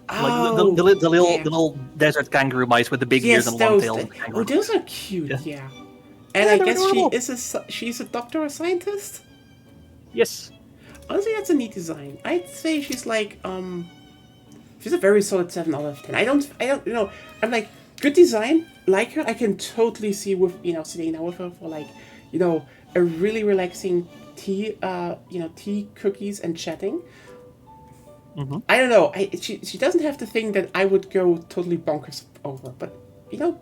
Like Oh, the yeah. little desert kangaroo mice with the big ears Yes, and long those. tail. Oh, those are cute. Yeah. Yeah. And Yeah, I they're guess adorable. she's a doctor or scientist. Yes. Honestly, that's a neat design. I'd say she's like she's a very solid 7 out of 10. I don't I'm like good design, like her. I can totally see with sitting down with her for like a really relaxing tea tea, cookies and chatting. I don't know. She doesn't have the thing that I would go totally bonkers over, but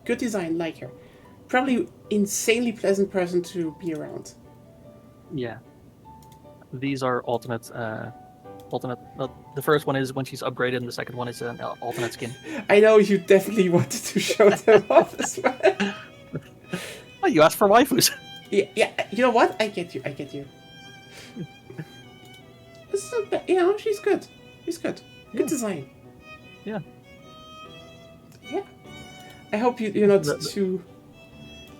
good design, like her. Probably insanely pleasant person to be around. Yeah. These are alternate. The first one is when she's upgraded, and the second one is an alternate skin. I know you definitely wanted to show them off as well. Oh, you asked for waifus. Yeah. You know what? I get you. This is not bad. She's good. She's good. Good design. Yeah. Yeah. I hope you're not too.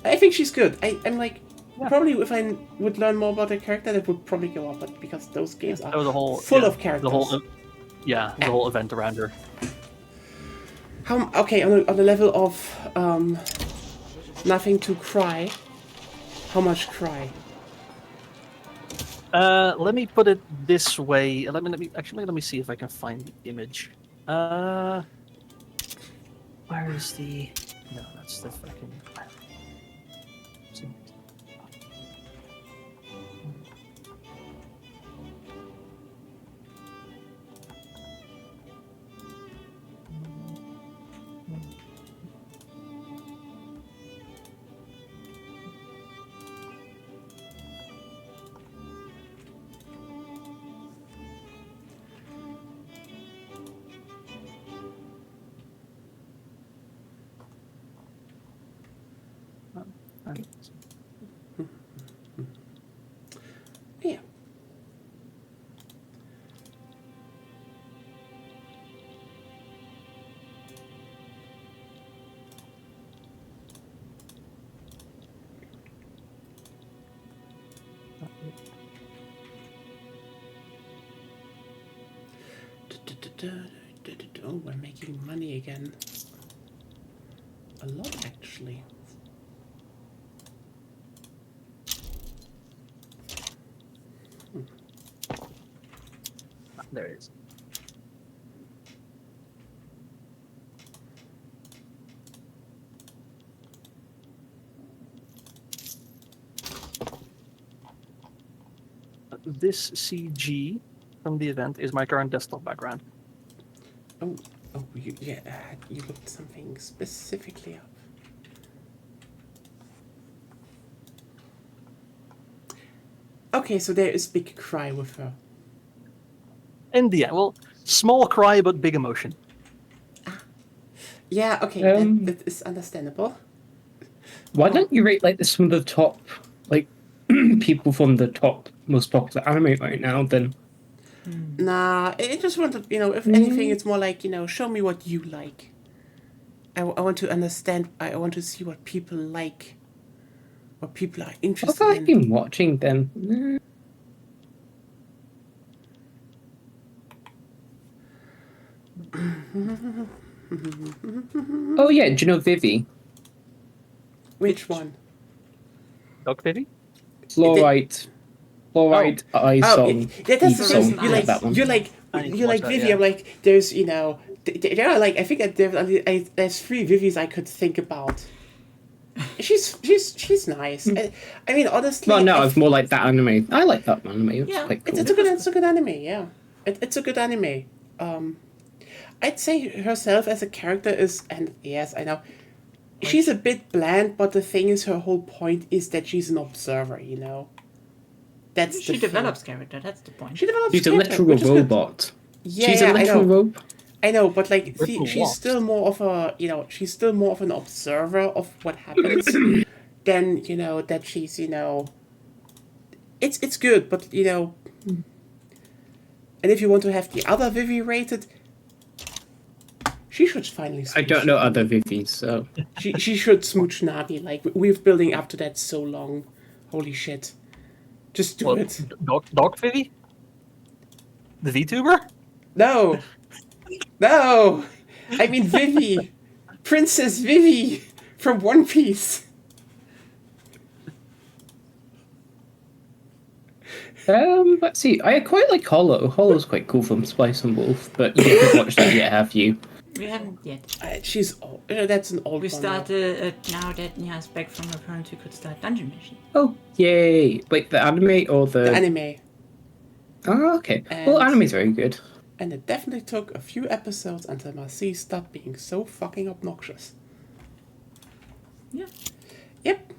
I think she's good. I'm like. Yeah. Probably if I would learn more about the character, that would probably go up, but because those games are That was a whole full of characters. The whole event around her. Okay, on the level of nothing to cry, how much cry? Let me put it this way. Let me see if I can find the image. Where is the? No, that's the fucking. Yeah. Oh, we're making money again. A lot, actually. There it is. This CG from the event is my current desktop background. Oh, you looked something specifically up. Okay, so there is big cry with her. In the end, well, small cry but big emotion. Yeah, okay, that is understandable. Why don't you rate like some of the top people from the top most popular anime right now? Then Nah, I just want to, if anything, it's more like, show me what you like. I want to understand. I want to see what people like, what people are what interested have I in. been watching then? Oh yeah, do you know Vivi? Which one? Dog Vivi? Fluorite Eye Song. That's the Eve thing. Song. Yeah, that one. You like watch that, Vivi. yeah. I'm like, there's, there are like, I think that there's 3 Vivis I could think about. she's nice. I mean, honestly. Well, no, if- it's more like that anime. I like that anime. It's Yeah, quite cool. it's a good anime. Yeah, it's a good anime. I'd say herself as a character is, and yes, I know, she's a bit bland. But the thing is, her whole point is that she's an observer. You know. That's She the thing. develops character. That's the point. She develops. She's a character, literal which is good. robot. Yeah, She's yeah, a literal I know. robot. I know, but like Ripple she's walks. still more of a she's still more of an observer of what happens than that she's it's good, but and if you want to have the other Vivi rated, she should finally. I don't know other Vivies, so She should smooch Nabi. Like we've building up to that so long. Holy shit! Just do What? it. Dog Vivi? The VTuber? No, no. I mean Vivi, Princess Vivi from One Piece. let's see. I quite like Hollow. Hollow's quite cool from Spice and Wolf, but you haven't watched that yet, have you? We haven't yet. She's old. That's an old We one. now. started now that Nia is back from her parents. We could start Dungeon Machine. Oh, yay! Wait, the anime or The anime, Oh, okay. Well, And- anime's very good. and it definitely took a few episodes until Marcy stopped being so fucking obnoxious. Yeah. Yep,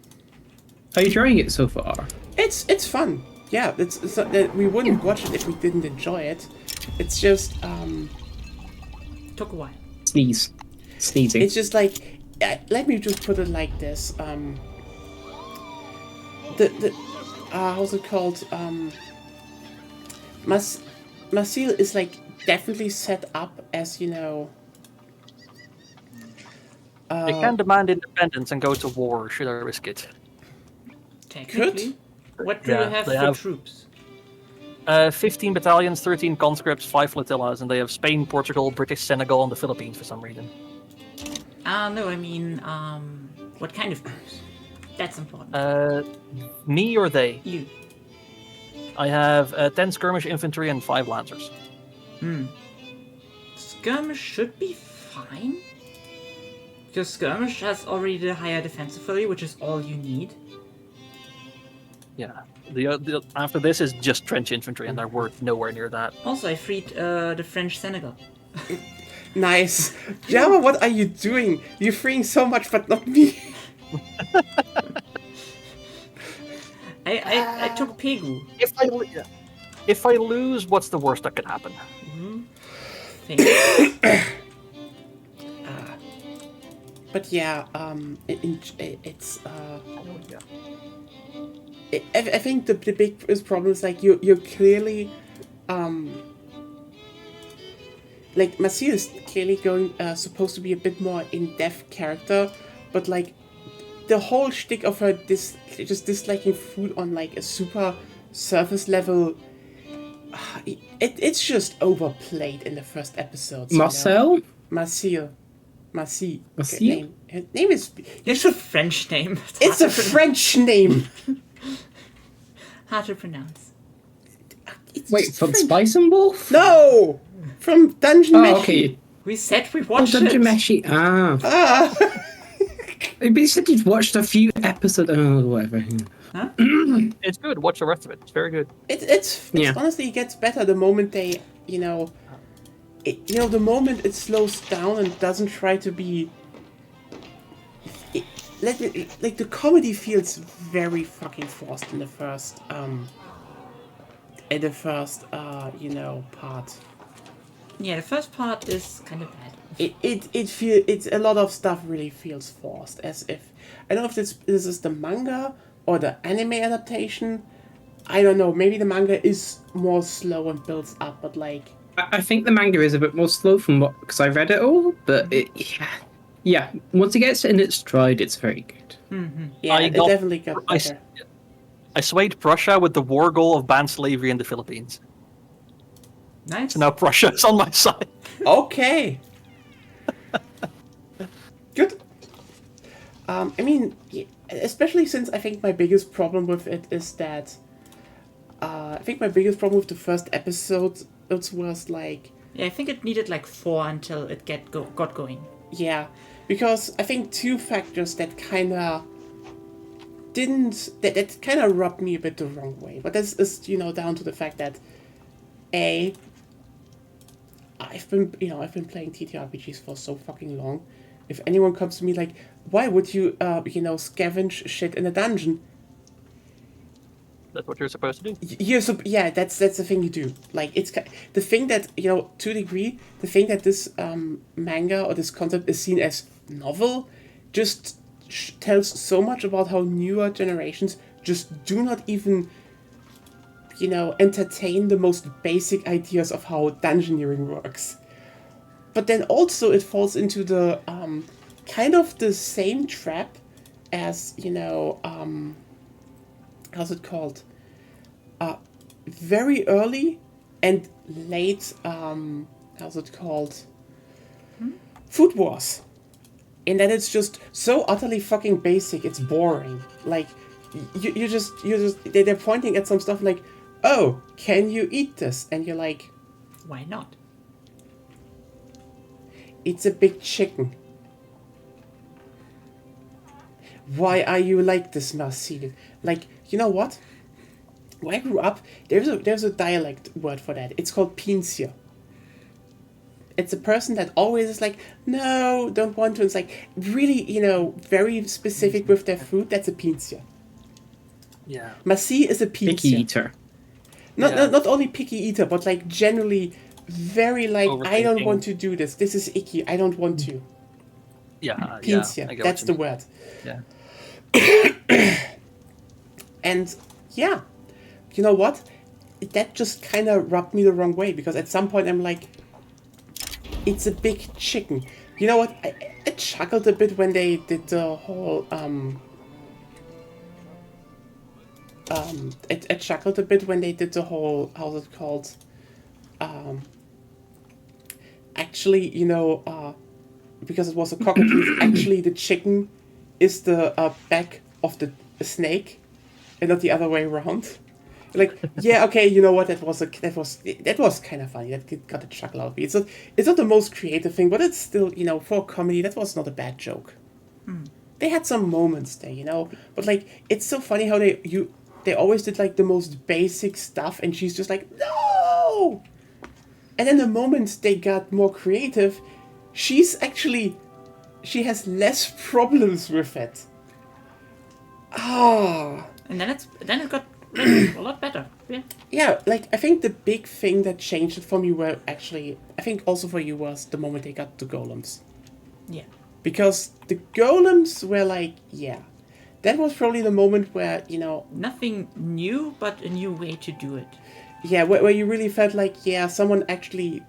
Are you enjoying it so far? it's fun. Yeah, it's not that we wouldn't watch it if we didn't enjoy it. It's just Took a while. Sneezing. it's just like let me just put it like this. The how's it called? Marcel is like definitely set up as They can demand independence and go to war. Should I risk it? Technically. What do Yeah, you have they for have- troops? 15 battalions, 13 conscripts, 5 flotillas, and they have Spain, Portugal, British, Senegal, and the Philippines for some reason. No, I mean, what kind of troops? That's important. Me or they? You. I have 10 skirmish infantry and 5 lancers. Skirmish should be fine. Because Skirmish has already the higher defensive value, which is all you need. Yeah. The after this is just trench infantry, and they're worth nowhere near that. Also, I freed the French Senegal. nice. Java, what are you doing? You're freeing so much, but not me. I took Pegu. If I lose, what's the worst that could happen? But yeah, it's I think the big problem is like you're clearly like Marcel is clearly going supposed to be a bit more in-depth character, but like the whole shtick of her just disliking food on like a super surface level, it's just overplayed in the first episodes. Marcel? Marcel. Marcel? Her name is. It's a French name. It's a French name. Hard to pronounce. It's Wait, just from French. Spice and Wolf? No, from Dungeon Oh, Meshi. okay. We said we Oh, watched Dungeon it. Meshi. Ah. But you said you'd watched a few episodes. Oh, whatever. It's good. Watch the rest of it. It's very good. It's Yeah. honestly it gets better the moment they the moment it slows down and doesn't try to be. Like the comedy feels very fucking forced in the first part. Yeah, the first part is kind of bad. It's a lot of stuff really feels forced, as if I don't know if this is the manga or the anime adaptation. I don't know. Maybe the manga is more slow and builds up, but like I think the manga is a bit more slow from what because I read it all, but yeah. Once it gets in its stride, it's very good. yeah, it definitely got I better. swayed Prussia with the war goal of ban slavery in the Philippines. Nice. So now Prussia is on my side. Okay. Good. I mean, especially since I think my biggest problem with it is that I think my biggest problem with the first episode was like Yeah, I think it needed like 4 until it got going. yeah, because I think two factors that kind of that kind of rubbed me a bit the wrong way. But this is down to the fact that I've been playing TTRPGs for so fucking long. If anyone comes to me like, why would you scavenge shit in a dungeon? That's what you're supposed to do. Yeah, that's the thing you do. Like, it's the thing that to a degree, the thing that this manga or this concept is seen as novel, just tells so much about how newer generations just do not even entertain the most basic ideas of how dungeoneering works. But then also it falls into the kind of the same trap as how's it called? Very early and late how's it called? Food Wars. In that it's just so utterly fucking basic, it's boring. Like you just they're pointing at some stuff like, oh, can you eat this? And you're like, Why not? it's a big chicken. Why are you like this, Marcel? Like, you know what? When I grew up, there's a dialect word for that. It's called pincer. It's a person that always is like, no, don't want to. It's like really, very specific with their food. That's a pincer. Yeah. Marcel is a pincer. Picky eater. Not only picky eater, but like generally very like, I don't Overthinking. want to do this. This is icky. I don't want to. Yeah. Pincer. I get what That's you the mean. word. Yeah. And yeah, you know what? That just kind of rubbed me the wrong way, because at some point I'm like, it's a big chicken. You know what? I chuckled a bit when they did the whole I chuckled a bit when they did the whole, how's it called? Actually, because it was a cockatoo, actually the chicken is the back of the snake, and not the other way around. Like, yeah, okay, you know what? That was kind of funny. That got a chuckle out of me. It's not the most creative thing, but it's still, for a comedy, that was not a bad joke. They had some moments there, but like, it's so funny how they always did like the most basic stuff, and she's just like, no. And then the moment they got more creative, she has less problems with it. Ah. And then it got a lot better. Yeah. Yeah, like, I think the big thing that changed it for me were actually, I think also for you, was the moment they got the golems. Yeah. Because the golems were like, yeah. That was probably the moment where, Nothing new, but a new way to do it. yeah, where you really felt like, yeah, someone actually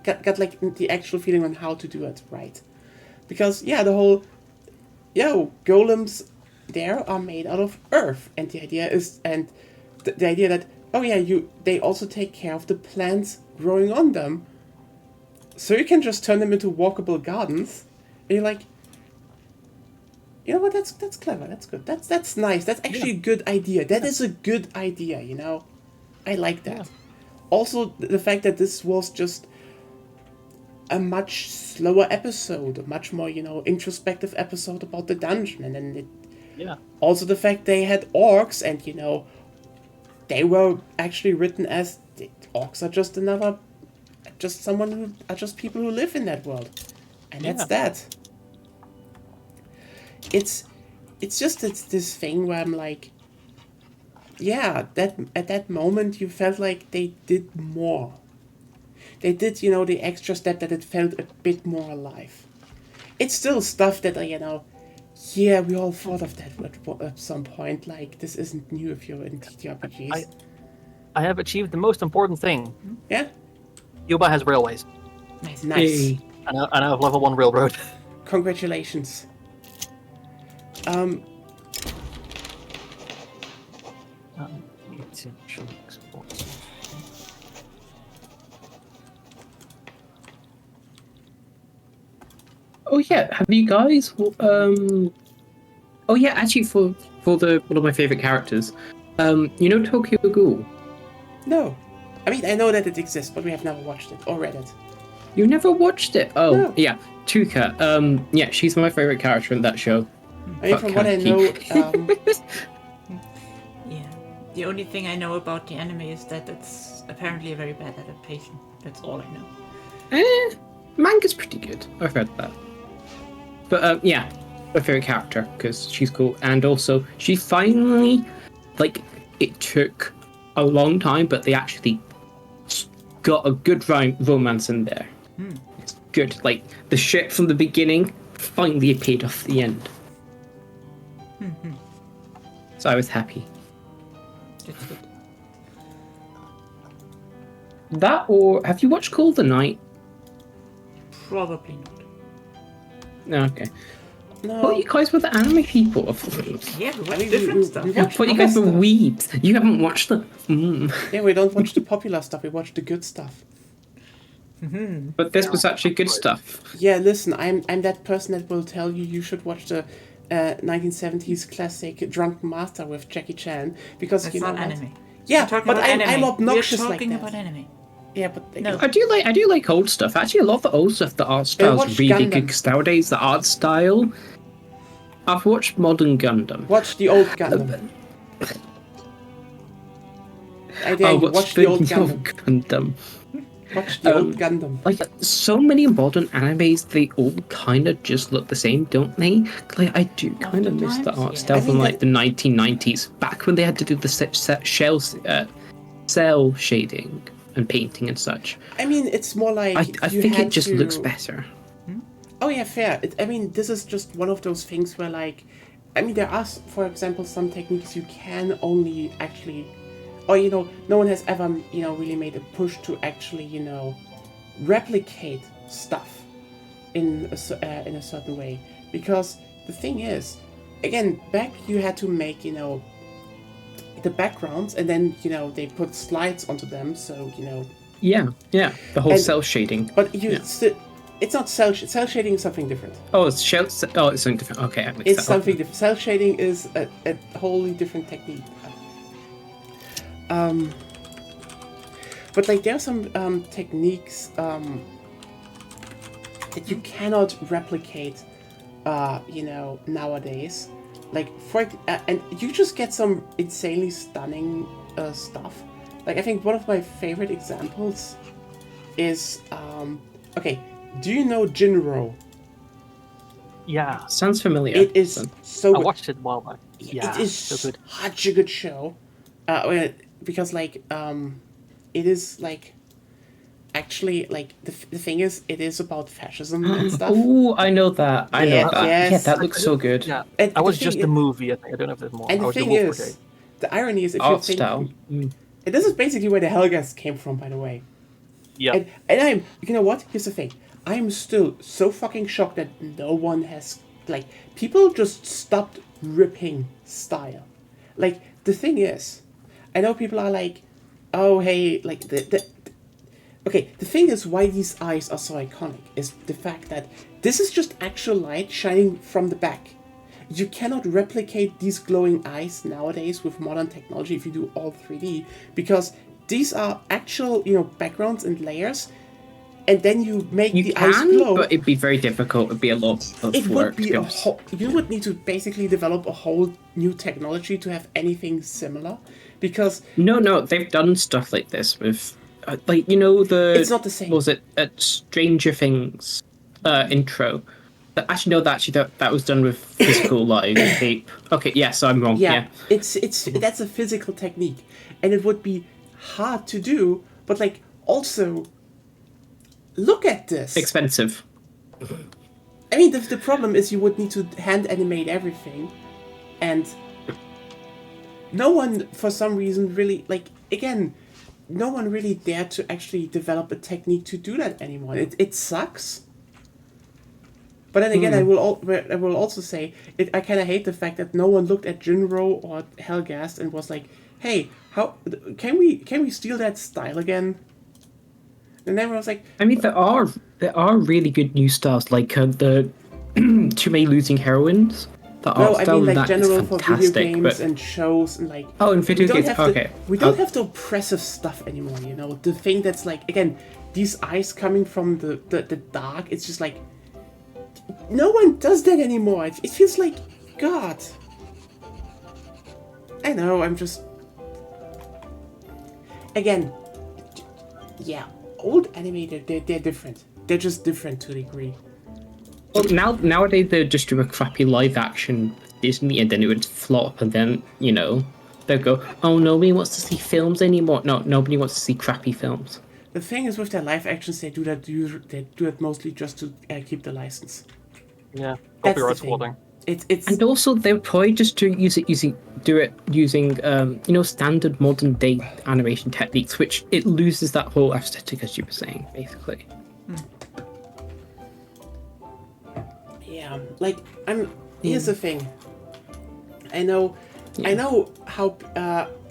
got like the actual feeling on how to do it right. Because, yeah, the whole, golems there are made out of earth, and the idea is, and the idea that, oh yeah, they also take care of the plants growing on them, so you can just turn them into walkable gardens, and you're like, you know what, that's clever, that's good, that's nice, that's actually a good idea, that is a good idea, I like that. Also, the fact that this was just a much slower episode, a much more, introspective episode about the dungeon, and then also the fact they had orcs, and, they were actually written as, orcs are just just people who live in that world. And that's that. It's this thing where I'm like, yeah, that at that moment you felt like they did more. They did, the extra step that it felt a bit more alive. It's still stuff that, yeah, we all thought of that at some point. Like, this isn't new if you're in TTRPGs. I have achieved the most important thing. Yeah? Yuba has railways, Nice. Nice. Hey. and I have level 1 railroad. Congratulations. Oh yeah, have you guys? Oh yeah, actually, for the one of my favorite characters, Tokyo Ghoul. No. I mean, I know that it exists, but we have never watched it or read it. You never watched it? Oh, No. yeah. Tuka. Yeah, she's my favorite character in that show. I mean, from what I know, Yeah. The only thing I know about the anime is that it's apparently a very bad adaptation. That's all I know. Manga's pretty good. I've read that. But yeah, my favorite character because she's cool, and also she finally, like, it took a long time, but they actually got a good romance in there. It's good. Like the shit from the beginning finally paid off the end. So I was happy. That's good. That, or have you watched Call of the Night? Probably not. No, okay. no. Well, you guys were the anime people. Yeah, we I watch mean, different stuff. we I watch thought you guys were other stuff. weebs. You haven't watched them. Yeah, we don't watch the popular stuff. We watch the good stuff. But this was actually good stuff. Yeah, listen, I'm that person that will tell you should watch the 1970s classic Drunken Master with Jackie Chan because That's you know not what? anime. Yeah, We're talking but about I'm anime. obnoxious We're like talking that. about anime. Yeah, but No. I do like old stuff. Actually, a lot of the old stuff, the art style watch is really Gundam. good. Because nowadays, the art style. I've watched Modern Gundam. watch the old Gundam. I dare you, watch the old new Gundam. Gundam? Watch the old Gundam. Like, so many modern animes, they all kind of just look the same, don't they? Like, I do kind of miss the Oftentimes, art yeah. style I from, mean, like, the 1990s, back when they had to do the cell shading and painting and such. I mean, it's more like I you think had it just to- looks better. Oh yeah, fair. I mean, this is just one of those things where, like, I mean, there are, for example, some techniques you can only actually, or you know, no one has ever, you know, really made a push to actually, you know, replicate stuff in a certain way. Because the thing is, again, back you had to make, you know, the backgrounds, and then you know they put slides onto them, so you know. Yeah, the whole And- cell shading. But you Yeah. still, it's not cell shading is something different. Oh, it's it's something different. Okay, I mixed It's that up. something different. Cell shading is a wholly different technique. But like there are some techniques that you cannot replicate, you know, nowadays. Like and you just get some insanely stunning stuff. Like I think one of my favorite examples is okay. Do you know Jinro? Yeah, Sounds familiar. It is so I good. watched it a while back. Yeah, it is so good. such a good show, because like it is like actually like the thing is it is about fascism and stuff. Oh, I know that. I Yeah, know that. yes. Yeah, that looks so good. Yeah, And I was the just thing the is- movie. I think I don't know if there's more. And I the was the thing Wolf is, Brigade. the irony is if Art you think style. and this is basically where the Helgas came from, by the way. Yeah, And I'm, you know what? Here's the thing. I'm still so fucking shocked that no one has, like, people just stopped ripping style. Like, the thing is, I know people are like, oh, hey, like, okay, the thing is why these eyes are so iconic is the fact that this is just actual light shining from the back. You cannot replicate these glowing eyes nowadays with modern technology if you do all 3D, because these are actual, you know, backgrounds and layers, and then you make You the eyes can, glow. but it'd be very difficult. It'd be a lot of It work. would be to a honest. whole. You would need to basically develop a whole new technology to have anything similar, because No, they've done stuff like this with, like, you know, the. It's not the same. what was it Stranger Things intro? Actually, no, that was done with physical live tape. Okay, yes, I'm wrong. yeah, Yeah. it's that's a physical technique, and it would be hard to do. But like also, look at this. Expensive. I mean, the problem is you would need to hand animate everything, and no one, for some reason, really, like, again, no one really dared to actually develop a technique to do that anymore. It sucks. But then again, I will also say, I kind of hate the fact that no one looked at Jinro or Helgast and was like, hey, how can we steal that style again? And everyone was like, I mean, there are really good new styles, like the Too Many Losing Heroines. The no, art I style mean in like that is general for video fantastic. games But and shows and like. oh, in video we don't games, have okay. We don't have the oppressive stuff anymore, you know. The thing that's like, again, these eyes coming from the dark. It's just like no one does that anymore. It feels like God. I know. I'm just again. Yeah, old animated. They're different. They're just different to a degree. Well, nowadays they'll just do a crappy live action with Disney, and then it would flop, and then they'll go, "Oh, nobody wants to see films anymore." No, nobody wants to see crappy films. The thing is with their live actions, they do that mostly just to keep the license. Yeah, That's the copyright thing. squatting. It's And also, they'll probably just do it using standard modern day animation techniques, which it loses that whole aesthetic, as you were saying, basically. yeah, like here's the thing. I know how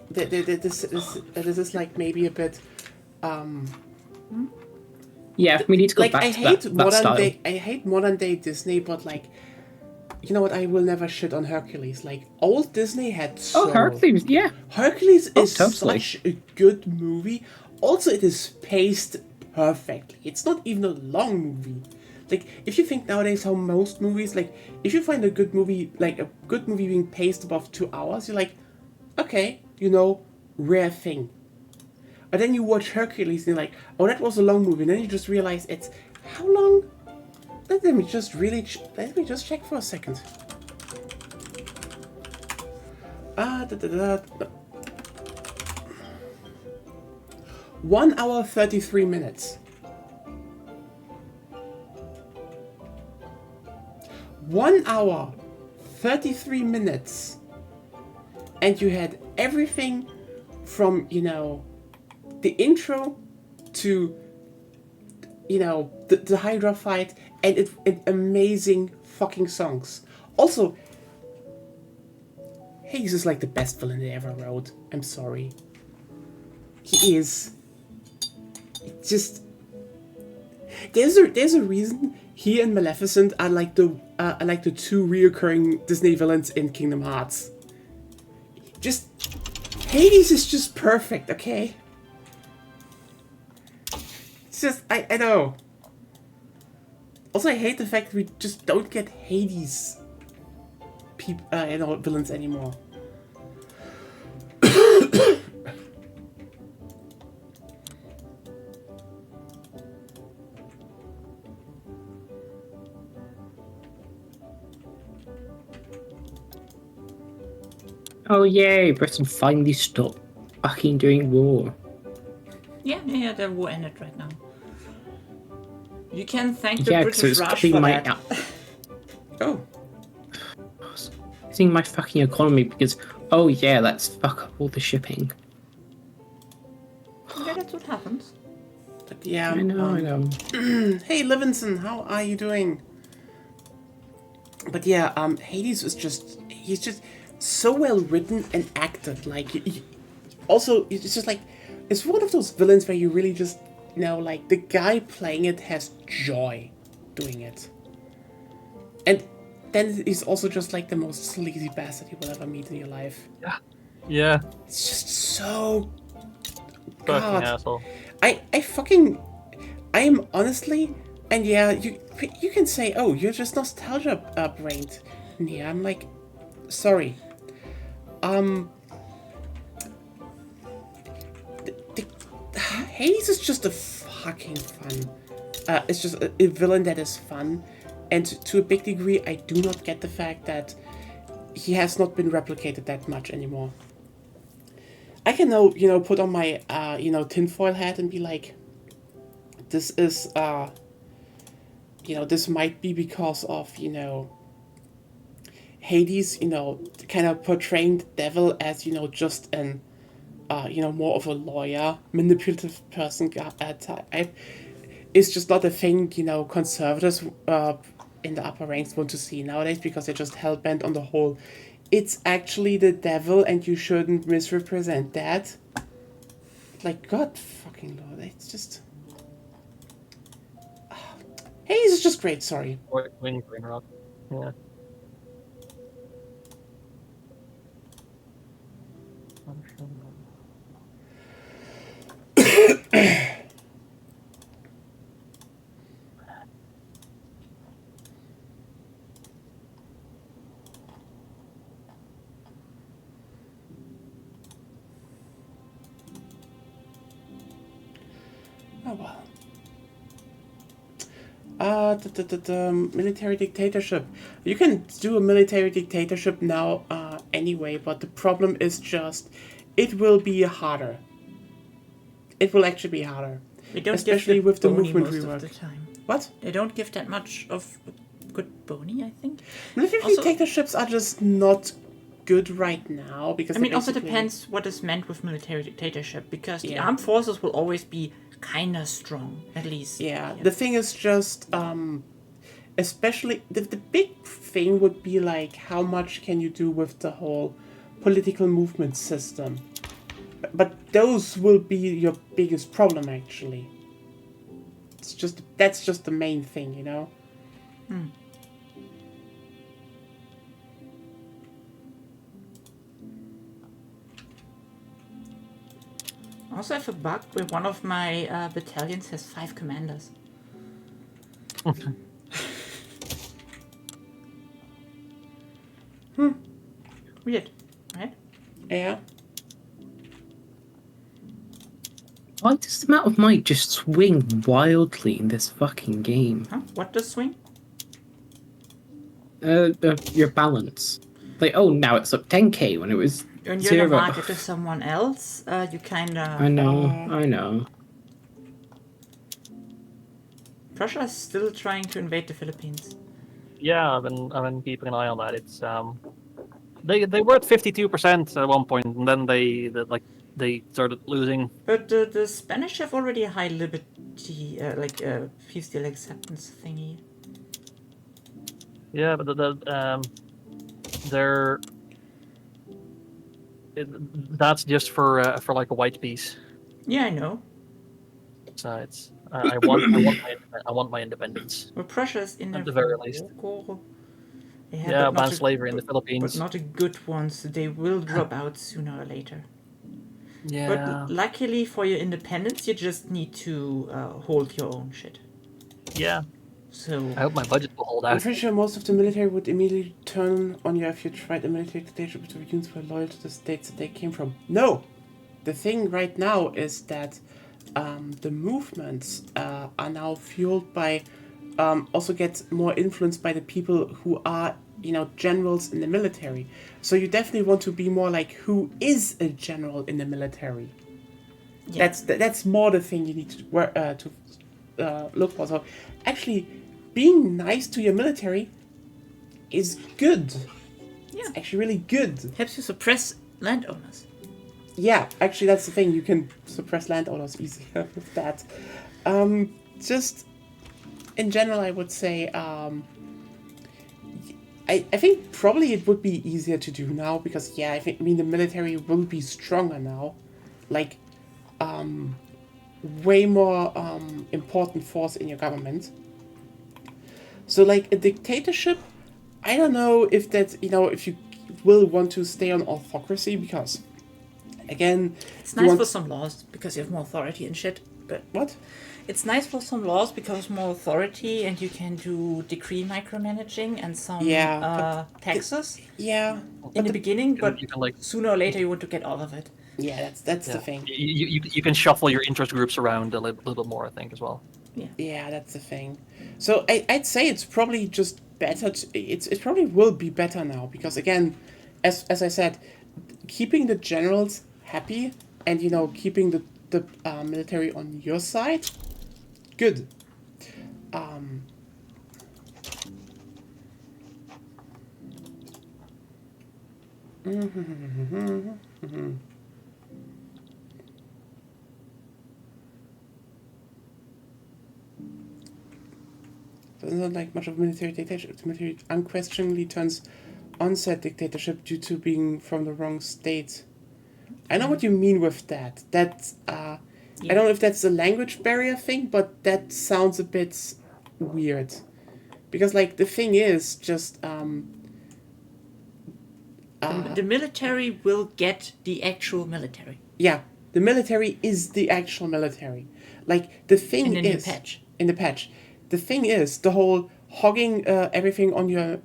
this is like maybe a bit Yeah, we need to go like back I to hate that modern style. day. I hate modern day Disney, but like, you know what? I will never shit on Hercules. Like old Disney had so. Oh, Hercules, yeah. Hercules is totally. such a good movie. Also, it is paced perfectly. It's not even a long movie. Like, if you think nowadays how most movies, like, if you find a good movie, like a good movie being paced above 2 hours, you're like, okay, rare thing. But then you watch Hercules and you're like, oh, that was a long movie. And then you just realize it's how long? Let me just check for a second. 1 hour 33 minutes. 1 hour 33 minutes. And you had everything from, the intro to, the Hydra fight and amazing fucking songs. Also, Hades is like the best villain they ever wrote. I'm sorry. He is. It's just there's a reason he and Maleficent are like the two reoccurring Disney villains in Kingdom Hearts. Just Hades is just perfect, okay? It's just I know. Also, I hate the fact that we just don't get Hades villains anymore. Oh yay, Britain finally stopped fucking doing war. Yeah, the war ended right now. You can thank the Yeah, because British it's Raj cutting for my that. Oh. cutting my fucking economy because let's fuck up all the shipping. Yeah, that's what happens. But yeah, I know. Hey, Levinson, how are you doing? But yeah, Hades was he's just so well written and acted. Like, also, it's just like, it's one of those villains where you really just, like, the guy playing it has joy doing it. And then he's also just like the most sleazy bastard you will ever meet in your life. Yeah. It's just so. Fucking God. asshole. I am honestly, and yeah, you can say, oh, you're just nostalgia brained. Yeah, I'm like, sorry. Hades is just a fucking fun. It's just a villain that is fun, and to a big degree, I do not get the fact that he has not been replicated that much anymore. I can now, put on my, tinfoil hat and be like, this is, this might be because of, Hades, kind of portraying the devil as, just an, more of a lawyer, manipulative person type. It's just not a thing, conservatives in the upper ranks want to see nowadays because they're just hell-bent on the whole. It's actually the devil and you shouldn't misrepresent that. Like, God fucking Lord, it's just... Hades is just great, sorry. Waiting for interrupt. Yeah. Oh well. The military dictatorship. You can do a military dictatorship now anyway, but the problem is just it will be harder. It will actually be harder. They don't Especially give with the bony movement most rework. of the time. What? They don't give that much of good bony, I think. Military Also- dictatorships are just not good right now because I mean, they're also basically- depends what is meant with military dictatorship, because the Yeah. armed forces will always be kinda strong, at least. Yeah, the thing is just, especially, the big thing would be like, how much can you do with the whole political movement system? But those will be your biggest problem, actually. That's just the main thing, you know? I also have a bug where one of my battalions has 5 commanders. Weird, right? Yeah. Why does the amount of might just swing wildly in this fucking game? Huh? What does swing? Your balance. Like, oh, now it's up 10k when it was When you're in a 0. market with someone else, you kinda... I know. Prussia is still trying to invade the Philippines. Yeah, I've been keeping an eye on that. It's they were at 52% at one point, and then they started losing. But the Spanish have already a high liberty, peace deal acceptance thingy. Yeah, but that's just for like a white piece. Yeah, I know. So it's I want my independence. But Prussia is in At a the very least. war. Yeah, but not ban slavery in the But Philippines. not a good one, so they will drop out sooner or later. Yeah. But luckily for your independence, you just need to hold your own shit. Yeah. So I hope my budget will hold I'm out. pretty sure most of the military would immediately turn on you if you tried a military dictatorship to units were loyal to the states that they came from. No! The thing right now is that the movements are now fueled by, also get more influenced by the people who are, generals in the military. So you definitely want to be more like who is a general in the military. yeah. That's more the thing you need to look for. So actually, being nice to your military is good. Yeah. It's actually really good. Helps you suppress landowners. Yeah, actually, that's the thing. You can suppress landowners easier with that. Just in general, I would say, I think probably it would be easier to do now because, yeah, I mean, the military will be stronger now. Like, way more important force in your government. So, like, a dictatorship, I don't know if that's, if you will want to stay on autocracy because, again, It's you nice want- for some laws because you have more authority and shit. But What? it's nice for some laws because more authority and you can do decree micromanaging and some Yeah, taxes Yeah, in the beginning, but You can like sooner or later you want to get all of it. yeah, that's the yeah. thing. You can shuffle your interest groups around a little more, I think, as well. Yeah, that's the thing. So I'd say it's probably just better. It probably will be better now because again, as I said, keeping the generals happy and keeping the military on your side, good. There's not like much of a military dictatorship. The military unquestionably turns onset dictatorship due to being from the wrong state. I know what you mean with that. That I don't know if that's a language barrier thing, but that sounds a bit weird. Because like the thing is just The military will get the actual military yeah, the military is the actual military. Like the thing in the new is patch. in the patch. The thing is, the whole hogging everything on your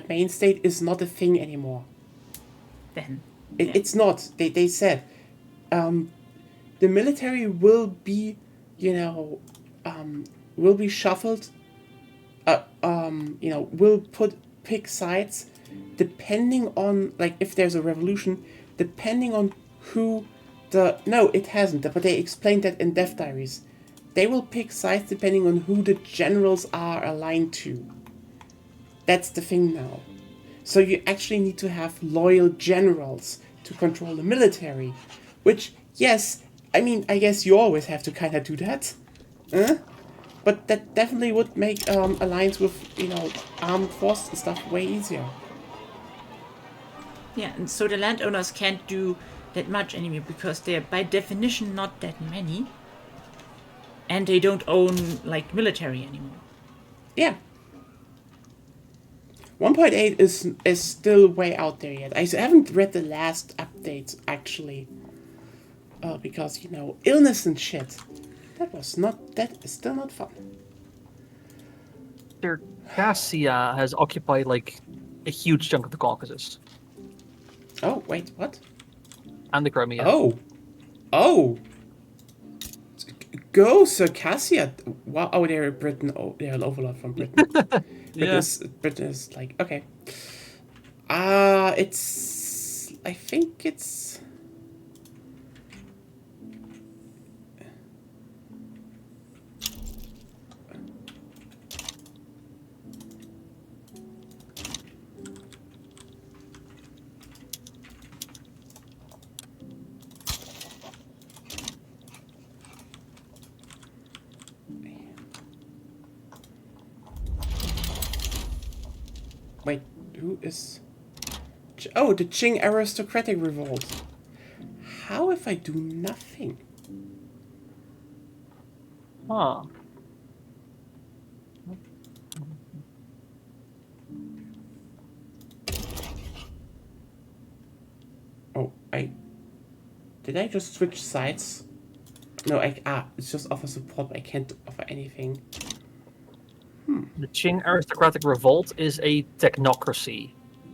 main state is not a thing anymore. Then It's not. They said the military will be will be shuffled. Will pick sides depending on, like, if there's a revolution, depending on who no, it hasn't, but they explained that in Death Diaries. They will pick sides depending on who the generals are aligned to. That's the thing now. So you actually need to have loyal generals to control the military. Which, yes, I mean, I guess you always have to kind of do that. But that definitely would make alliance with, armed forces and stuff way easier. Yeah, and so the landowners can't do that much anymore because they're by definition not that many. And they don't own, like, military anymore. Yeah. 1.8 is still way out there yet. I haven't read the last updates, actually. Because, illness and shit. That is still not fun. Circassia has occupied, like, a huge chunk of the Caucasus. Oh, wait, what? And the Crimea. Oh! Go, Circassia! Wow, oh, they're Britain. Oh, they're an overlord from Britain. Yeah. Britain is like, okay. I think it's... Wait, who is... Oh, the Qing aristocratic revolt. How if I do nothing? Huh. Oh, Did I just switch sides? No, it's just offer support, but I can't offer anything. The Qing aristocratic revolt is a technocracy,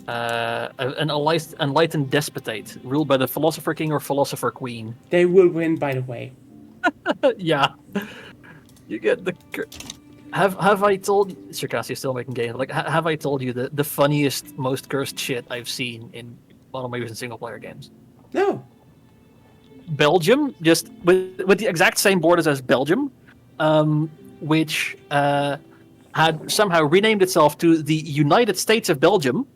an enlightened despotate ruled by the philosopher king or philosopher queen. They will win, by the way. Yeah, you get the. Have I told Circassia is still making games? Like, have I told you the funniest, most cursed shit I've seen in one of my recent single player games? No. Belgium, just with the exact same borders as Belgium, which had somehow renamed itself to the United States of Belgium,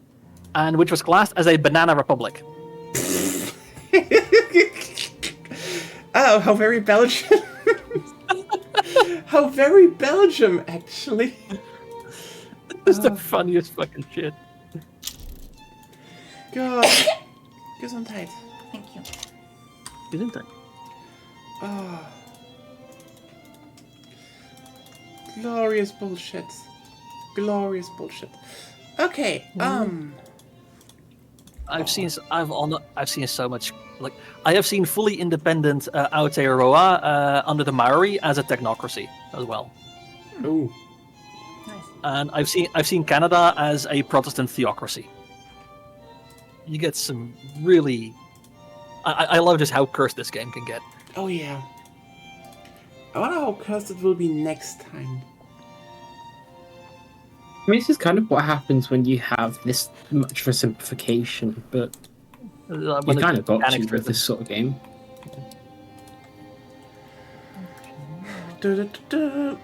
and which was classed as a banana republic. Oh, how very Belgian. How very Belgium, actually. It's the funniest fucking shit. God. Gesundheit. Thank you. Isn't it? Oh. Glorious bullshit. Glorious bullshit. Okay, I've seen so much. Like, I have seen fully independent Aotearoa under the Maori as a technocracy as well, Ooh. Nice. and I've seen Canada as a Protestant theocracy. You get some really. I love just how cursed this game can get. Oh yeah. I wonder how cursed it will be next time. I mean, this is kind of what happens when you have this much of a simplification, but you kind of got to with this sort of game.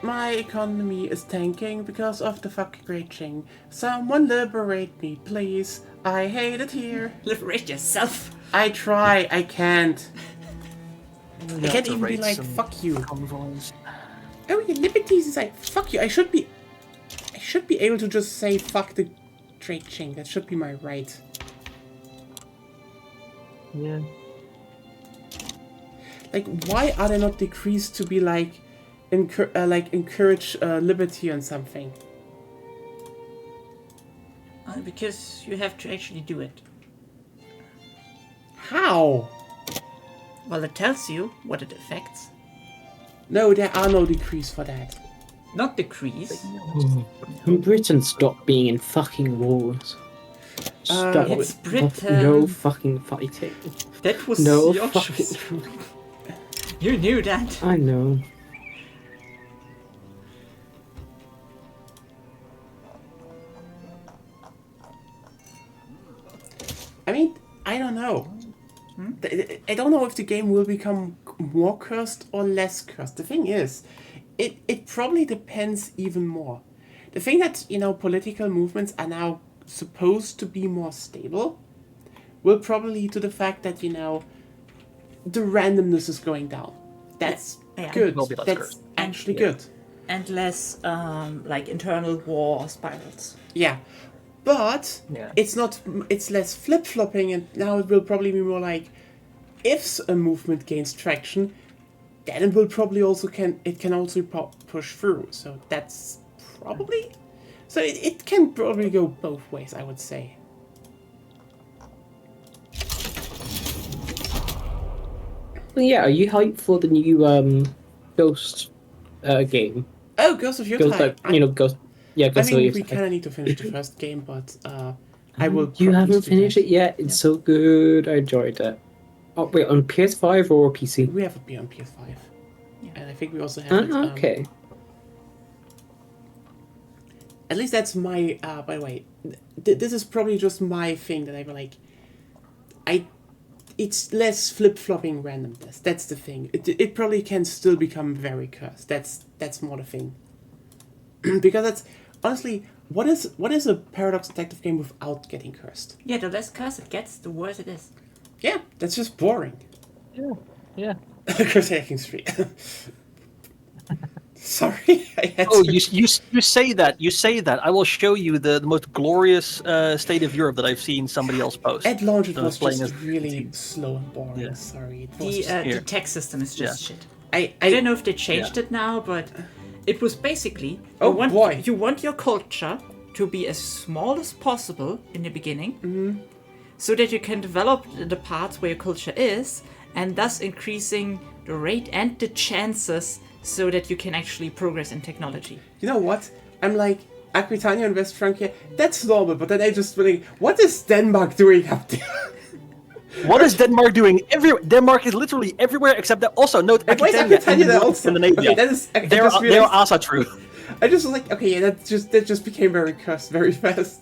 My economy is tanking because of the fucking Great Qing. Someone liberate me, please. I hate it here. Liberate yourself. I try, I can't. I can't even be rate like, some fuck you. convoys. Oh, your liberties is like, fuck you. I should be able to just say fuck the Great Qing. That should be my right. Yeah. Like, why are they not decrees to be like, encourage liberty on something? Because you have to actually do it. How? Well, it tells you what it affects. No, there are no decrees for that. Not decrees. When Britain stopped being in fucking wars. Stop. It's Britain. No fucking fighting. That was No the option. fucking. You knew that. I know. I mean, I don't know. I don't know if the game will become more cursed or less cursed. The thing is, it probably depends even more. The thing that, political movements are now supposed to be more stable will probably lead to the fact that, the randomness is going down. That's Yeah. good. Will be less That's cursed. actually good. And less like internal war spirals. Yeah. But Yeah. it's less flip-flopping, and now it will probably be more like, if a movement gains traction, then it will probably also can also push through. So that's probably, so it can probably go both ways, I would say. Yeah, are you hyped for the new Ghost game? Oh, Ghost of Ghost, Yotei. Ghost. Yeah, I Ghost mean, of we Yotei. kind of need to finish the first game, but I will. You probably haven't do finished that. it yet. It's so good. I enjoyed it. Oh wait, on PS5 or PC? We have it be on PS5, Yeah. and I think we also have it. Okay. At least that's my. By the way, this is probably just my thing that I'm like. It's less flip-flopping randomness. That's the thing. It probably can still become very cursed. That's more the thing. Because that's honestly, what is a Paradox Detective game without getting cursed? Yeah, the less curse it gets, the worse it is. Yeah, that's just boring. Yeah. Yeah. Crusader Kings 3. Sorry, I had Oh, to. you say that. You say that. I will show you the most glorious state of Europe that I've seen somebody else post. At launch, it So I was playing just as really team. slow and boring. Yeah. Sorry, it was The just, the Here. text system is just shit. I I don't know if they changed it now, but it was basically Oh, boy. you want your culture to be as small as possible in the beginning, so that you can develop the parts where your culture is, and thus increasing the rate and the chances so that you can actually progress in technology. You know what? I'm like, Aquitania and West Francia, that's normal, but then I just really, what is Denmark doing up there? What is Denmark doing? Denmark is literally everywhere except that. Also, note And why is Aquitania Aquitania in there North also? Scandinavia. Okay, that is, I They're just realized- Asa truth. I just was like, okay, yeah, that just became very cursed very fast.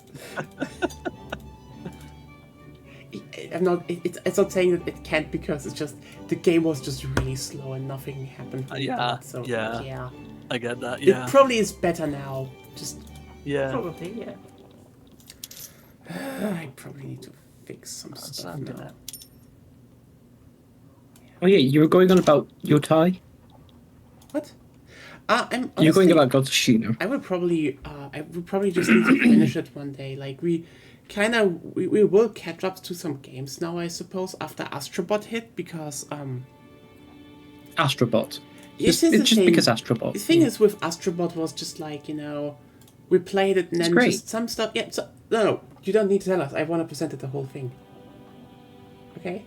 I'm not. It's not saying that it can't be cursed. It's just the game was just really slow and nothing happened. Yeah, So yeah. yeah. I get that. Yeah. It probably is better now. Just Yeah. Probably, yeah. I probably need to fix some stuff I'm now. gonna- Oh yeah, you were going on about Yotai. What? I'm. You're going honestly- about Ghost of Tsushima. I would probably just need to finish it one day. Like we will catch up to some games now, I suppose, after Astrobot hit, because Astrobot. it's It's the just thing. because Astrobot. The thing is with Astrobot was just like, we played it and then great. just some stuff. Yeah, so, no, you don't need to tell us. I want to present it the whole thing. Okay?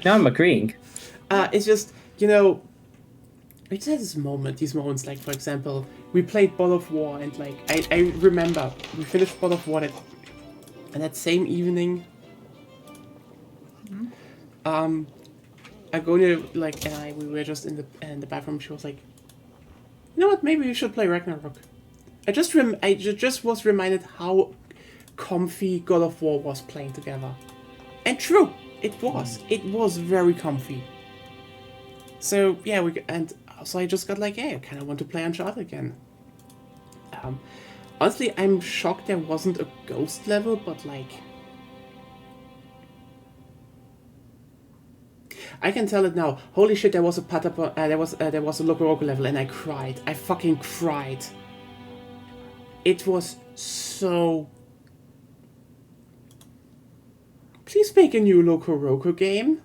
Now I'm agreeing. It's just, we just had these moments, like, for example, we played God of War, and, like, I remember, we finished God of War, and that same evening, Agonia, like, and we were just in the bathroom. She was like, you know what, maybe we should play Ragnarok. I just was reminded how comfy God of War was playing together. And true, it was. It was very comfy. So yeah, so I just got like, hey, I kind of want to play Uncharted again. Honestly, I'm shocked there wasn't a ghost level, but like, I can tell it now. Holy shit, there was a Patapon, there was a Locoroco level, and I cried. I fucking cried. It was so. Please make a new Locoroco game.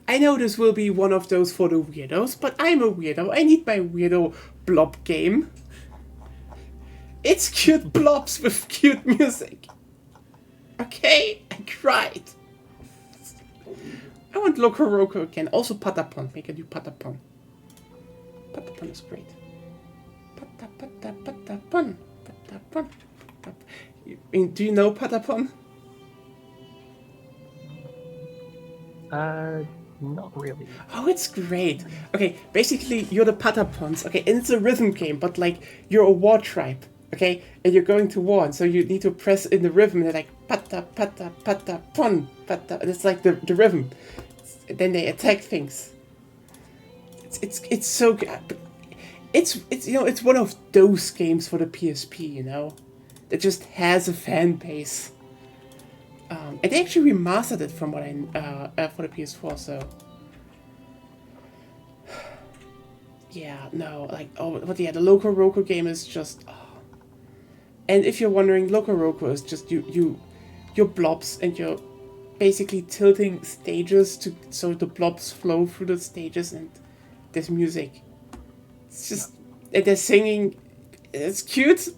I know this will be one of those for the weirdos, but I'm a weirdo. I need my weirdo blob game. It's cute blobs with cute music. Okay, I cried. I want Locoroco again. Also Patapon. Make a new Patapon. Patapon is great. Patapon. Do you know Patapon? Not really. Oh, it's great. Okay, basically, you're the Patapons. Okay, and it's a rhythm game, but like, you're a war tribe. Okay, and you're going to war, and so you need to press in the rhythm. And they're like pata pata pata pon pata. And it's like the rhythm. Then they attack things. It's so good. It's it's one of those games for the PSP, that just has a fan base. And they actually remastered it from what I for the PS4. So yeah, no, like but yeah, the Loco Roco game is just. And if you're wondering, Loco Roco is just your blobs, and you're basically tilting stages so the blobs flow through the stages, and there's music. It's just and they're singing. It's cute.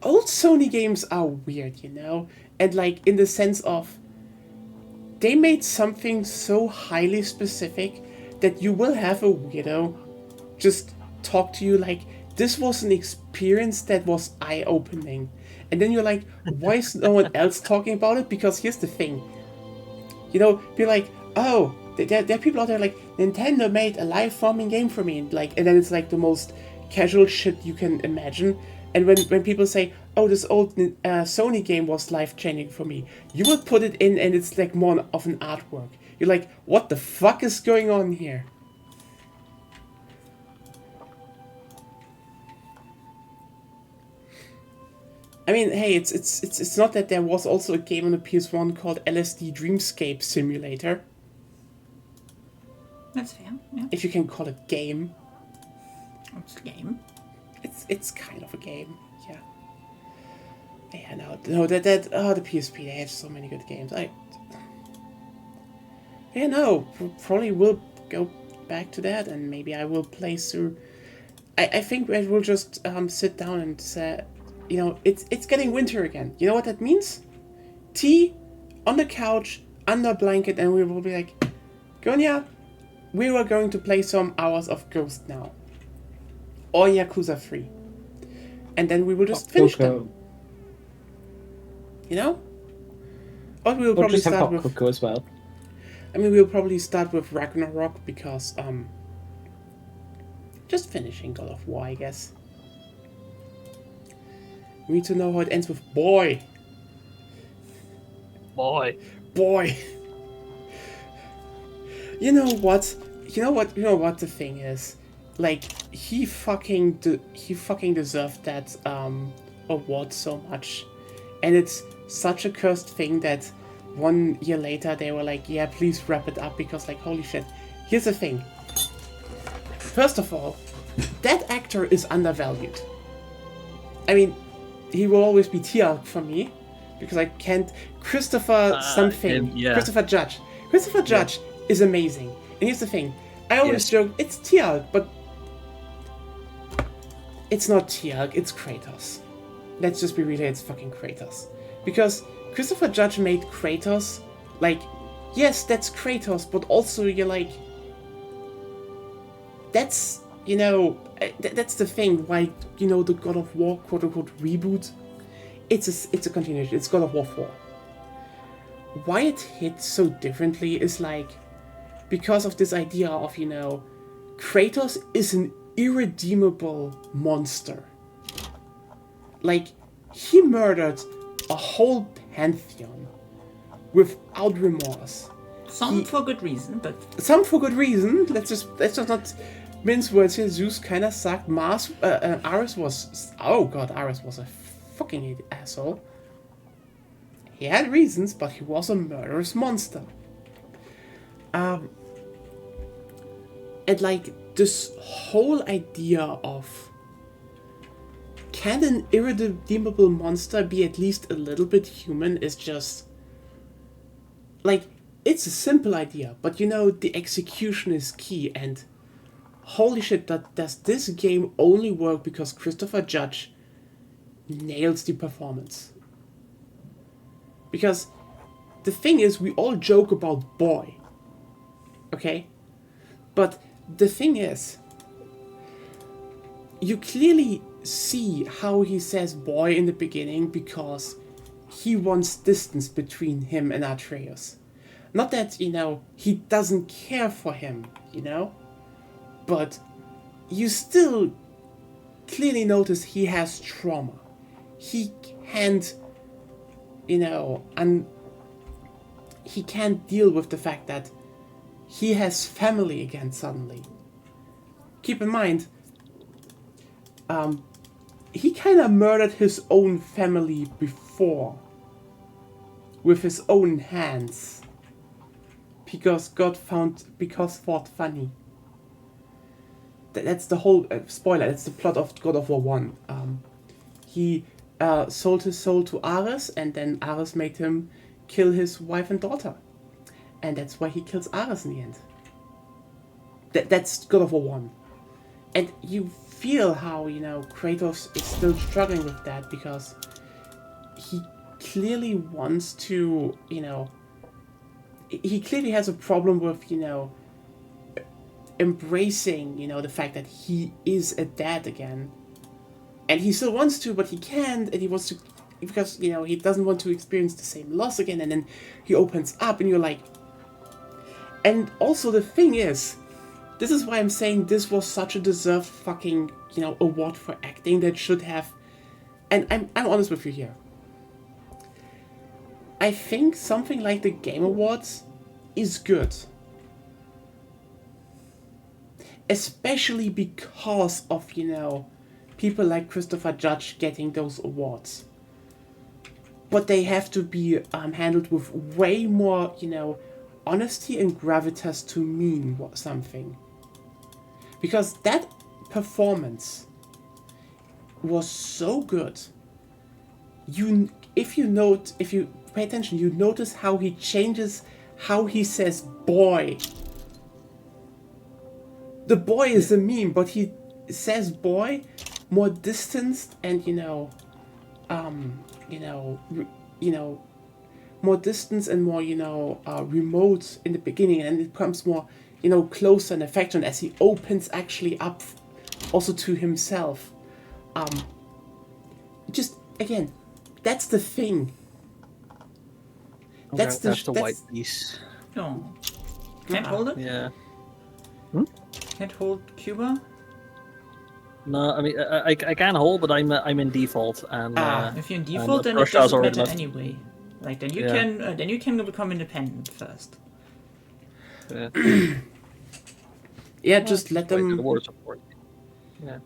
Old Sony games are weird, and like in the sense of they made something so highly specific that you will have a weirdo just talk to you like this was an experience that was eye-opening, and then you're like, why is no one else talking about it? Because here's the thing, be like, oh, there are people out there like, Nintendo made a live farming game for me, and then it's like the most casual shit you can imagine. And when people say, oh, this old Sony game was life-changing for me, you will put it in and it's like more of an artwork. You're like, what the fuck is going on here? I mean, hey, it's not that there was also a game on the PS1 called LSD Dreamscape Simulator. That's fair, yeah. If you can call it game. It's a game. It's kind of a game, yeah. Yeah, no, the PSP, they had so many good games. Probably will go back to that, and maybe I will play through. I think I will just sit down and say, it's getting winter again. You know what that means? Tea, on the couch, under a blanket, and we will be like, Gonya, we are going to play some hours of Ghost now. Or Yakuza 3. And then we will just finish them. Or we will probably just have start Hot with... Cocoa as well. I mean, we'll probably start with Ragnarok because, just finishing God of War, I guess. We need to know how it ends with boy. Boy. You know what the thing is? Like, he fucking deserved that award so much. And it's such a cursed thing that 1 year later they were like, yeah, please wrap it up, because like, holy shit. Here's the thing. First of all, that actor is undervalued. I mean, he will always be Tialk for me, because I can't... Christopher Judge. Christopher Judge is amazing. And here's the thing. I always joke, it's Tialk, but it's not Tialk, it's Kratos. Let's just be real, it's fucking Kratos. Because Christopher Judge made Kratos, like, yes, that's Kratos, but also you're like, that's, that's the thing, why, the God of War quote-unquote reboot, it's a continuation, it's God of War 4. Why it hits so differently is like, because of this idea of, Kratos is an irredeemable monster. Like, he murdered a whole pantheon without remorse. Some for good reason, but... Some for good reason. Let's just not mince words here. Zeus kinda sucked. Ares was... Oh god, Ares was a fucking asshole. He had reasons, but he was a murderous monster. And like, this whole idea of, can an irredeemable monster be at least a little bit human, is just, like, it's a simple idea, but the execution is key, and holy shit, does this game only work because Christopher Judge nails the performance. Because the thing is, we all joke about boy, okay? But the thing is, you clearly see how he says boy in the beginning because he wants distance between him and Atreus. Not that, he doesn't care for him, but you still clearly notice he has trauma. He can't, and he can't deal with the fact that he has family again suddenly. Keep in mind, he kind of murdered his own family before with his own hands because thought funny. That's the whole spoiler. That's the plot of God of War 1. He sold his soul to Ares, and then Ares made him kill his wife and daughter, and that's why he kills Ares in the end. That's God of War 1, and you feel how Kratos is still struggling with that because he clearly wants to he clearly has a problem with embracing the fact that he is a dad again, and he still wants to, but he can't, and he wants to because he doesn't want to experience the same loss again, and then he opens up and you're like, and also the thing is, this is why I'm saying this was such a deserved fucking award for acting that should have, and I'm honest with you here, I think something like the Game Awards is good. Especially because of, people like Christopher Judge getting those awards. But they have to be handled with way more, honesty and gravitas to mean something. Because that performance was so good. If you pay attention, you notice how he changes, how he says boy. The boy is a meme, but he says boy more distanced and more distance and more remote in the beginning, and it becomes more closer and affectionate as he opens actually up also to himself. Just again, that's the thing. That's the white piece. No. Can't hold it? Yeah. Can't hold Cuba? No, I mean I can hold, but I'm in default, and if you're in default, then it Russia's doesn't already matter left. anyway. Like then you can become independent first. Yeah, just let Wait, them. the war support. Yeah.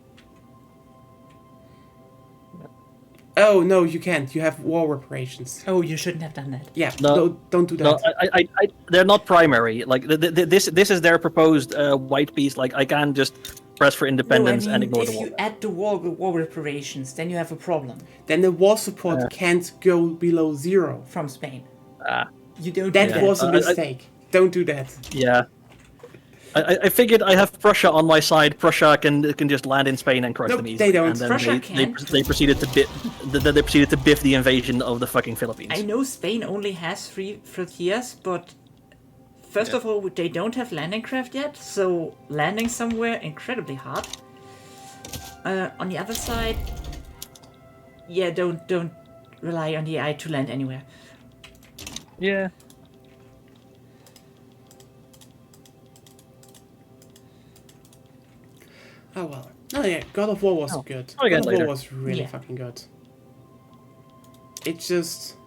Oh no, you can't. You have war reparations. Oh, you shouldn't have done that. Yeah, No. don't do that. No, I they're not primary. Like this is their proposed white piece. Like I can just press for independence and ignore the if war. you add the war reparations, then you have a problem Then the war support can't go below 0. from Spain. Ah, You don't That do that. was a mistake. Don't do that. yeah. I figured I have Prussia on my side. Prussia can just land in Spain and crush Nope, them easily. they don't. And then Prussia they can't. proceeded to biff the invasion of the fucking Philippines. I know Spain only has 3 frontiers, but first of all, they don't have landing craft yet, so landing somewhere incredibly hard. On the other side, yeah, don't rely on the AI to land anywhere. Yeah. Oh well. Oh yeah, God of War was good. I'll get God of later. War was really Yeah. fucking good. It's just...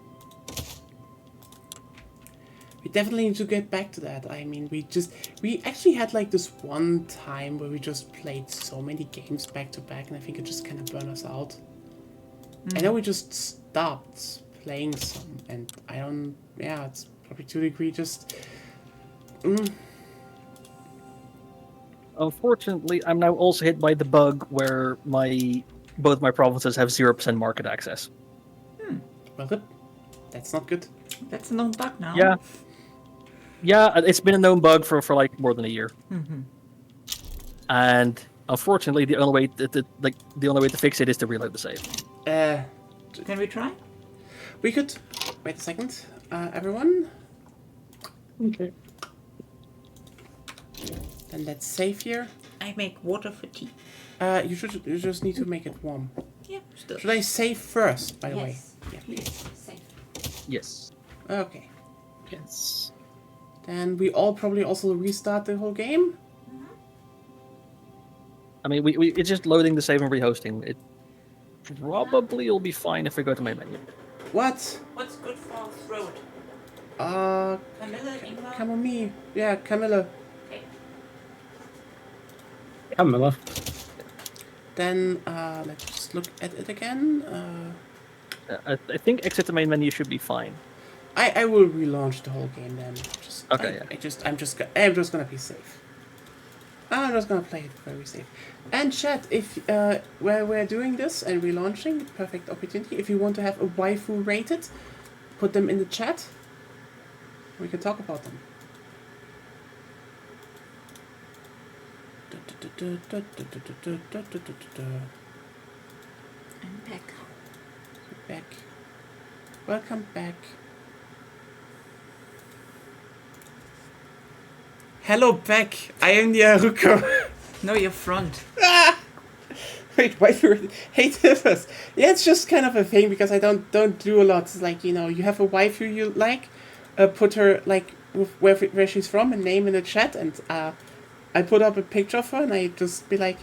We definitely need to get back to that. I mean, we actually had like this one time where we just played so many games back to back, and I think it just kind of burned us out. I know we just stopped playing some, and I don't... Yeah, it's probably to a degree just... Unfortunately, I'm now also hit by the bug where both my provinces have 0% market access. Well, good. That's not good. That's a known bug now. Yeah. Yeah, it's been a known bug for like more than a year. Mm-hmm. And unfortunately, the only way to fix it is to reload the save. Can we try? We could... Wait a second. Everyone? Okay. Then let's save here. I make water for tea. You just need to make it warm. Yeah, still. Should I save first, by the way? Yes. Yeah. Please, safe. Yes. Okay. Yes. Then we all probably also restart the whole game. I mean, it's just loading the save and rehosting. It probably will be fine if we go to main menu. What? What's good for throat? Camilla, Ingwer? Camomile. Yeah, Camilla. Okay. Camilla. Then, let's just look at it again. I think exit the main menu should be fine. I will relaunch the whole game then. Okay, yeah. I'm just gonna be safe. I'm just gonna play it very safe. And chat, if where we're doing this and relaunching, perfect opportunity. If you want to have a waifu rated, put them in the chat. We can talk about them. I'm back. Back. Welcome back. Hello back. I am the Aruko. No, your front. Wait, why do you hate this? Yeah, it's just kind of a thing because I don't do a lot. It's like, you know, you have a waifu you like, put her like where she's from and name in the chat, and I put up a picture of her and I just be like,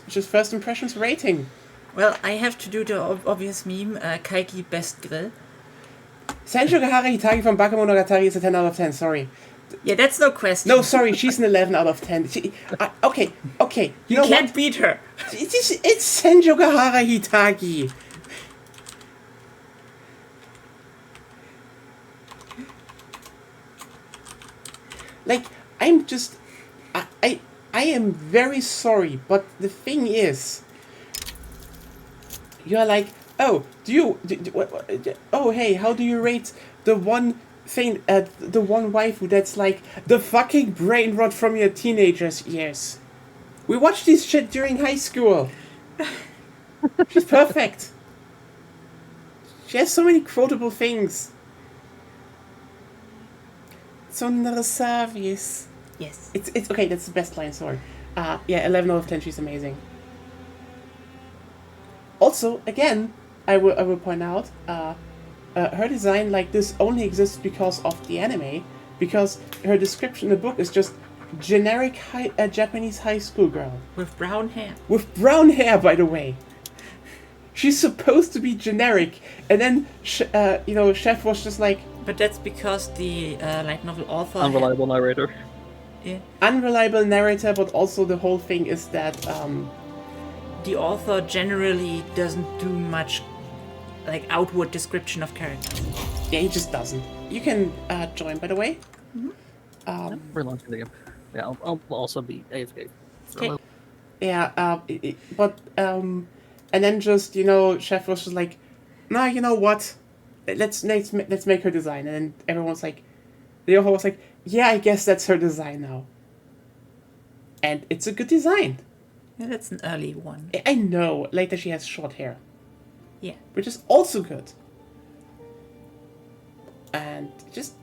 just first impressions rating. Well, I have to do the obvious meme, Kaiki best grill. Senju Gahara Hitagi from Bakemonogatari is a 10 out of 10, sorry. Yeah, that's no question. No, sorry, she's an 11 out of 10. Okay. You know can't what? beat her. It's Senju Gahara Hitagi. Like, I'm just... I am very sorry, but the thing is... You're like, oh, oh, hey, how do you rate the one thing, the one waifu that's like the fucking brain rot from your teenagers years? We watched this shit during high school. She's perfect. She has so many quotable things. Sondere service. Yes. It's okay, that's the best line, sorry. Yeah, 11 out of 10, she's amazing. Also, again, I will point out, her design like this only exists because of the anime, because her description in the book is just generic Japanese high school girl. With brown hair. With brown hair, by the way. She's supposed to be generic, and then, Chef was just like... But that's because the light novel author... Unreliable narrator. Yeah. Unreliable narrator, but also the whole thing is that... the author generally doesn't do much like outward description of characters. Yeah, he just doesn't. You can join, by the way. We're launching the game. Yeah, I'll also be AFK. Okay. Yeah, and then just, Chef was just like, nah, you know what? Let's make her design. And then everyone's like, the author was like, yeah, I guess that's her design now. And it's a good design. Yeah, that's an early one. I know. Later she has short hair. Yeah. Which is also good. And just...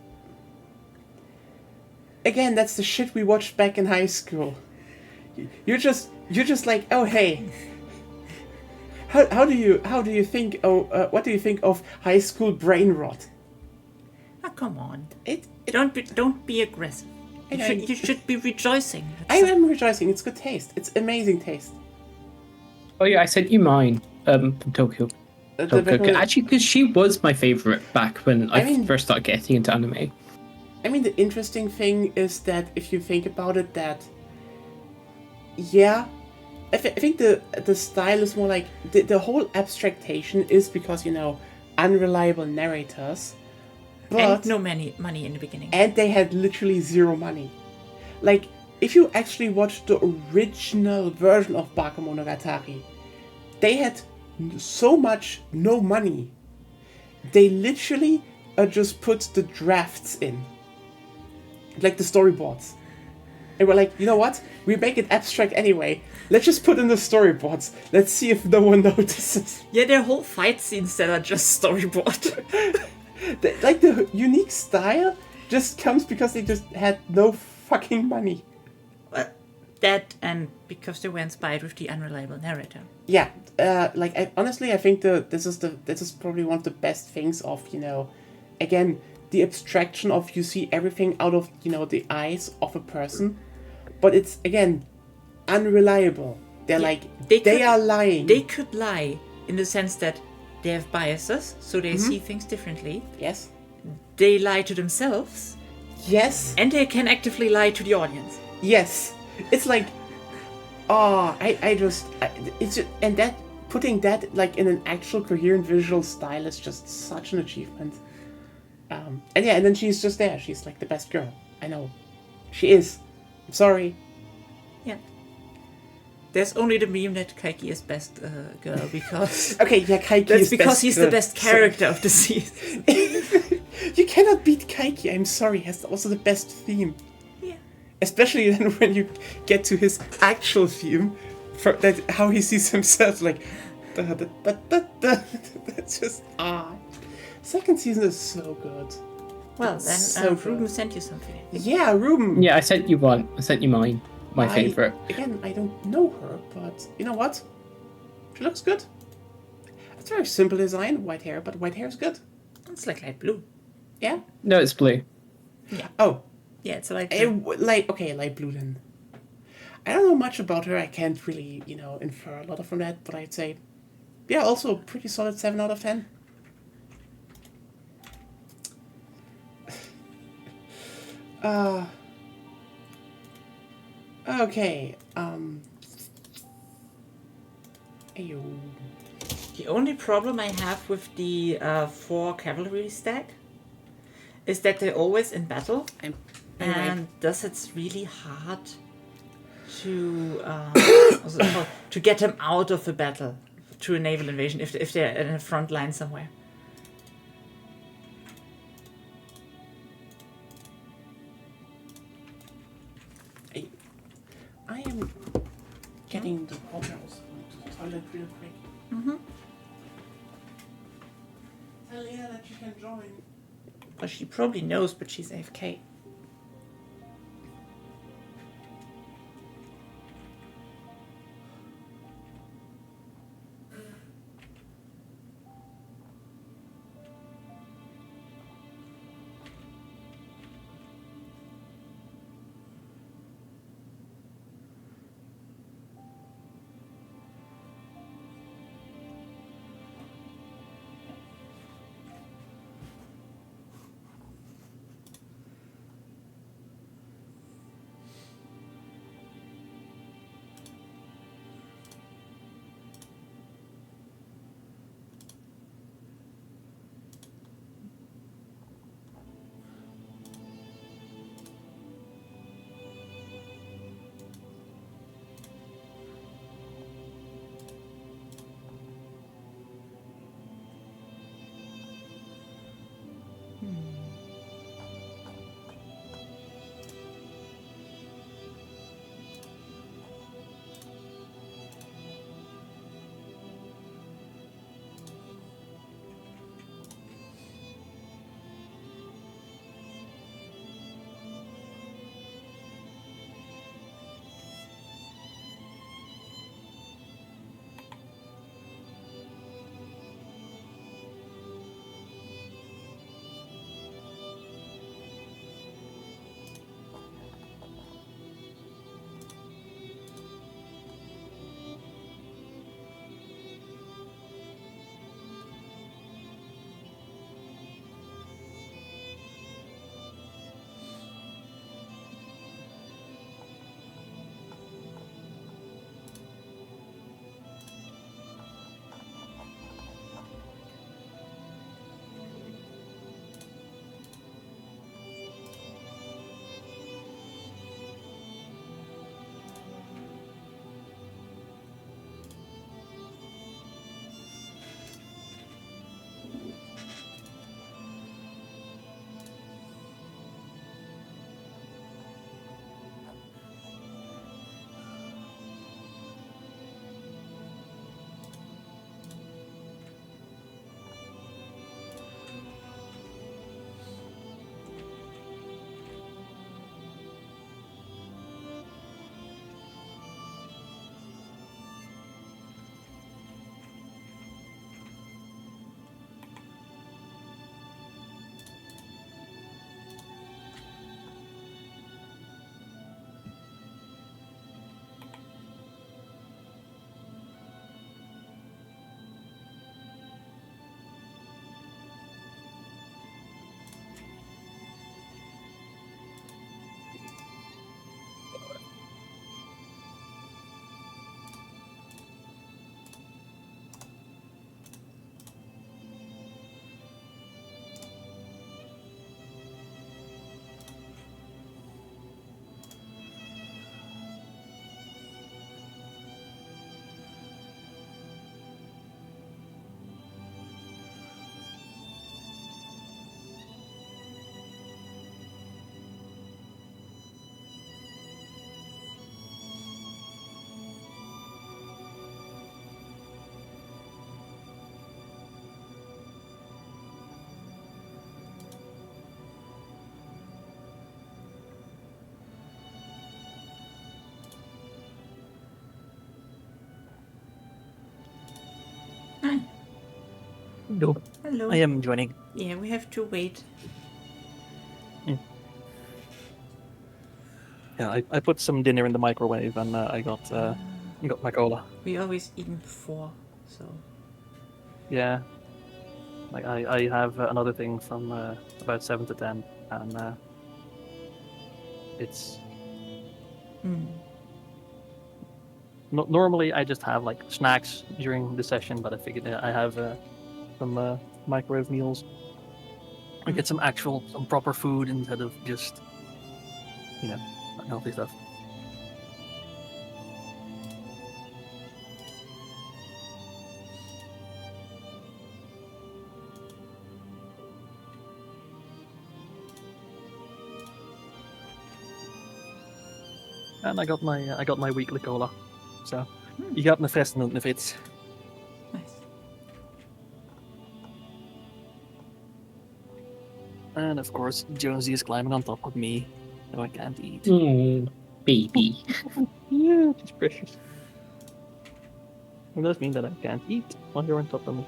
Again, that's the shit we watched back in high school. You're just like, oh hey. How do you think? What do you think of high school brain rot? Oh, come on. Don't be aggressive. You should be rejoicing. I am rejoicing. It's good taste. It's amazing taste. Oh yeah, I sent you mine from Tokyo. Actually, because she was my favorite back when I first started getting into anime. I mean, the interesting thing is that if you think about it, that yeah, I think the style is more like the whole abstractation is because unreliable narrators. But, and no money in the beginning. And they had literally zero money. Like, if you actually watch the original version of Bakemonogatari, they had so much no money. They literally just put the drafts in. Like the storyboards. And we're like, you know what? We make it abstract anyway. Let's just put in the storyboards. Let's see if no one notices. Yeah, there are whole fight scenes that are just storyboard. The unique style just comes because they just had no fucking money. Well, that and because they were inspired with the unreliable narrator. Yeah, honestly, I think this is probably one of the best things of again, the abstraction of you see everything out of the eyes of a person, but it's again unreliable. They're Yeah, like they they could- are lying. They could lie in the sense that they have biases, so they Mm-hmm. see things differently. Yes. They lie to themselves, Yes. and they can actively lie to the audience. Yes. It's like, oh, it's just, and that putting that like in an actual coherent visual style is just such an achievement. And yeah, and then she's just there. She's like the best girl. I know, she is. I'm sorry. Yeah. There's only the meme that Kaiki is best girl because Okay, yeah, Kaiki that's is because best he's girl. the best character of the season. You cannot beat Kaiki. I'm sorry. He has also the best theme. Yeah. Especially then when you get to his actual theme, for that how he sees himself, like, da, da, da, da, da. That's just Second season is so good. Well, then So good. Ruben sent you something. I think. Yeah, Ruben. Yeah, I sent you one. I sent you mine. My favorite. Again, I don't know her, but you know what? She looks good. It's a very simple design, white hair, but white hair is good. It's like light blue. Yeah. No, it's blue. Oh, Yeah, it's like light blue then. I don't know much about her. I can't really, infer a lot from that, but I'd say, yeah, also a pretty solid 7 out of 10. Okay, Ayo. the only problem I have with the 4 cavalry stack is that they're always in battle, I'm and thus it's really hard to what's it called? To get them out of the battle through a naval invasion if they're in a front line somewhere. I am getting the water to the toilet real quick. Mm-hmm. Tell Leah that you can join. Well, she probably knows, but she's AFK. No, Hello. I am joining. Yeah, we have to wait. Yeah, I put some dinner in the microwave and I got my cola. We always eaten before, so. Yeah, like I have another thing from about 7 to 10, and it's normally I just have like snacks during the session, but I figured I have some microwave meals. I get some proper food instead of just unhealthy stuff. And I got my weekly cola, so you got my fest and if it's Nice. and of course Jonesy is climbing on top of me, so I can't eat. Baby. Yeah, she's precious. It does mean that I can't eat while you're on top of me.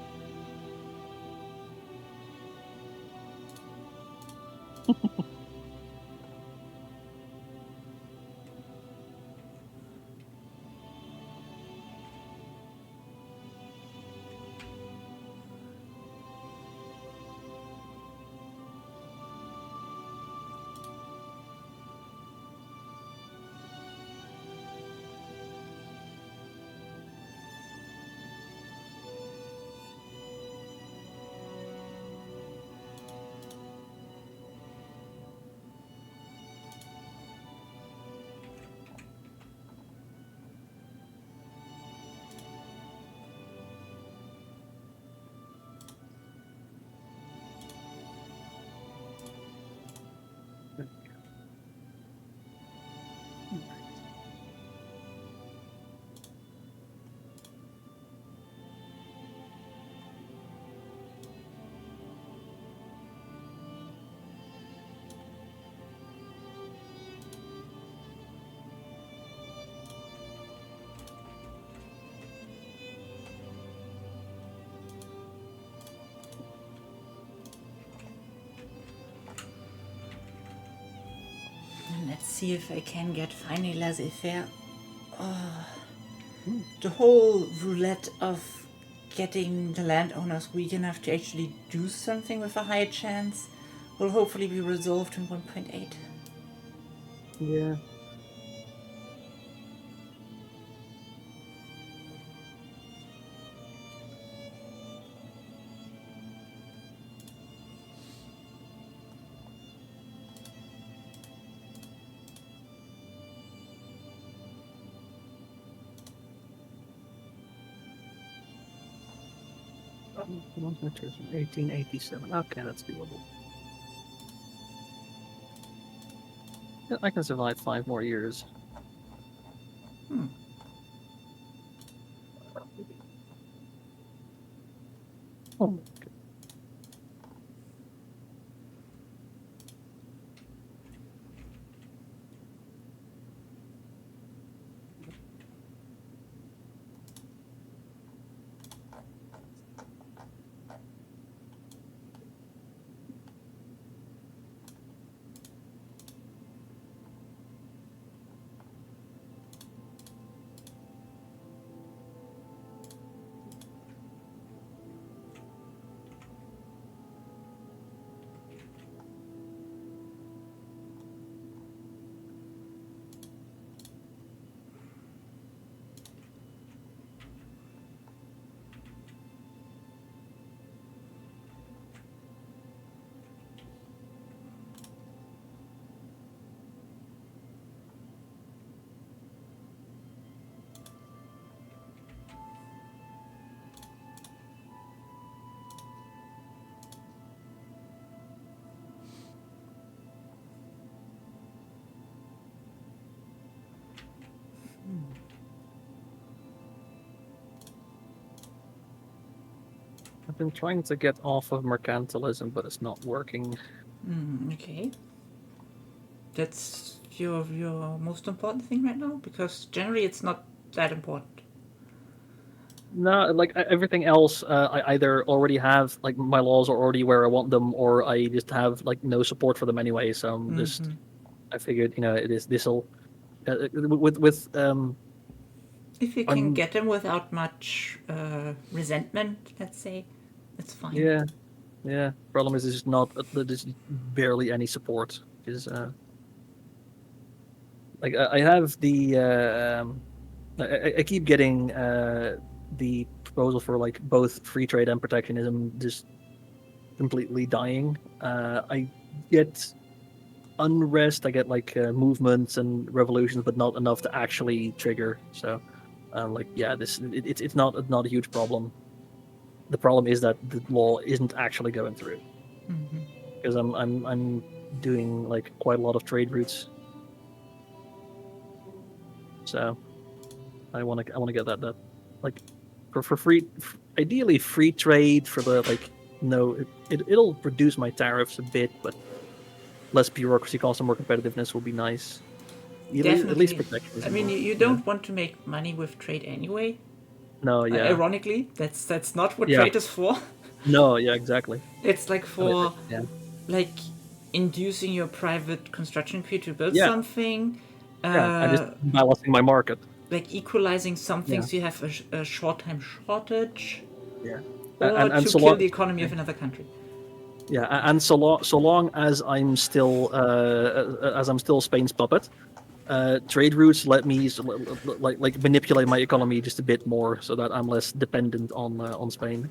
And let's see if I can get finally laissez-faire. The whole roulette of getting the landowners weak enough to actually do something with a high chance will hopefully be resolved in 1.8. Yeah. Winters 1887. Okay, that's doable. Yeah, I can survive 5 more years. Oh, okay. I've been trying to get off of mercantilism, but it's not working. Okay. That's your most important thing right now? Because generally it's not that important. No, like everything else, I either already have like my laws are already where I want them, or I just have like no support for them anyway. So I'm just, I figured, this'll with If you can I'm get them without much resentment, let's say, it's fine. yeah. Problem is, there's not there's barely any support. Is like I have the I keep getting the proposal for like both free trade and protectionism just completely dying. I get unrest, I get like movements and revolutions, but not enough to actually trigger. So, it's not a huge problem. The problem is that the law isn't actually going through because I'm doing like quite a lot of trade routes. So, I want to get that like for free, ideally free trade for the like. No, it'll reduce my tariffs a bit, but less bureaucracy costs and more competitiveness will be nice. Definitely. At least protectionism. I mean, you don't want to make money with trade anyway. No, yeah. Ironically, that's not what Yeah. trade is for. No, yeah, exactly. It's like for Yeah. like inducing your private construction crew to build Yeah. something. I'm just balancing my market. Like equalizing some things, Yeah. you have a short-time shortage, Yeah. or And to so kill long, the economy of another country. yeah, and so long as I'm still Spain's puppet, trade routes let me like manipulate my economy just a bit more so that I'm less dependent on Spain.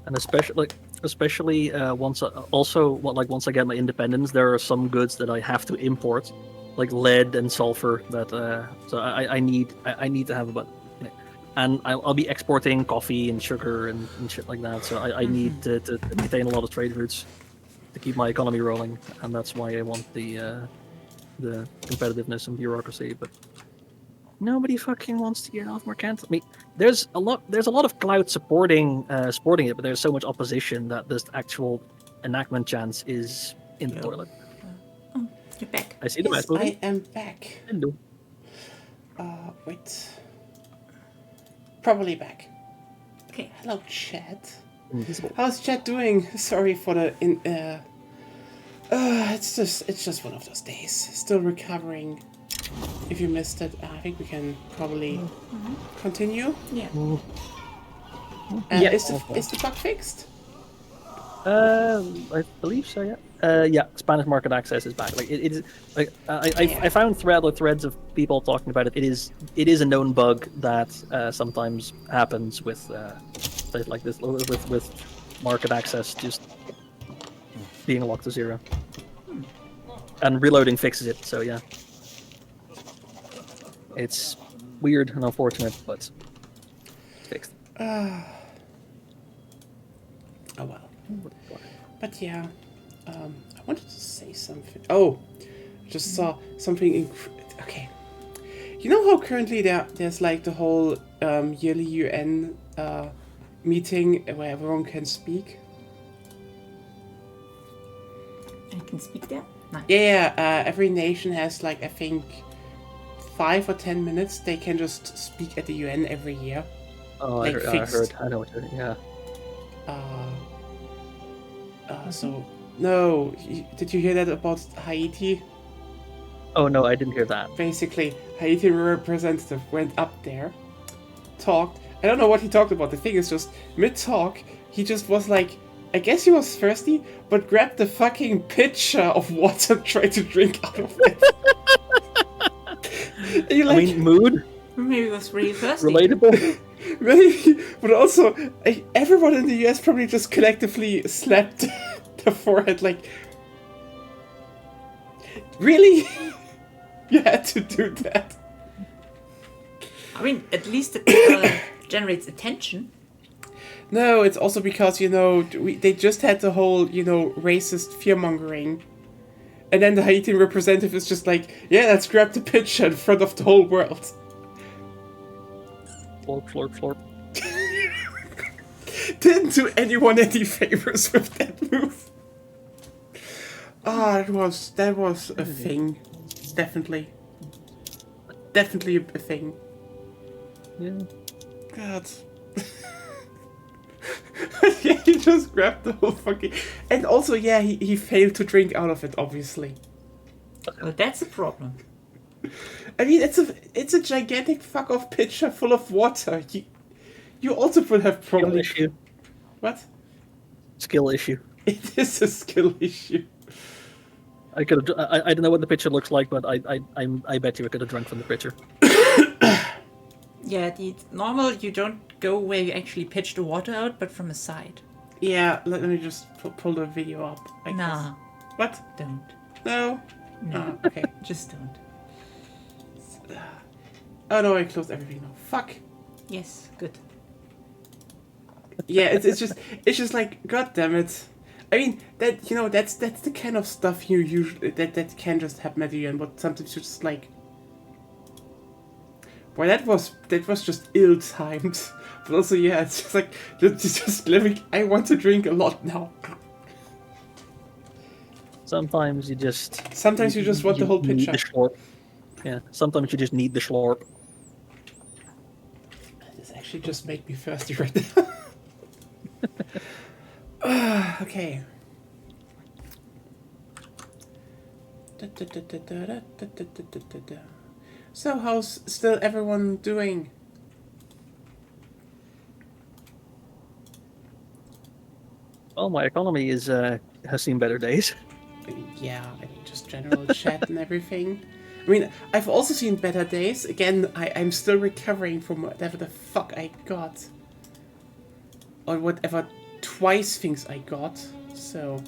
And especially once once I get my independence, there are some goods that I have to import, like lead and sulfur. That so I need to have about, and I'll be exporting coffee and sugar and shit like that. So I need to maintain a lot of trade routes to keep my economy rolling, and that's why I want the competitiveness and bureaucracy. But nobody fucking wants to get off mercantile. I mean, there's a lot of clout supporting it, but there's so much opposition that this actual enactment chance is in the toilet. Oh, you're back. I see the Yes, mouse moving. I am back. Hello. Wait. Probably back. Okay. Hello, chat. Invisible. How's chat doing? Sorry for the it's just one of those days. Still recovering. If you missed it, I think we can probably continue. Yeah. Yeah. Is the bug fixed? I believe so. Yeah. Yeah. Spanish market access is back. Like it is. Like I found threads of people talking about it. It is a known bug that sometimes happens with things like this with market access just being locked to 0, and reloading fixes it. So yeah. It's weird and unfortunate, but it's fixed. Oh well. But yeah, I wanted to say something. Oh, just saw something. Okay, you know how currently there's like the whole yearly UN meeting where everyone can speak. I can speak there? Nice. Yeah, every nation has like I think 5 or 10 minutes they can just speak at the UN every year. Oh, Like I fixed. heard. I know what you're. Yeah. So no, did you hear that about Haiti? Oh no, I didn't hear that. Basically, Haiti representative went up there, talked. I don't know what he talked about. The thing is just mid-talk, he just was like, I guess he was thirsty, but grabbed the fucking pitcher of water and tried to drink out of it. And you're I like, mean, mood Maybe it was really thirsty. relatable. maybe, but also everyone in the US probably just collectively slapped the forehead like, really? You had to do that? I mean, at least it generates attention. No, it's also because, they just had the whole, racist fear-mongering. And then the Haitian representative is just like, yeah, let's grab the picture in front of the whole world. Florp. didn't do anyone any favors with that move. Ah, that was a thing. Definitely a thing. Yeah. God. Yeah, he just grabbed the whole fucking... And also, yeah, he failed to drink out of it, obviously. Well, that's a problem. I mean, it's a gigantic fuck off pitcher full of water. You also would have Skill probably... issue. What? Skill issue. It is a skill issue. I could have. I don't know what the pitcher looks like, but I bet you I could have drunk from the pitcher. Yeah, the normal, you don't go where you actually pitch the water out, but from a side. Yeah, let me just pull the video up. I Nah, guess. What? don't. No? No, Oh, okay. just don't. Oh no, I closed everything now. Fuck. Yes, good. Yeah, it's just like, god damn it. I mean, that's the kind of stuff you usually that can just happen at the end, but sometimes you're just like, boy, that was just ill timed. But also, yeah, it's just like just living. I want to drink a lot now. Sometimes you just. Sometimes you just want the whole need pitcher. the schlorp. Yeah. Sometimes you just need the schlorp. This actually just made me thirsty right now. Okay. So how's still everyone doing? Well, my economy has seen better days. Yeah, I mean, just general chat and everything. I mean, I've also seen better days. Again, I'm still recovering from whatever the fuck I got. Or whatever twice things I got. So...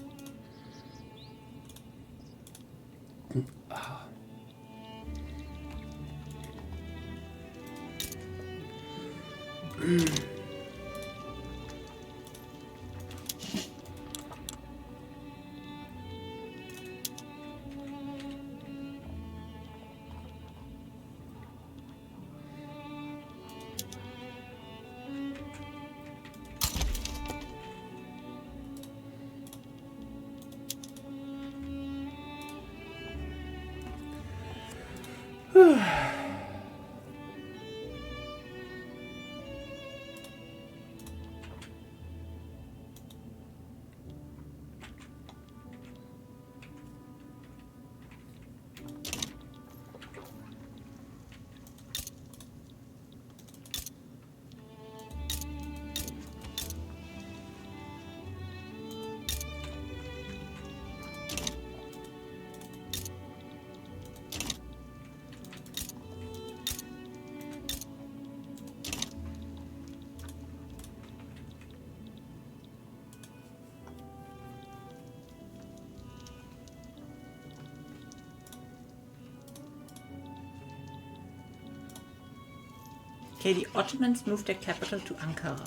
Okay, the Ottomans moved their capital to Ankara.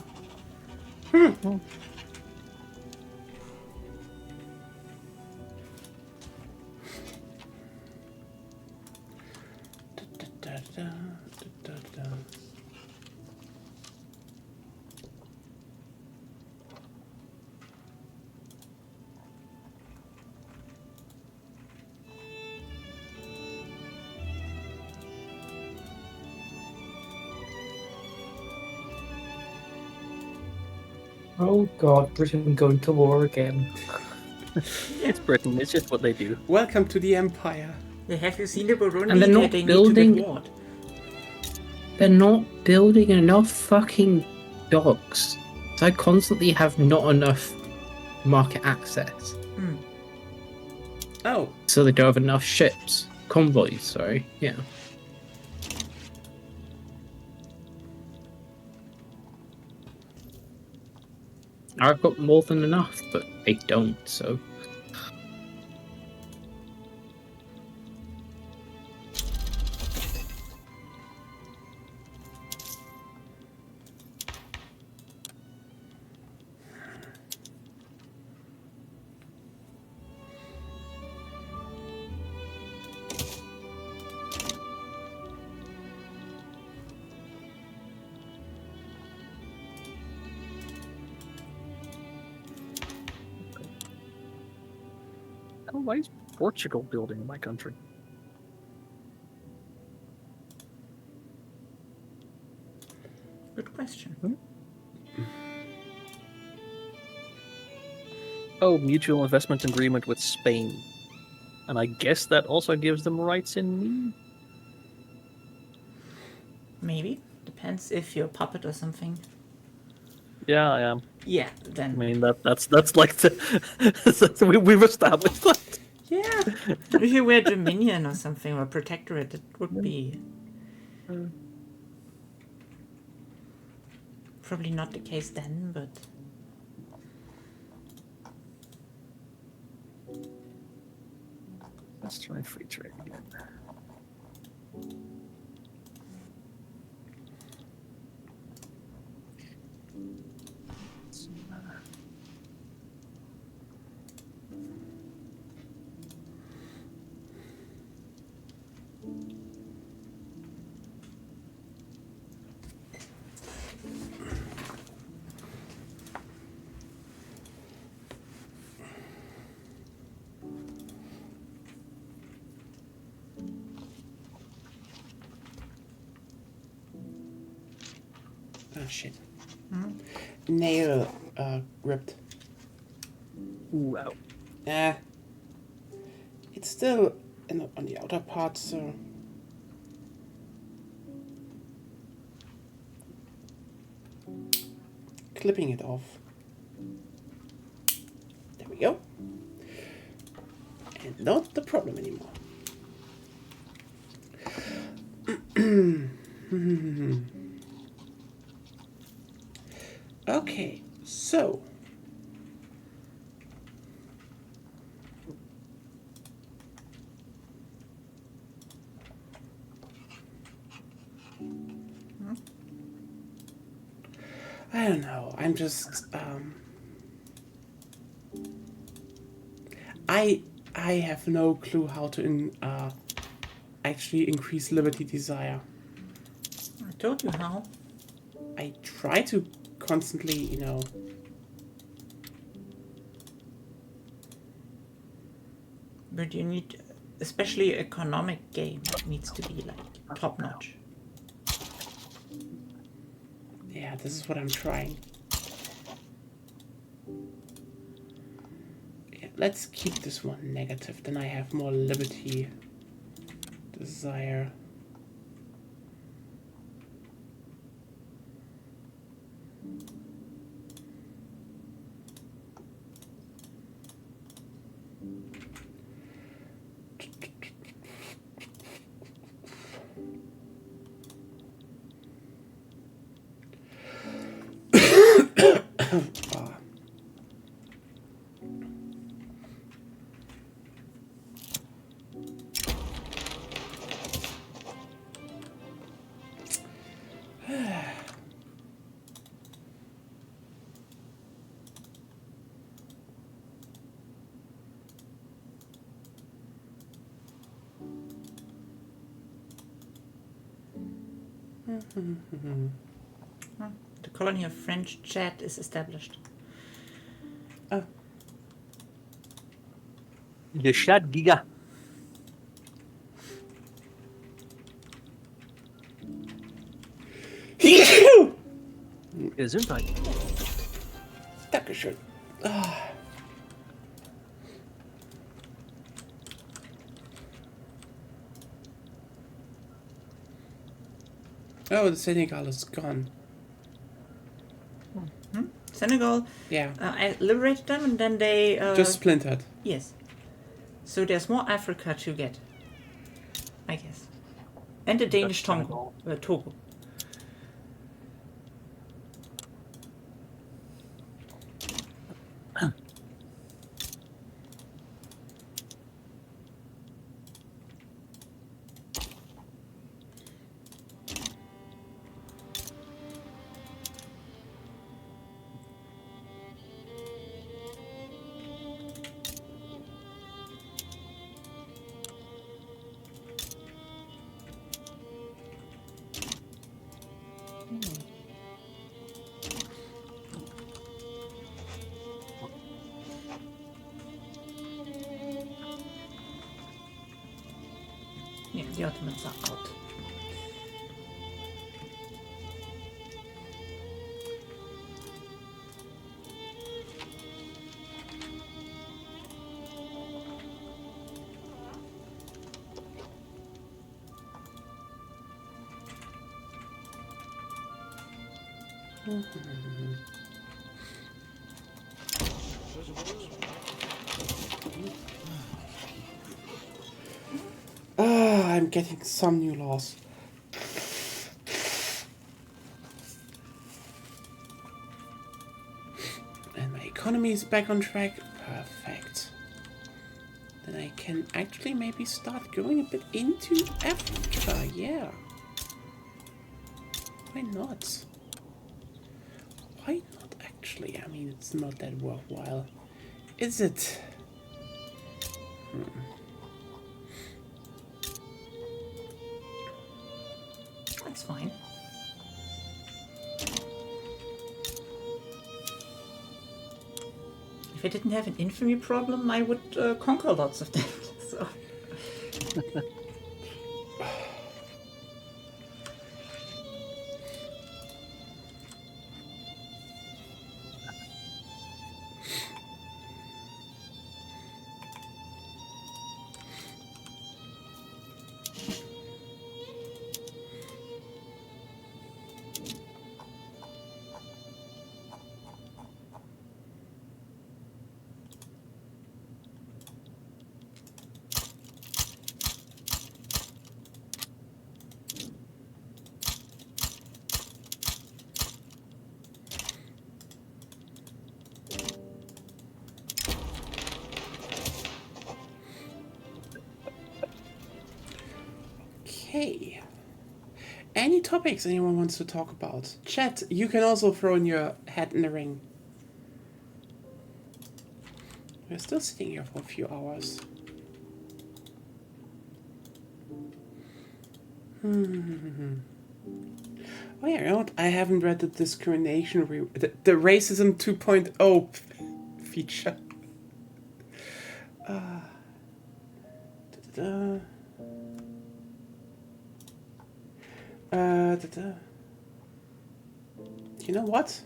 Oh god, Britain going to war again. It's Britain. It's just what they do. Welcome to the Empire. Yeah, have you seen the Burundi? And they're not They building- need to get warred. They're not building enough fucking docks. So I constantly have not enough market access. Oh, So they don't have enough ships. Convoys, sorry. Yeah. I've got more than enough, but they don't, so. Oh, why is Portugal building in my country? Good question. Oh, mutual investment agreement with Spain. And I guess that also gives them rights in me? Maybe. Depends if you're a puppet or something. Yeah, I am. Yeah, I then. mean, that's like the... we've established that. Yeah. If you were Dominion or something, or Protectorate, it would be. Probably not the case then, but. Let's try free trade again. Oh shit. Nail ripped. Wow. It's still on the outer part, so. Clipping it off. There we go. And not the problem anymore. Okay, so. I don't know. I'm just I have no clue how to actually increase Liberty Desire. I told you how. I try to constantly, But you need, especially economic game, needs to be like top notch. Yeah, this is what I'm trying. Yeah, let's keep this one negative, then I have more Liberty Desire. The colony of French Chad is established. Oh. The Shad Giga. Gesundheit. Dankeschön. Oh, the Senegal is gone. Senegal, Yeah, I liberated them and then they... just splintered. Yes. So there's more Africa to get. I guess. And the Danish Togo. Togo. Yeah, the Ottomans are out. I'm getting some new laws. And my economy is back on track. Perfect. Then I can actually maybe start going a bit into Africa. Yeah. Why not? Why not actually? I mean, it's not that worthwhile. Is it? That's fine. If I didn't have an infamy problem, I would conquer lots of them. So. Okay. Any topics anyone wants to talk about? Chat, you can also throw in your hat in the ring. We're still sitting here for a few hours. Oh yeah, you know what? I haven't read the discrimination, the racism 2.0 feature. Da-da-da. You know what?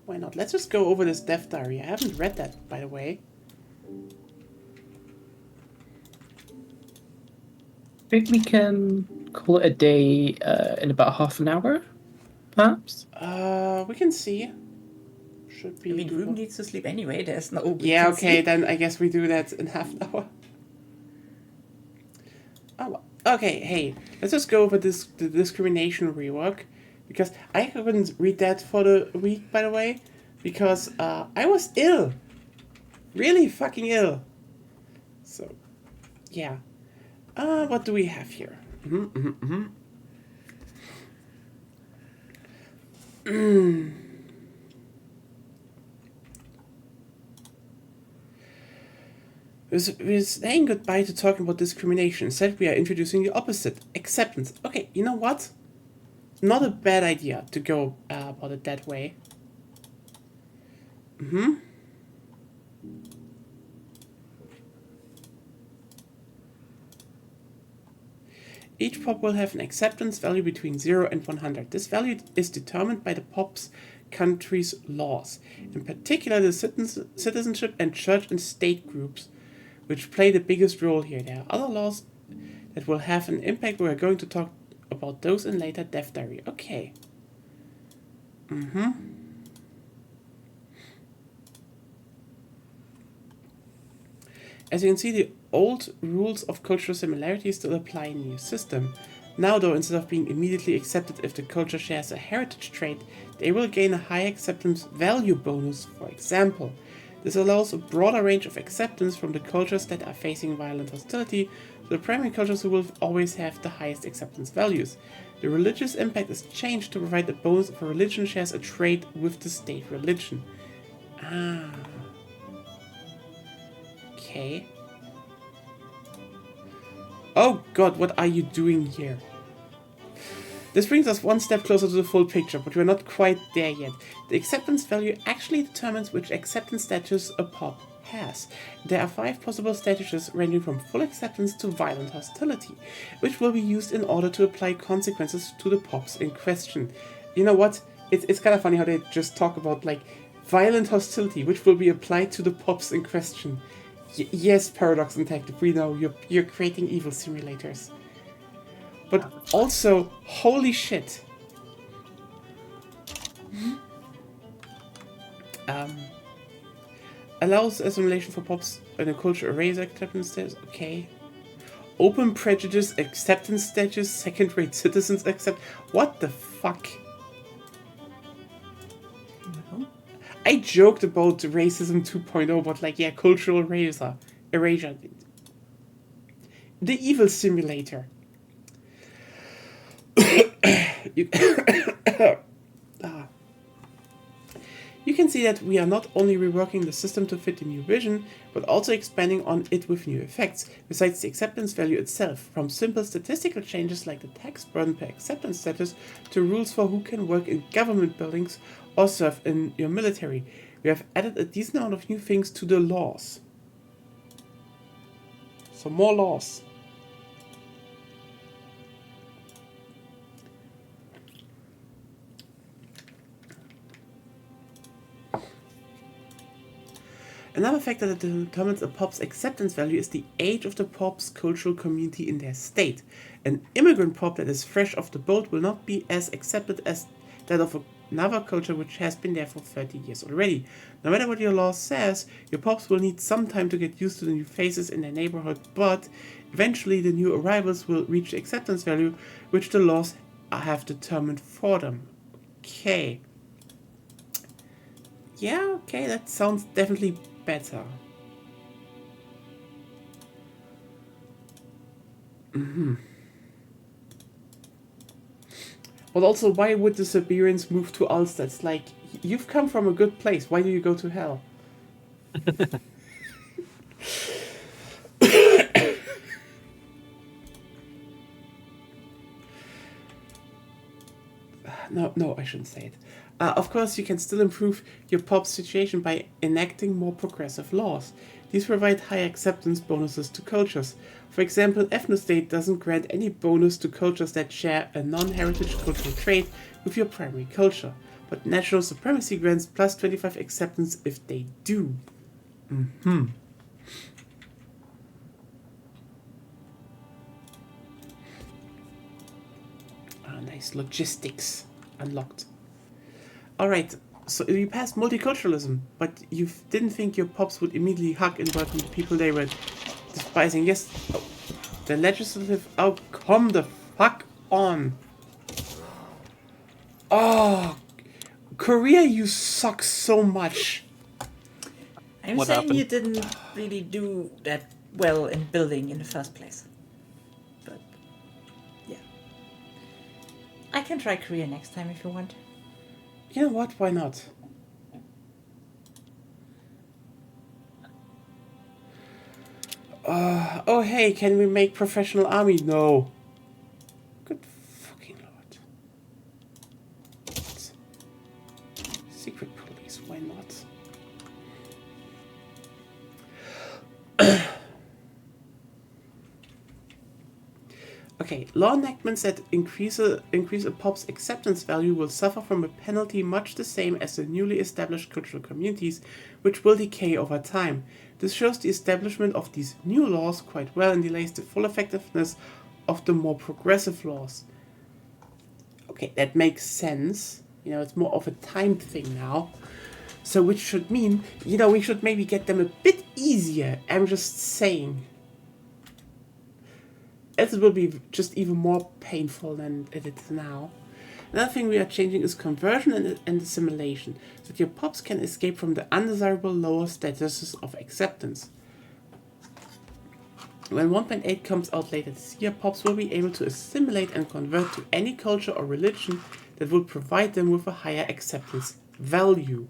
Why not? Let's just go over this death diary. I haven't read that, by the way. I think we can call it a day in about half an hour, perhaps. We can see. Should be. I mean, Ruben needs to sleep anyway. There's no. Yeah, okay, then I guess we do that in half an hour. Oh, okay, hey, let's just go over the discrimination rework, because I couldn't read that for the week, by the way, because I was ill. Really fucking ill. So, yeah. What do we have here? We're saying goodbye to talking about discrimination. Instead, we are introducing the opposite, acceptance. Okay, you know what? Not a bad idea to go about it that way. Each pop will have an acceptance value between 0 and 100. This value is determined by the pop's country's laws, in particular the citizenship and church and state groups, which play the biggest role here. There are other laws that will have an impact. We're going to talk about those in later Death Diary. Okay. As you can see, the old rules of cultural similarity still apply in the new system. Now though, instead of being immediately accepted if the culture shares a heritage trait, they will gain a high acceptance value bonus, for example. This allows a broader range of acceptance from the cultures that are facing violent hostility, to the primary cultures who will always have the highest acceptance values. The religious impact is changed to provide a bonus if a religion shares a trait with the state religion. Okay. Oh god, what are you doing here? This brings us one step closer to the full picture, but we're not quite there yet. The acceptance value actually determines which acceptance status a pop pass. There are 5 possible statuses ranging from full acceptance to violent hostility, which will be used in order to apply consequences to the pops in question. You know what? It's kind of funny how they just talk about, like, violent hostility, which will be applied to the pops in question. Yes, Paradox Interactive, we know, you're creating evil simulators. But also, holy shit. Allows assimilation for pops in a culture eraser acceptance status, okay. Open prejudice acceptance status, second-rate citizens accept. What the fuck? I joked about racism 2.0, but like, yeah, cultural erasure. The evil simulator. You can see that we are not only reworking the system to fit the new vision, but also expanding on it with new effects, besides the acceptance value itself, from simple statistical changes like the tax burden per acceptance status to rules for who can work in government buildings or serve in your military. We have added a decent amount of new things to the laws. So more laws. Another factor that determines a pop's acceptance value is the age of the pop's cultural community in their state. An immigrant pop that is fresh off the boat will not be as accepted as that of another culture which has been there for 30 years already. No matter what your law says, your pops will need some time to get used to the new faces in their neighborhood, but eventually the new arrivals will reach the acceptance value which the laws have determined for them. Okay. Yeah, okay, that sounds definitely better. But also, why would the Siberians move to Ulster? It's like, you've come from a good place. Why do you go to hell? No, I shouldn't say it. Of course, you can still improve your pop's situation by enacting more progressive laws. These provide high acceptance bonuses to cultures. For example, Ethnostate doesn't grant any bonus to cultures that share a non-heritage cultural trait with your primary culture, but National Supremacy grants plus 25 acceptance if they do. Nice logistics unlocked. Alright, so you passed multiculturalism, but you didn't think your pops would immediately hug and welcome the people they were despising. Yes, the legislative come the fuck on. Oh, Korea, you suck so much. I'm What saying happened? you didn't really do that well in building in the first place. But, yeah. I can try Korea next time if you want. You know what? Why not? Oh hey, can we make professional army? No. Good fucking lord. What? Secret police, why not? Okay, law enactments that increase a pop's acceptance value will suffer from a penalty much the same as the newly established cultural communities, which will decay over time. This shows the establishment of these new laws quite well and delays the full effectiveness of the more progressive laws. Okay, that makes sense. You know, it's more of a timed thing now. So which should mean, you know, we should maybe get them a bit easier. I'm just saying. Else it will be just even more painful than it is now. Another thing we are changing is conversion and assimilation, so that your pops can escape from the undesirable lower statuses of acceptance. When 1.8 comes out later this year, pops will be able to assimilate and convert to any culture or religion that will provide them with a higher acceptance value,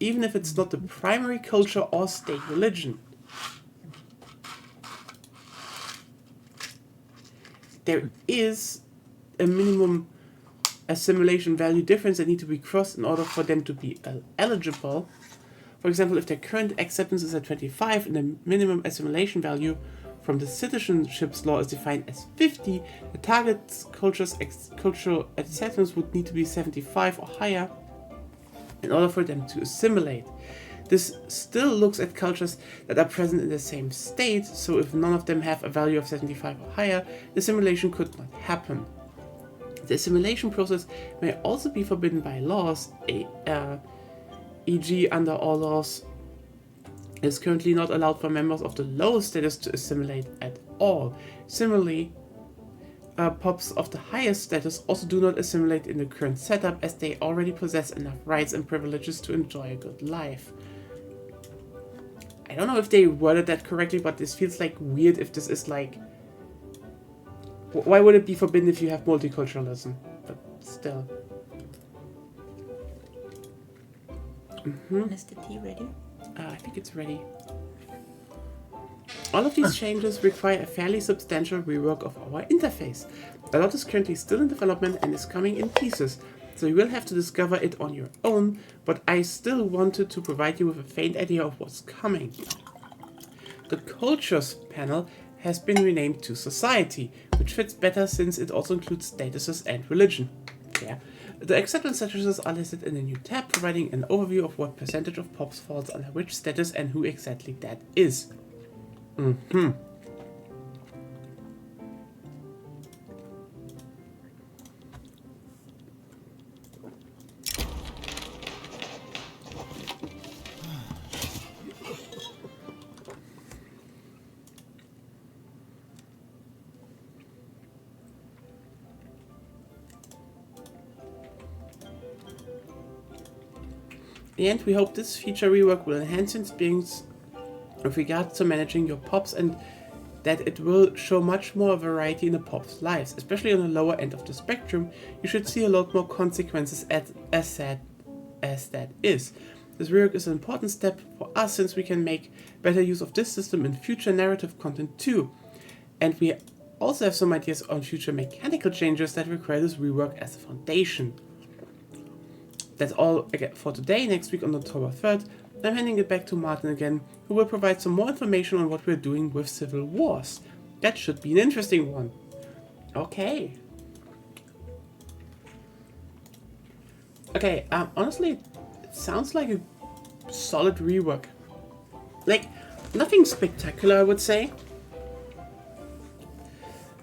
even if it's not the primary culture or state religion. There is a minimum assimilation value difference that need to be crossed in order for them to be eligible. For example, if their current acceptance is at 25 and the minimum assimilation value from the citizenships law is defined as 50, the target cultural acceptance would need to be 75 or higher in order for them to assimilate. This still looks at cultures that are present in the same state, so if none of them have a value of 75 or higher, the assimilation could not happen. The assimilation process may also be forbidden by laws, e.g. under all laws, it is currently not allowed for members of the lowest status to assimilate at all. Similarly, pops of the highest status also do not assimilate in the current setup, as they already possess enough rights and privileges to enjoy a good life. I don't know if they worded that correctly, but this feels like weird if this is like... Why would it be forbidden if you have multiculturalism? But still. Is the tea ready? I think it's ready. All of these changes require a fairly substantial rework of our interface. A lot is currently still in development and is coming in pieces, so you will have to discover it on your own, but I still wanted to provide you with a faint idea of what's coming. The Cultures panel has been renamed to Society, which fits better since it also includes statuses and religion. Yeah. The acceptance statuses are listed in a new tab, providing an overview of what percentage of pops falls under which status and who exactly that is. In the end, we hope this feature rework will enhance your experience with regards to managing your pops, and that it will show much more variety in the pops' lives. Especially on the lower end of the spectrum, you should see a lot more consequences as sad as that is. This rework is an important step for us since we can make better use of this system in future narrative content too. And we also have some ideas on future mechanical changes that require this rework as a foundation. That's all again for today. Next week on October 3rd, I'm handing it back to Martin again, who will provide some more information on what we're doing with Civil Wars. That should be an interesting one. Okay. Okay, honestly, it sounds like a solid rework. Like, nothing spectacular, I would say.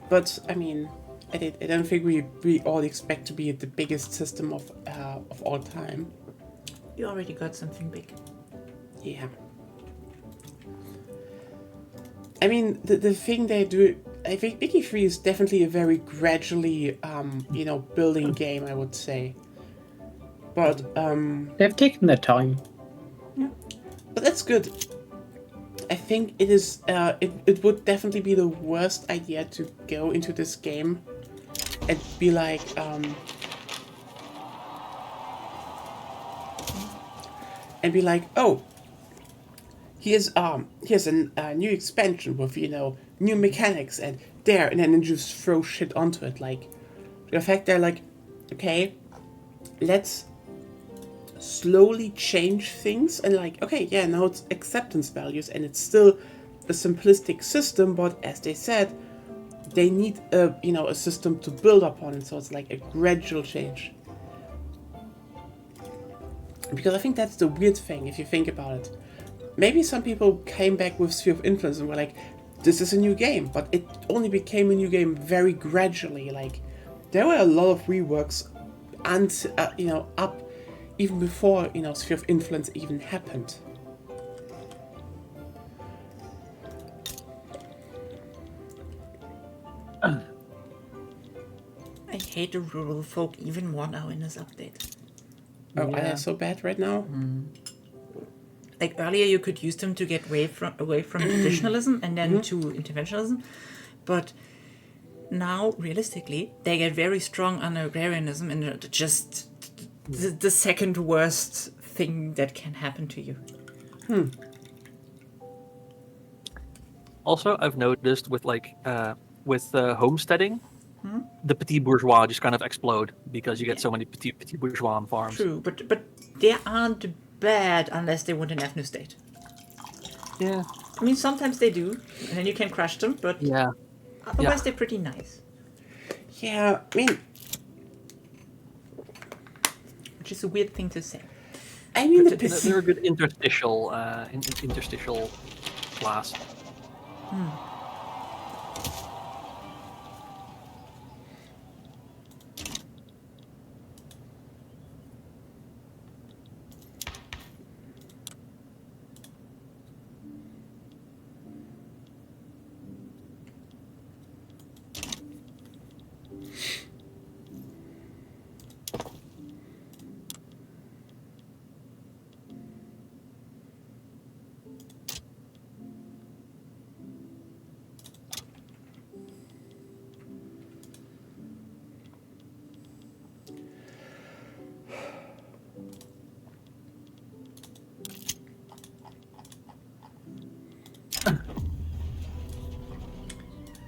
But, I mean, I don't think we all expect to be the biggest system of all time. You already got something big. Yeah. I mean, the thing they do, I think Mickey 3 is definitely a very gradually, building game, I would say. But, They've taken their time. Yeah. But that's good. I think it is, it would definitely be the worst idea to go into this game and be like, oh, here's a new expansion with, new mechanics and then just throw shit onto it. Like, the fact they're like, okay, let's slowly change things and like, okay, yeah, now it's acceptance values and it's still a simplistic system, but as they said, they need a system to build upon, and so it's like a gradual change. Because I think that's the weird thing, if you think about it. Maybe some people came back with Sphere of Influence and were like, this is a new game, but it only became a new game very gradually. Like, there were a lot of reworks and, up even before, Sphere of Influence even happened. I hate the rural folk even more now in this update. Oh, are they so bad right now? Like earlier you could use them to get away from traditionalism and then to interventionism, but now realistically they get very strong on agrarianism and just the second worst thing that can happen to you. Also, I've noticed with homesteading, the petit bourgeois just kind of explode because you get so many petit bourgeois on farms. True, but there aren't bad unless they want an ethno state. Yeah. I mean, sometimes they do, and then you can crush them, but Yeah. otherwise they're pretty nice. Yeah, I mean, Which is a weird thing to say. the They're a good interstitial class.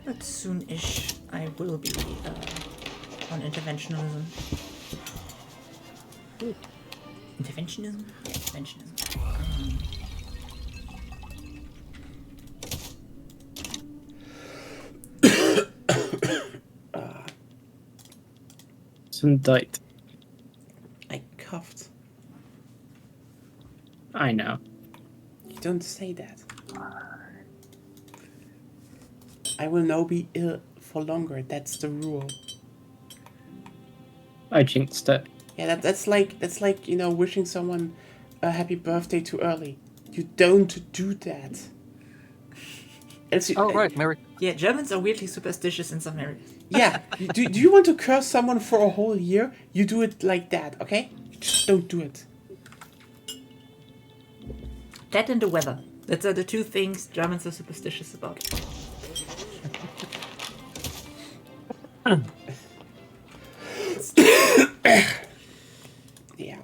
But soon-ish I will be on interventionism. Interventionism? Interventionism. Some diet. I coughed. I know. You don't say that. I will now be ill for longer. That's the rule. I jinxed it. Yeah, that's like wishing someone a happy birthday too early. You don't do that. Oh right, Merry. Yeah, Germans are weirdly superstitious in some areas. Yeah. Do you want to curse someone for a whole year? You do it like that, okay? Just don't do it. That and the weather. That's the two things Germans are superstitious about. Yeah.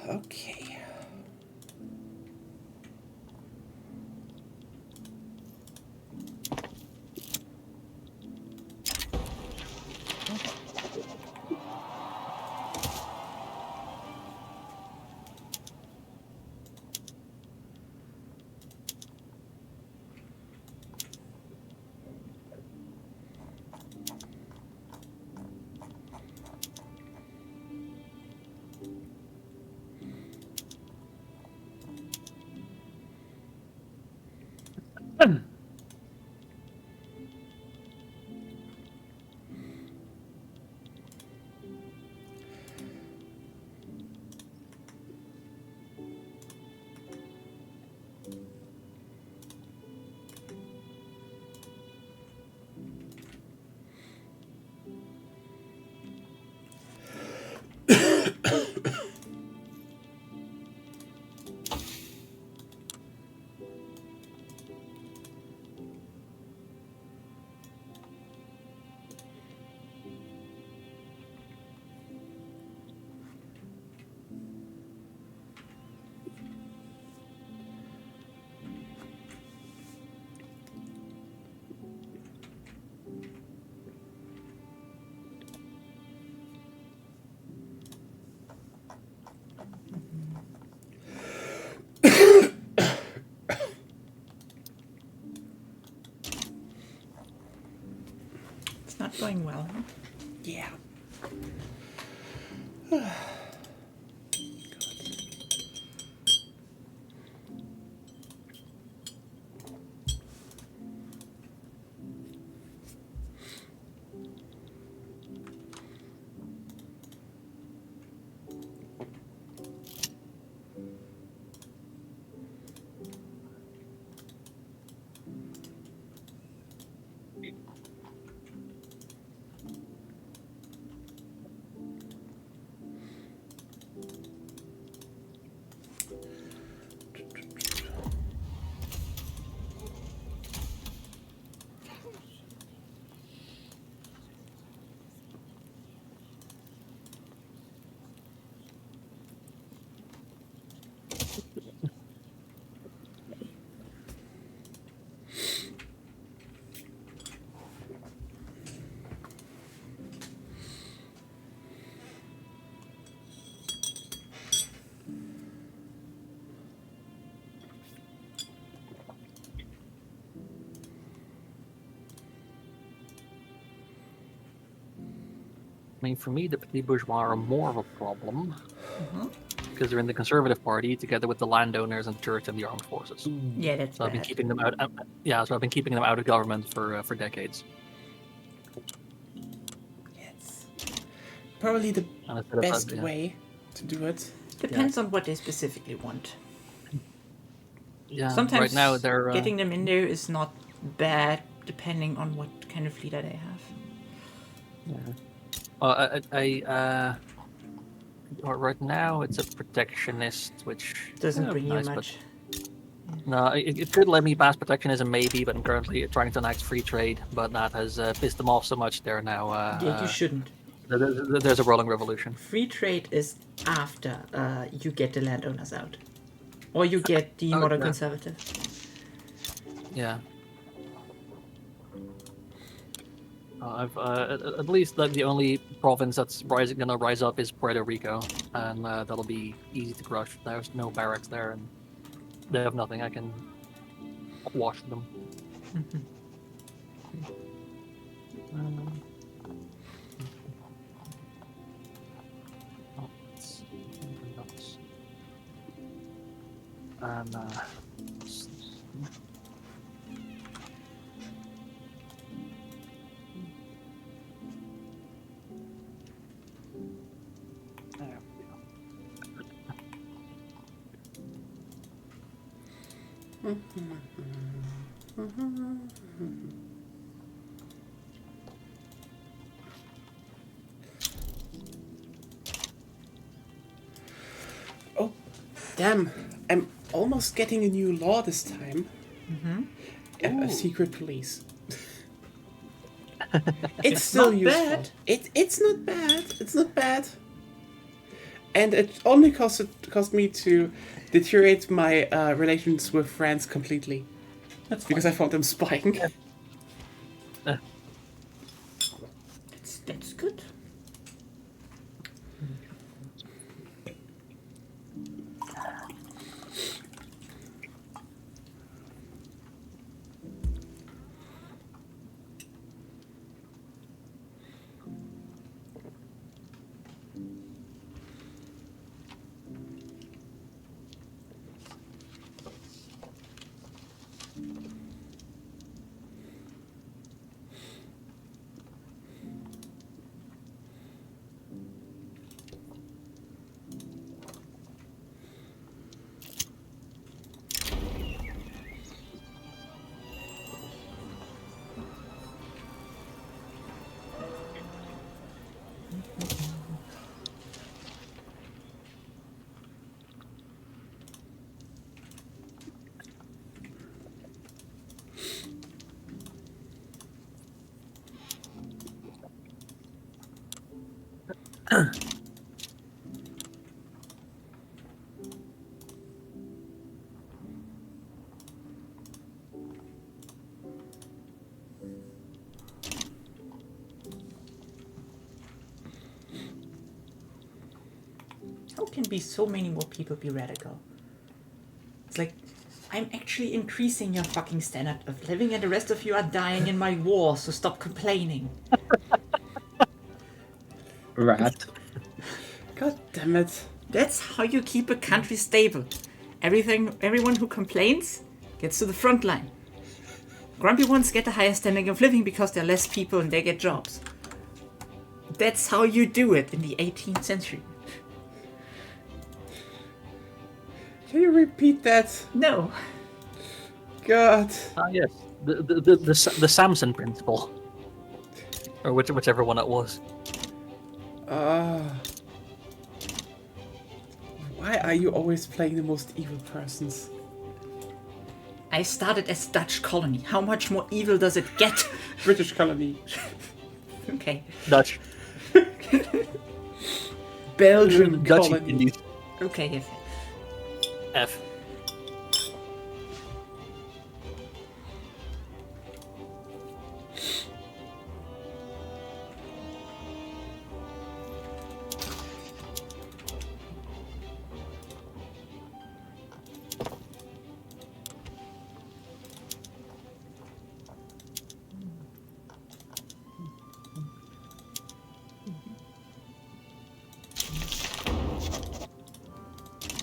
Okay. Okay. going well. Huh? Yeah. I mean, for me, the petty bourgeois are more of a problem because they're in the Conservative Party together with the landowners and the church and the armed forces. Yeah, that's So I've been bad. keeping them out. Yeah, so I've been keeping them out of government for decades. It's probably the And instead of best that, yeah. way to do it. Depends on what they specifically want. Yeah, Sometimes right now they're getting them in there is not bad, depending on what kind of leader they have. Yeah. Right now it's a protectionist, which Doesn't yeah, bring nice, you but- much. No, it could let me pass protectionism maybe, but I'm currently trying to enact free trade, but that has pissed them off so much. They're now Yeah, you shouldn't. there's a rolling revolution. Free trade is after you get the landowners out. Or you get the Oh, modern yeah. conservative. Yeah. I've at least the only province that's gonna rise up is Puerto Rico, and that'll be easy to crush. There's no barracks there, and they have nothing. I can quash them. Oh, it's anything else. And there we go. Oh, damn. I'm almost getting a new law this time. A secret police. It's still not useful. bad. It's not bad. It's not bad. And it only cost me to deteriorate my relations with France completely. That's Because I found them spying. That's good. How can be so many more people be radical? It's like I'm actually increasing your fucking standard of living, and the rest of you are dying in my war, so stop complaining. Rad. God damn it. That's how you keep a country stable. Everyone who complains gets to the front line. Grumpy ones get a higher standing of living because there are less people and they get jobs. That's how you do it in the 18th century. Can you repeat that? No. God. Ah, yes. The Samson principle. Or whichever one it was. Why are you always playing the most evil persons? I started as Dutch colony. How much more evil does it get? British colony. Okay. Dutch. Belgian Dutch colony. Indies. Okay, if F.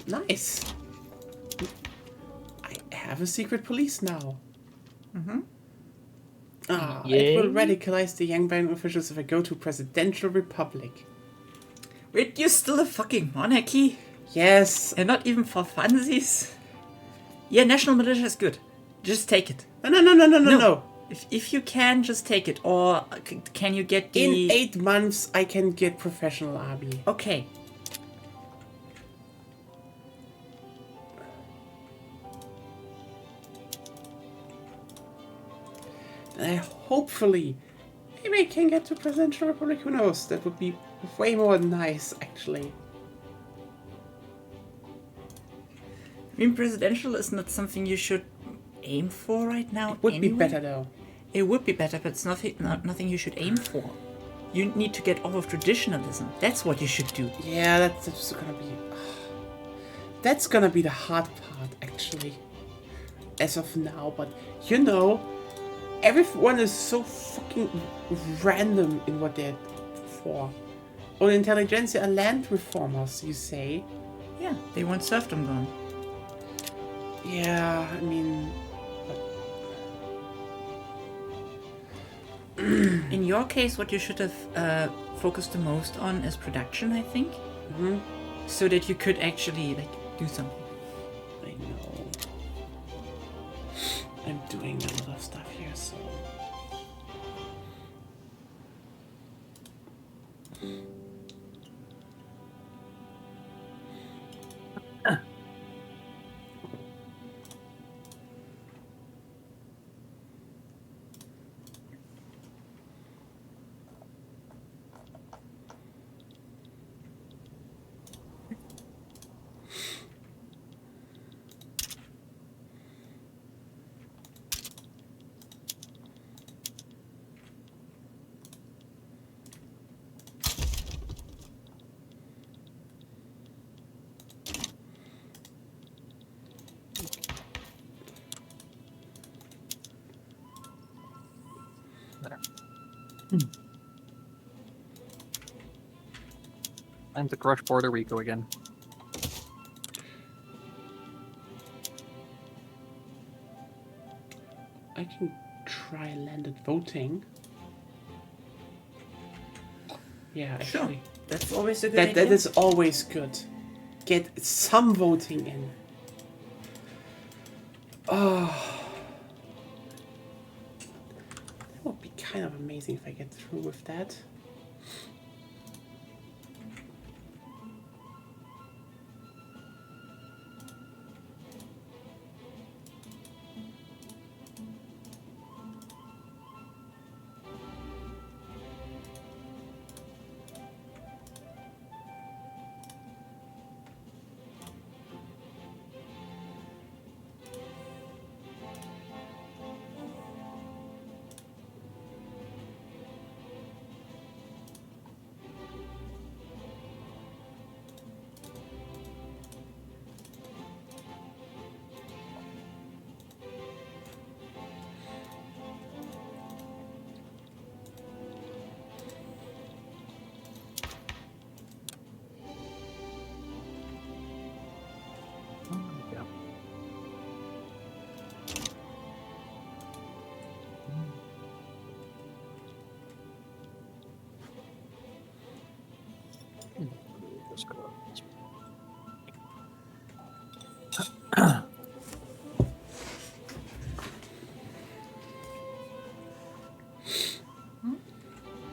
Nice. I have a secret police now. It will Yay. radicalize the young Biden officials if I go to presidential republic. wait, you're still a fucking monarchy? Yes. And not even for funsies? Yeah, national militia is good. Just take it. No. If you can, just take it. Or can you get the... In 8 months, I can get professional army. Okay. And hopefully, maybe I can get to presidential republic. Who knows? That would be way more nice, actually. I mean, presidential is not something you should aim for right now. Would be anyway. better though. It would be better, but it's nothing you should aim for. You need to get off of traditionalism. That's what you should do. Yeah, that's gonna be. That's gonna be the hard part, actually. As of now, but you know, everyone is so fucking random in what they're for. All intelligentsia are land reformers, you say? Yeah, they want serfdom gone. Yeah, I mean. In your case, what you should have focused the most on is production, I think. Mhm. So that you could actually do something. I know. I'm doing a lot of stuff here, so. There. Time to crush Puerto Rico again. I can try landed voting. Yeah, actually. That's always a good That idea. is always good. Get some voting in. Oh. That would be kind of amazing if I get through with that.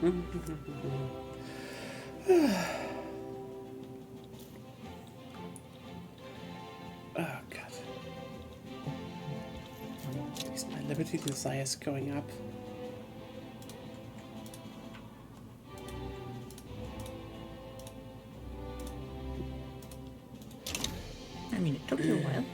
Oh god. At least my liberty desire is going up. I mean, it took you a while.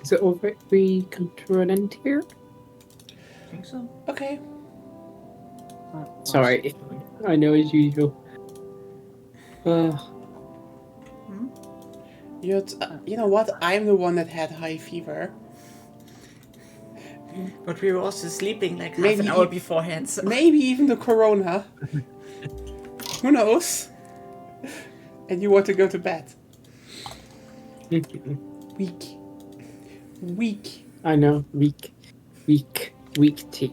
Is it over? We come to an end here. I think so. Okay. Sorry, I know as usual. You know what? I'm the one that had high fever. But we were also sleeping like half Maybe an hour e- beforehand. So. Maybe even the corona. Who knows? And you want to go to bed. Weak. Weak. I know, weak tea.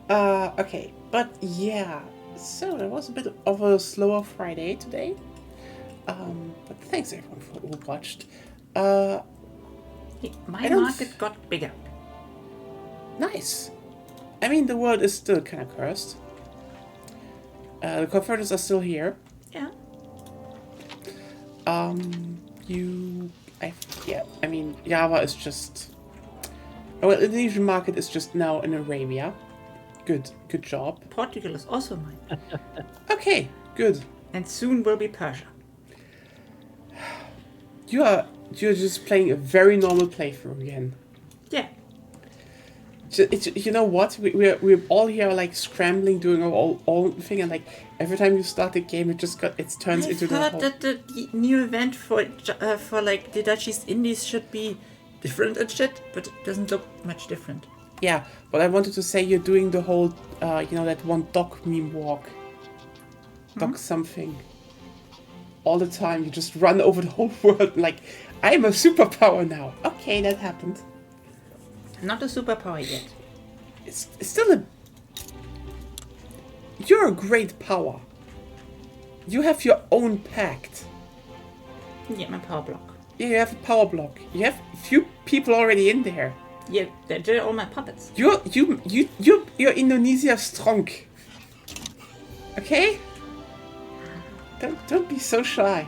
Okay. But yeah. So it was a bit of a slower Friday today. But thanks everyone who watched. Hey, my I don't market got bigger. Nice. I mean, the world is still kind of cursed. The converters are still here. Yeah. I mean, Java is just... Well, the Indonesian market is just now in Arabia. Good job. Portugal is also mine. Okay, good. And soon will be Persia. You're just playing a very normal playthrough again. Yeah. You know what? We're all here like scrambling, doing our own thing, and like every time you start the game, it turns I've into the heard whole... that the new event for like the Dutchies Indies should be different and shit, but it doesn't look much different. Yeah, but I wanted to say you're doing the whole, that one doc meme walk. Doc something. All the time, you just run over the whole world like, I'm a superpower now. Okay, that happened. Not a superpower yet. It's still a... You're a great power. You have your own pact. Yeah, my power block. Yeah, you have a power block. You have a few people already in there. Yeah, they're all my puppets. You're Indonesia strong. Okay? Don't be so shy.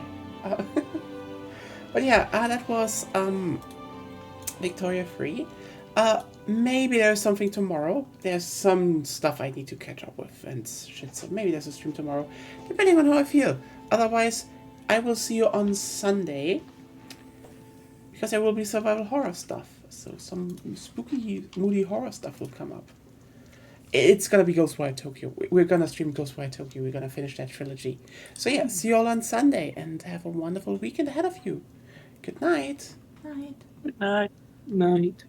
But yeah, that was Victoria 3. Maybe there's something tomorrow. There's some stuff I need to catch up with and shit, so maybe there's a stream tomorrow, depending on how I feel. Otherwise, I will see you on Sunday, because there will be survival horror stuff. So some spooky, moody horror stuff will come up. It's gonna be Ghostwire Tokyo. We're gonna stream Ghostwire Tokyo. We're gonna finish that trilogy. So yeah, see you all on Sunday, and have a wonderful weekend ahead of you. Good night. Night. Good night. Night.